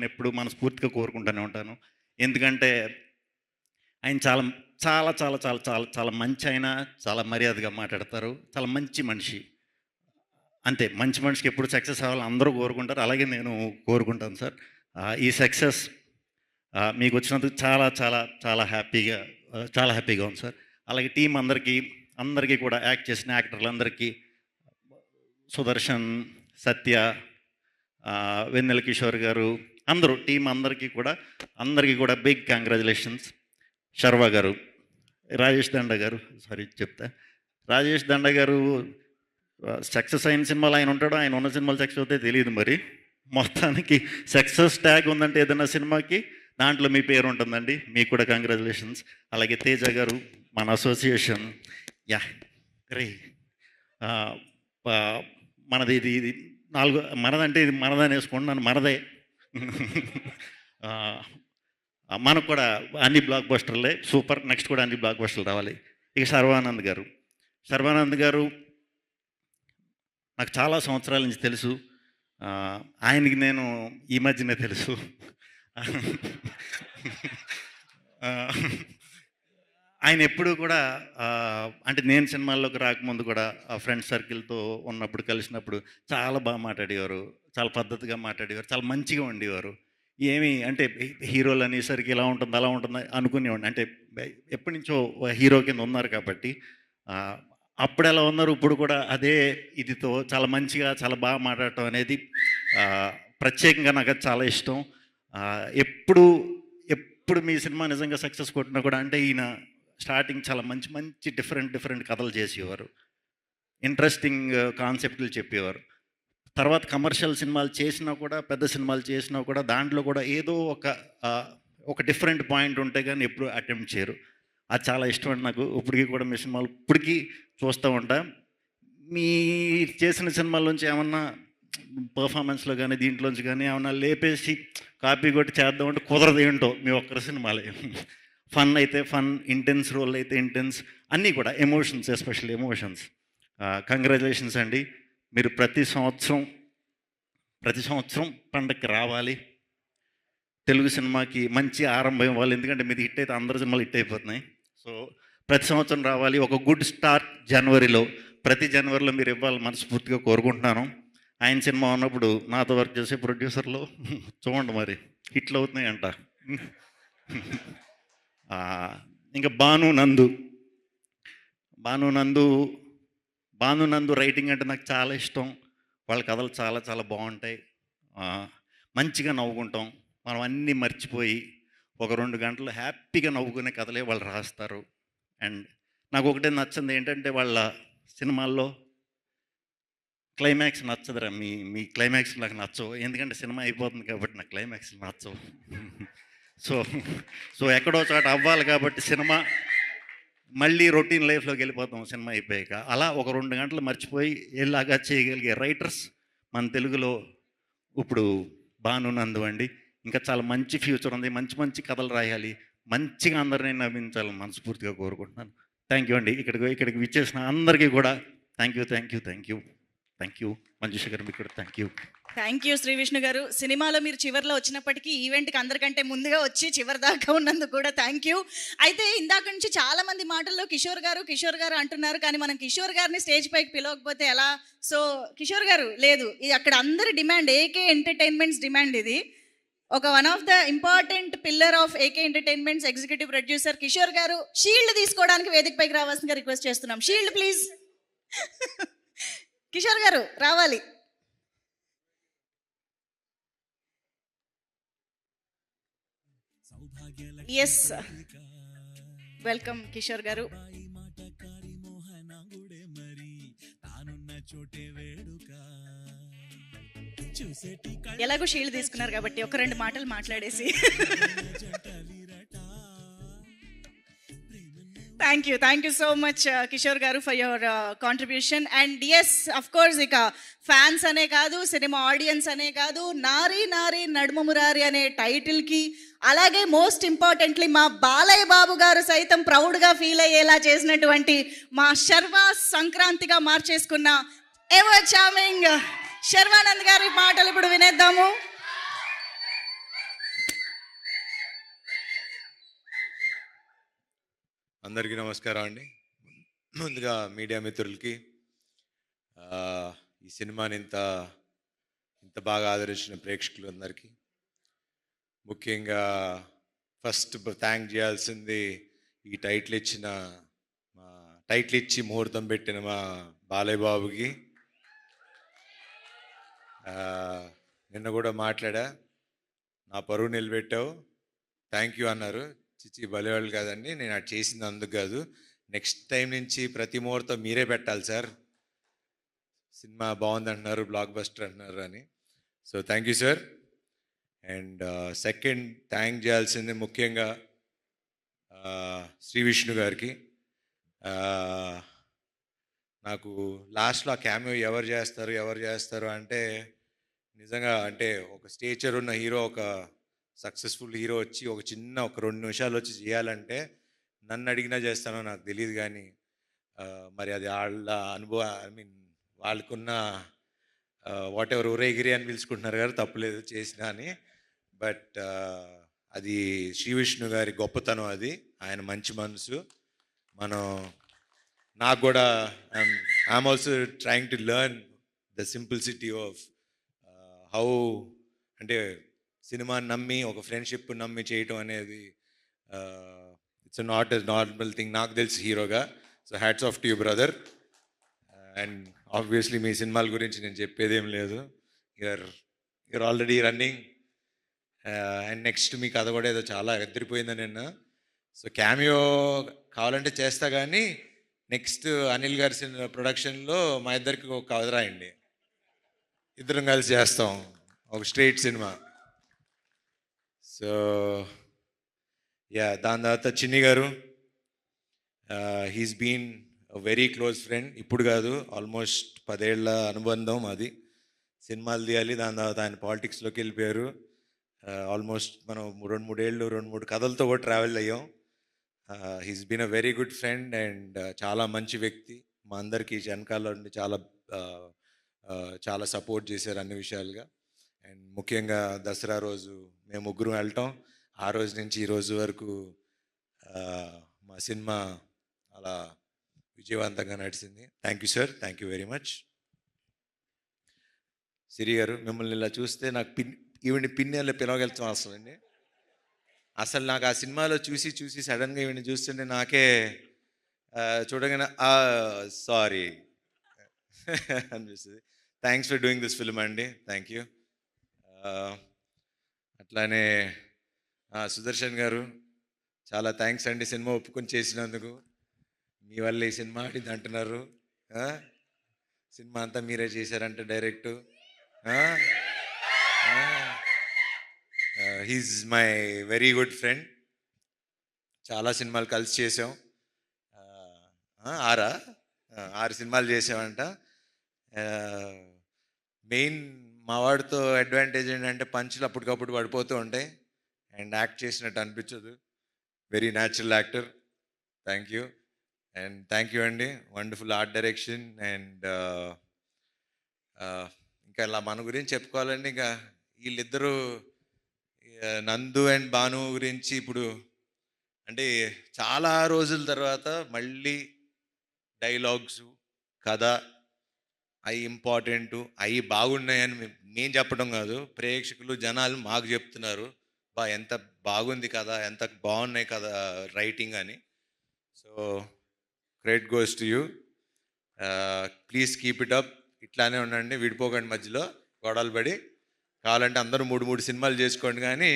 ఎప్పుడు మనస్ఫూర్తిగా కోరుకుంటూనే ఉంటాను. ఎందుకంటే ఆయన చాలా చాలా చాలా చాలా చాలా చాలా మంచి, ఆయన చాలా మర్యాదగా మాట్లాడతారు, చాలా మంచి మనిషి. అంతే, మంచి మనిషికి ఎప్పుడు సక్సెస్ అవ్వాలని అందరూ కోరుకుంటారు, అలాగే నేను కోరుకుంటాను సార్. ఈ సక్సెస్ మీకు వచ్చినందుకు చాలా చాలా చాలా హ్యాపీగా చాలా హ్యాపీగా ఉంది సార్. అలాగే టీం అందరికీ కూడా యాక్ట్ చేసిన యాక్టర్లందరికీ, సుదర్శన్, సత్య, వెన్నెల కిషోర్ గారు, అందరూ టీం అందరికీ కూడా బిగ్ కంగ్రాచులేషన్స్. శర్వా గారు, రాజేష్ దండ గారు, రాజేష్ దండ గారు సక్సెస్ అయిన సినిమాలు ఆయన ఉంటాడో, ఆయన ఉన్న సినిమాలు సక్సెస్ అవుతాయి తెలియదు. మరి మొత్తానికి సక్సెస్ ట్యాగ్ ఉందంటే ఏదైనా సినిమాకి దాంట్లో మీ పేరు ఉంటుందండి. మీకు కూడా కంగ్రాచులేషన్స్. అలాగే తేజ గారు, మన అసోసియేషన్, రే మనది ఇది 4 మనదంటే ఇది మనదని వేసుకుంటున్నాను, మనదే. మనకు కూడా అన్ని బ్లాక్ బస్టర్లే, సూపర్. నెక్స్ట్ కూడా అన్ని బ్లాక్ బస్టర్లు రావాలి. ఇక శర్వానంద్ గారు నాకు చాలా సంవత్సరాల నుంచి తెలుసు. ఆయనకి నేను ఈ మధ్యనే తెలుసు. ఆయన ఎప్పుడు కూడా అంటే నేను సినిమాల్లోకి రాకముందు కూడా ఫ్రెండ్ సర్కిల్తో ఉన్నప్పుడు కలిసినప్పుడు చాలా బాగా మాట్లాడేవారు, చాలా పద్ధతిగా మాట్లాడేవారు, చాలా మంచిగా ఉండేవారు. ఏమి అంటే హీరోలు అనేసరికి ఇలా ఉంటుంది అలా ఉంటుంది అనుకునేవాడిని. అంటే ఎప్పటి నుంచో హీరో కింద ఉన్నారు కాబట్టి అప్పుడు ఎలా ఉన్నారు ఇప్పుడు కూడా అదే ఇదితో చాలా మంచిగా చాలా బాగా మాట్లాడటం అనేది ప్రత్యేకంగా నాకు అది చాలా ఇష్టం. ఎప్పుడు మీ సినిమా నిజంగా సక్సెస్ కొట్టినా కూడా అంటే ఈయన స్టార్టింగ్ చాలా మంచి డిఫరెంట్ కథలు చేసేవారు, ఇంట్రెస్టింగ్ కాన్సెప్ట్లు చెప్పేవారు. తర్వాత కమర్షియల్ సినిమాలు చేసినా కూడా, పెద్ద సినిమాలు చేసినా కూడా దాంట్లో కూడా ఏదో ఒక డిఫరెంట్ పాయింట్ ఉంటే కానీ ఎప్పుడు అటెంప్ట్ చేయరు. అది చాలా ఇష్టం అండి నాకు. ఇప్పటికీ కూడా మీ సినిమాలు ఇప్పటికీ చూస్తూ ఉంటా. మీ చేసిన సినిమాల్లోంచి ఏమన్నా పర్ఫార్మెన్స్లో కానీ దీంట్లోంచి కానీ ఏమన్నా లేపేసి కాపీ కొట్టి చేద్దామంటే కుదరదు. ఏంటో మీ ఒక్కరి సినిమాలే. ఫన్ అయితే ఫన్, ఇంటెన్స్ రోల్ అయితే ఇంటెన్స్, అన్నీ కూడా ఎమోషన్స్, ఎస్పెషల్లీ ఎమోషన్స్. కంగ్రాచులేషన్స్ అండి. మీరు ప్రతి సంవత్సరం పండగకి రావాలి, తెలుగు సినిమాకి మంచి ఆరంభం ఇవ్వాలి. ఎందుకంటే మీది హిట్ అయితే అందరి సినిమాలు హిట్ అయిపోతున్నాయి. సో ప్రతి సంవత్సరం రావాలి. ఒక గుడ్ స్టార్ట్ ప్రతి జనవరిలో మీరు ఇవ్వాలని మనస్ఫూర్తిగా కోరుకుంటున్నాను. ఆయన సినిమా ఉన్నప్పుడు నాతో వర్క్ చేసే ప్రొడ్యూసర్లు చూడండి మరి హిట్లు అవుతున్నాయంట. ఇంకా భాను నందు రైటింగ్ అంటే నాకు చాలా ఇష్టం. వాళ్ళ కథలు చాలా చాలా బాగుంటాయి. మంచిగా నవ్వుకుంటాం. మనం అన్నీ మర్చిపోయి ఒక 2 గంటలు హ్యాపీగా నవ్వుకునే కథలే వాళ్ళు రాస్తారు. అండ్ నాకు ఒకటే నచ్చింది ఏంటంటే వాళ్ళ సినిమాల్లో క్లైమాక్స్ నచ్చదురా. మీ క్లైమాక్స్ నాకు నచ్చవు. ఎందుకంటే సినిమా అయిపోతుంది కాబట్టి నాకు క్లైమాక్స్ నచ్చవు. సో ఎక్కడో చోట అవ్వాలి కాబట్టి సినిమా మళ్ళీ రొటీన్ లైఫ్లోకి వెళ్ళిపోతాం సినిమా అయిపోయాక. అలా ఒక 2 గంటలు మర్చిపోయి ఎలాగా చేయగలిగే రైటర్స్ మన తెలుగులో ఇప్పుడు భాను నందు అండి. ఇంకా చాలా మంచి ఫ్యూచర్ ఉంది. మంచి కథలు రాయాలి, మంచిగా అందరినీ నవ్వించాలని మనస్ఫూర్తిగా కోరుకుంటున్నాను. థ్యాంక్ యూ అండి. ఇక్కడికి విచ్చేసిన అందరికీ కూడా థ్యాంక్ యూ. మంజుష గారు మీకు కూడా థ్యాంక్ యూ శ్రీ విష్ణు గారు. సినిమాలో మీరు చివరిలో వచ్చినప్పటికీ ఈవెంట్కి అందరికంటే ముందుగా వచ్చి చివరి దాకా ఉన్నందుకు కూడా థ్యాంక్ యూ. అయితే ఇందాక నుంచి చాలా మంది మాటల్లో కిషోర్ గారు అంటున్నారు, కానీ మనం కిషోర్ గారిని స్టేజ్ పైకి పిలవకపోతే ఎలా? సో కిషోర్ గారు లేదు, ఇది అక్కడ అందరి డిమాండ్, ఏకే ఎంటర్టైన్మెంట్స్ డిమాండ్. ఇది one of the important pillar of AK entertainments executive producer Kishore గారు షీల్డ్ తీసుకోవడానికి వేదిక పైకి రావాల్సిందిగా రిక్వెస్ట్ చేస్తున్నాం. Shield please. కిషోర్ గారు రావాలి. ఎస్, వెల్కమ్ కిషోర్ గారు. ఎలాగో షీల్డ్ తీసుకున్నారు కాబట్టి ఒక 2 మాటలు మాట్లాడేసి. Thank you so much Kishore గారు for your contribution. And yes, of course ఇక ఫ్యాన్స్ అనే కాదు, సినిమా ఆడియన్స్ అనే కాదు, నారీ నారీ నడుమ మురారి అనే టైటిల్కి, అలాగే మోస్ట్ ఇంపార్టెంట్లీ మా బాలయ్య బాబు గారు సైతం ప్రౌడ్గా ఫీల్ అయ్యేలా చేసినటువంటి మా శర్వా సంక్రాంతిగా మార్చేసుకున్న ఎవర్ చార్మింగ్ శర్వానంద్ గారి మాటలు ఇప్పుడు వినేద్దాము. అందరికీ నమస్కారం అండి. ముందుగా మీడియా మిత్రులకి, ఈ సినిమాని ఇంత బాగా ఆదరించిన ప్రేక్షకులు అందరికీ, ముఖ్యంగా ఫస్ట్ థ్యాంక్ చేయాల్సింది ఈ టైటిల్ ఇచ్చిన మా టైటిల్ ఇచ్చి ముహూర్తం పెట్టిన మా బాలయ్య బాబుకి నిన్న కూడా మాట్లాడా, నా పరువు నిలబెట్టావు, థ్యాంక్ యూ అన్నారు. చిచ్చి బలేవాళ్ళు కాదండి, నేను అది చేసింది అందుకు కాదు, నెక్స్ట్ టైం నుంచి ప్రతి ముహూర్తం మీరే పెట్టాలి సార్, సినిమా బాగుంది అంటున్నారు, బ్లాక్ బస్టర్ అంటున్నారు అని. So thank you sir. And second thank చేయాల్సింది ముఖ్యంగా శ్రీ విష్ణు గారికి. నాకు లాస్ట్లో ఆ క్యామియో ఎవరు చేస్తారు అంటే నిజంగా అంటే ఒక స్టేచర్ ఉన్న హీరో, ఒక సక్సెస్ఫుల్ హీరో వచ్చి ఒక 2 నిమిషాలు వచ్చి చేయాలంటే నన్ను అడిగినా చేస్తానో నాకు తెలియదు, కానీ మరి అది వాళ్ళ అనుభవం, ఐ మీన్ వాళ్ళకున్న వాట్ ఎవర్ ఊరేగిరి అని పిలుచుకుంటున్నారు కదా, తప్పులేదు చేసినా అని. బట్ అది శ్రీ విష్ణు గారి గొప్పతనం, అది ఆయన మంచి మనసు. నాకు కూడా I'm also trying to learn the simplicity of how, అంటే సినిమాని నమ్మి ఒక ఫ్రెండ్షిప్ నమ్మి చేయటం అనేది it's not a normal thing నాకు తెలిసి హీరోగా. So hats off to you brother. And obviously మీ సినిమాల గురించి నేను చెప్పేదేం లేదు, you're already running. And next మీ కథ కూడా ఏదో చాలా ఎదిరిపోయింది నిన్న. సో క్యామియో కావాలంటే చేస్తా, కానీ నెక్స్ట్ అనిల్ గారి ప్రొడక్షన్లో మా ఇద్దరికి ఒక కథ రాయండి, ఇద్దరం కలిసి చేస్తాం ఒక స్ట్రైట్ సినిమా. సో దాని తర్వాత Chinni garu, he's been very close friend, ఇప్పుడు కాదు ఆల్మోస్ట్ 10 ఏళ్ల అనుబంధం అది. సినిమాలు తీయాలి, దాని తర్వాత ఆయన పాలిటిక్స్లోకి వెళ్ళిపోయారు. ఆల్మోస్ట్ మనం 2-3 ఏళ్ళు 2-3 కథలతో కూడా ట్రావెల్ అయ్యాం. He's been a very good friend and చాలా మంచి వ్యక్తి. మా అందరికీ వెనకాల నుండి చాలా సపోర్ట్ చేశారు అన్ని విషయాలుగా. అండ్ ముఖ్యంగా దసరా రోజు మేము ముగ్గురు వెళ్ళటం, ఆ రోజు నుంచి ఈ రోజు వరకు మా సినిమా అలా విజయవంతంగా నడిచింది. Thank you sir, thank you very much. Siri గారు, మిమ్మల్ని ఇలా చూస్తే నాకు ఈవిని పిన్నెల్లో పిలవగలుగుతాం అసలు. అసలు నాకు ఆ సినిమాలో చూసి సడన్గా ఈవిని చూస్తుంటే నాకే చూడగానే సారీ అనిపిస్తుంది. Thanks for doing this film అండి, థ్యాంక్ యూ. అట్లానే సుదర్శన్ గారు, చాలా థ్యాంక్స్ అండి సినిమా ఒప్పుకొని చేసినందుకు. మీ వల్ల ఈ సినిమా ఆడింది అంటున్నారు, సినిమా అంతా మీరే చేశారంట direct. He's my very good friend, చాలా సినిమాలు కలిసి చేసాం. 6 సినిమాలు చేసామంట. మెయిన్ మా వాడితో అడ్వాంటేజ్ ఏంటంటే పంచులు అప్పటికప్పుడు పడిపోతూ ఉంటాయి అండ్ యాక్ట్ చేసినట్టు అనిపించదు. Very natural actor, thank you. And thank you అండి, వండర్ఫుల్ ఆర్ట్ డైరెక్షన్. అండ్ ఇంకా ఇలా మన గురించి చెప్పుకోవాలండి, ఇంకా వీళ్ళిద్దరూ నందు అండ్ భాను గురించి ఇప్పుడు అంటే చాలా రోజుల తర్వాత మళ్ళీ డైలాగ్స్, కథ అవి ఇంపార్టెంట్, అవి బాగున్నాయని మేము చెప్పడం కాదు, ప్రేక్షకులు జనాలు మాకు చెప్తున్నారు, ఎంత బాగుంది కదా, ఎంత బాగున్నాయి కదా రైటింగ్ అని. So credit goes to you. Please keep it up, ఇట్లానే ఉండండి, విడిపోకండి మధ్యలో గొడవలు పడి. కావాలంటే అందరూ 3 సినిమాలు చేసుకోండి, కానీ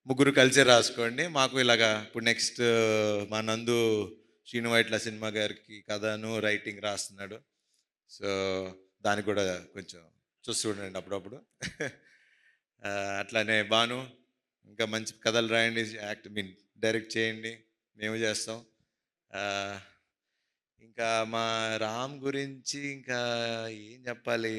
ముగ్గురు కలిసే రాసుకోండి. మాకు ఇలాగా ఇప్పుడు నెక్స్ట్ మా నందు శ్రీనువైట్ల సినిమా గారికి కథను రైటింగ్ రాస్తున్నాడు. సో దానికి కూడా కొంచెం చూస్తూ ఉండండి అప్పుడప్పుడు. అట్లానే భాను, ఇంకా మంచి కథలు రాయండి, డైరెక్ట్ చేయండి, మేము చేస్తాం. ఇంకా మా రామ్ గురించి ఇంకా ఏం చెప్పాలి,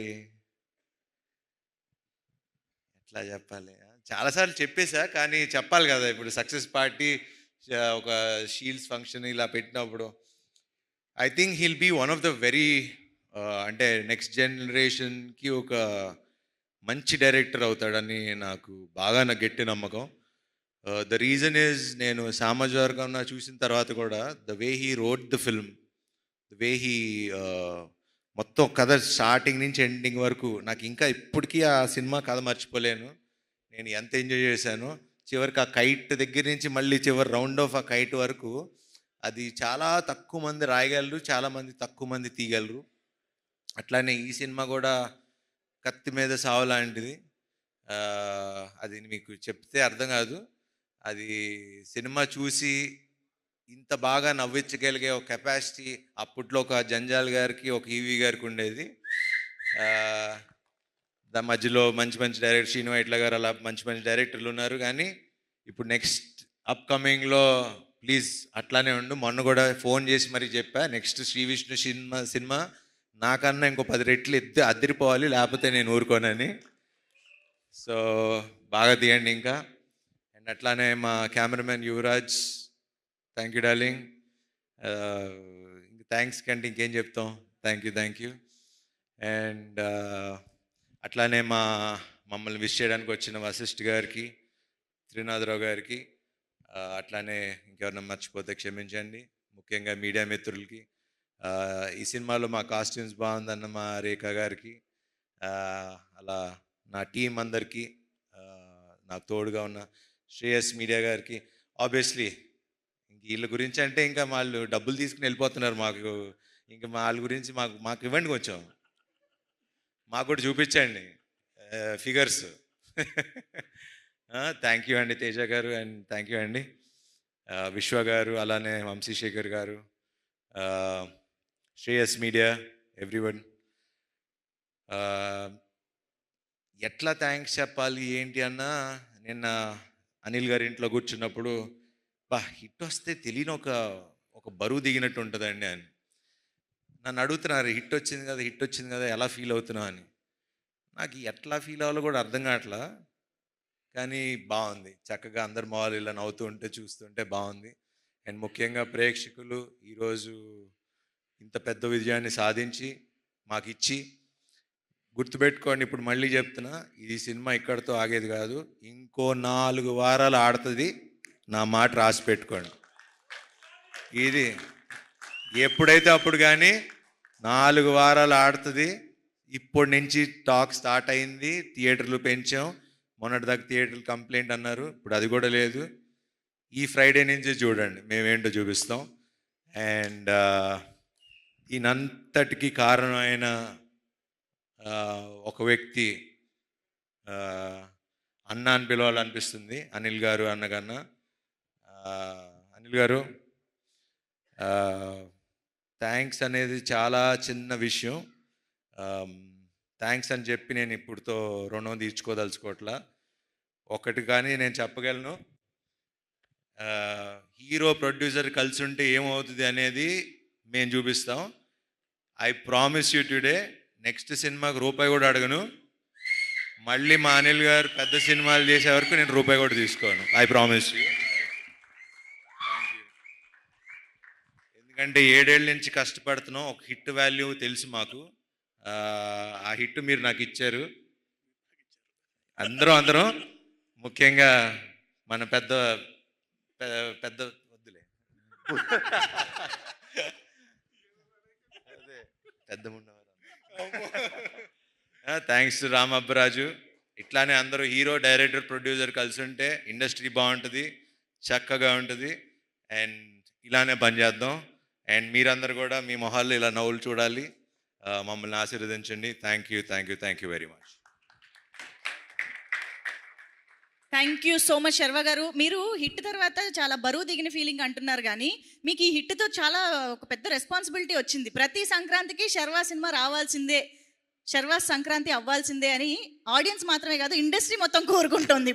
ఎట్లా చెప్పాలి, చాలాసార్లు చెప్పేశా, కానీ చెప్పాలి కదా. ఇప్పుడు సక్సెస్ పార్టీ ఒక షీల్డ్స్ ఫంక్షన్ ఇలా పెట్టినప్పుడు I think he'll be one of the very అంటే నెక్స్ట్ జనరేషన్కి ఒక మంచి డైరెక్టర్ అవుతాడని నాకు బాగా గట్టి నమ్మకం. ద రీజన్ ఈజ్, నేను సామాజిక వర్గం చూసిన తర్వాత కూడా the way he wrote the film, the way he మొత్తం కథ స్టార్టింగ్ నుంచి ఎండింగ్ వరకు నాకు ఇంకా ఇప్పటికీ ఆ సినిమా కథ మర్చిపోలేను. నేను ఎంత ఎంజాయ్ చేశాను. చివరికి ఆ కైట్ దగ్గర నుంచి మళ్ళీ చివరి రౌండ్ ఆఫ్ ఆ కైట్ వరకు అది చాలా తక్కువ మంది రాయగలరు, చాలామంది తక్కువ మంది తీయగలరు. అట్లానే ఈ సినిమా కూడా కత్తి మీద సావు లాంటిది. అది మీకు చెప్తే అర్థం కాదు. అది సినిమా చూసి ఇంత బాగా నవ్వించగలిగే ఒక కెపాసిటీ అప్పట్లో ఒక జంజాల్ గారికి, ఒక ఈవీ గారికి ఉండేది. దాని మధ్యలో మంచి మంచి డైరెక్టర్ శ్రీను వైట్ల గారు అలా మంచి మంచి డైరెక్టర్లు ఉన్నారు. కానీ ఇప్పుడు నెక్స్ట్ అప్కమింగ్లో ప్లీజ్ అట్లానే ఉండు. మొన్న కూడా ఫోన్ చేసి మరీ చెప్పా, నెక్స్ట్ శ్రీ విష్ణు సినిమా నాకన్నా ఇంకో 10 రెట్లు అదిరిపోవాలి, లేకపోతే నేను ఊరుకోనని. సో బాగా తీయండి ఇంకా. అండ్ అట్లానే మా cameraman Yuvraj, thank you darling. ఇంక థ్యాంక్స్ కంటే ఇంకేం చెప్తాం. Thank you. అండ్ అట్లానే మమ్మల్ని విష్ చేయడానికి వచ్చిన వశిష్ఠ్ గారికి, త్రినాథరావు గారికి, అట్లానే ఇంకెవరన్నా మర్చిపోతే క్షమించండి. ముఖ్యంగా మీడియా మిత్రులకి, ఈ సినిమాలో మా కాస్ట్యూమ్స్ బాగుందన్న మా రేఖ గారికి, అలా నా టీం అందరికీ, నాకు తోడుగా ఉన్న శ్రేయస్ మీడియా గారికి. ఆబ్వియస్లీ ఇంక వీళ్ళ గురించి అంటే ఇంకా వాళ్ళు డబ్బులు తీసుకుని వెళ్ళిపోతున్నారు. మాకు ఇంకా వాళ్ళ గురించి మాకు ఇవ్వండి, కొంచెం మాకు కూడా చూపించండి ఫిగర్స్. థ్యాంక్ యూ అండి తేజ గారు, అండ్ థ్యాంక్ యూ అండి విశ్వ గారు, అలానే వంశీశేఖర్ గారు, శ్రేయస్ మీడియా, ఎవ్రీవన్. ఎట్లా థ్యాంక్స్ చెప్పాలి ఏంటి అన్నా, నిన్న అనిల్ గారి ఇంట్లో కూర్చున్నప్పుడు హిట్ వస్తే తెలియని ఒక బరువు దిగినట్టు ఉంటుందండి అని నన్ను అడుగుతున్నారు. హిట్ వచ్చింది కదా ఎలా ఫీల్ అవుతున్నావు అని. నాకు ఎట్లా ఫీల్ అవ్వాలో కూడా అర్థం కావట్లా. కానీ బాగుంది, చక్కగా అందరు మొహాలు ఇలా నవ్వుతూ ఉంటే చూస్తుంటే బాగుంది. అండ్ ముఖ్యంగా ప్రేక్షకులు ఈరోజు ఇంత పెద్ద విజయాన్ని సాధించి మాకు ఇచ్చి, గుర్తుపెట్టుకోండి, ఇప్పుడు మళ్ళీ చెప్తున్నా, ఈ సినిమా ఇక్కడితో ఆగేది కాదు, ఇంకో 4 వారాలు ఆడుతుంది. నా మాట రాసి పెట్టుకోండి. ఇది ఎప్పుడైతే అప్పుడు కానీ 4 వారాలు ఆడుతుంది. ఇప్పటి నుంచి టాక్ స్టార్ట్ అయింది, థియేటర్లు పెంచాం. మొన్నటిదాకా థియేటర్లు కంప్లైంట్ అన్నారు, ఇప్పుడు అది కూడా లేదు. ఈ ఫ్రైడే నుంచి చూడండి మేమేంటో చూపిస్తాం. అండ్ ఈయనంతటికి కారణమైన ఒక వ్యక్తి అన్న అని పిలవాలనిపిస్తుంది, అనిల్ గారు అన్నకన్నా. అనిల్ గారు, థ్యాంక్స్ అనేది చాలా చిన్న విషయం. థ్యాంక్స్ అని చెప్పి నేను ఇప్పుడుతో రుణం తీర్చుకోదలుచుకోవట్లా. ఒకటి కానీ నేను చెప్పగలను, హీరో ప్రొడ్యూసర్ కలిసి ఉంటే ఏమవుతుంది అనేది మేము చూపిస్తాం. I promise you today, next సినిమాకి రూపాయి కూడా అడగను. మళ్ళీ మా అనిల్ గారు పెద్ద సినిమాలు చేసే వరకు నేను రూపాయి కూడా తీసుకోను. I promise you. ఎందుకంటే 7 ఏళ్ళ నుంచి కష్టపడుతున్నాం. ఒక హిట్ వాల్యూ తెలుసు మాకు. ఆ హిట్ మీరు నాకు ఇచ్చారు. అందరం ముఖ్యంగా మన పెద్ద వద్దులే పెద్ద థ్యాంక్స్ టు రామబ్బరాజు. ఇట్లానే అందరూ హీరో, డైరెక్టర్, ప్రొడ్యూసర్ కలిసి ఉంటే ఇండస్ట్రీ బాగుంటుంది, చక్కగా ఉంటుంది. అండ్ ఇలానే పనిచేద్దాం. అండ్ మీరందరూ కూడా మీ మొహాల్లో ఇలా నవ్వులు చూడాలి. మమ్మల్ని ఆశీర్వదించండి. Thank you very much. Thank you so much Sharwa గారు. మీరు హిట్ తర్వాత చాలా బరువు దిగిన ఫీలింగ్ అంటున్నారు, కానీ మీకు ఈ హిట్తో చాలా ఒక పెద్ద రెస్పాన్సిబిలిటీ వచ్చింది. ప్రతి సంక్రాంతికి శర్వ సినిమా రావాల్సిందే, శర్వ సంక్రాంతి అవ్వాల్సిందే అని ఆడియన్స్ మాత్రమే కాదు, ఇండస్ట్రీ మొత్తం కోరుకుంటోంది.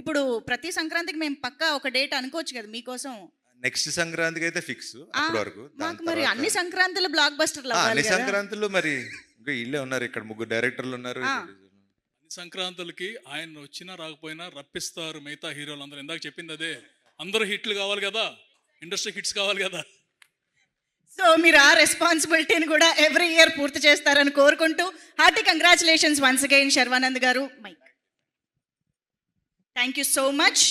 ఇప్పుడు ప్రతి సంక్రాంతికి మేము పక్కా ఒక డేట్ అనుకోవచ్చు కదా మీకోసం. నెక్స్ట్ సంక్రాంతికి అయితే ఫిక్స్. అప్పటి వరకు మాకు మరి అన్ని సంక్రాంతులు బ్లాక్ బస్టర్లు అన్ని సంక్రాంతులు మరి ఇంకా ఇల్లే ఉన్నారు, ఇక్కడ 3 డైరెక్టర్లు ఉన్నారు. అన్ని సంక్రాంతులకి ఆయన వచ్చినా రాకపోయినా రప్పిస్తారు మిగతా హీరోలు అందరూ. ఇందాక చెప్పింది అదే, అందరూ హిట్లు కావాలి కదా, ఇండస్ట్రీ హిట్స్ కావాలి కదా. సో మీరు ఆ రెస్పాన్సిబిలిటీని కూడా ఎవ్రీ ఇయర్ పూర్తి చేస్తారని కోరుకుంటూ hearty congratulations once again Sharwanand గారు. Mike. Thank you so much.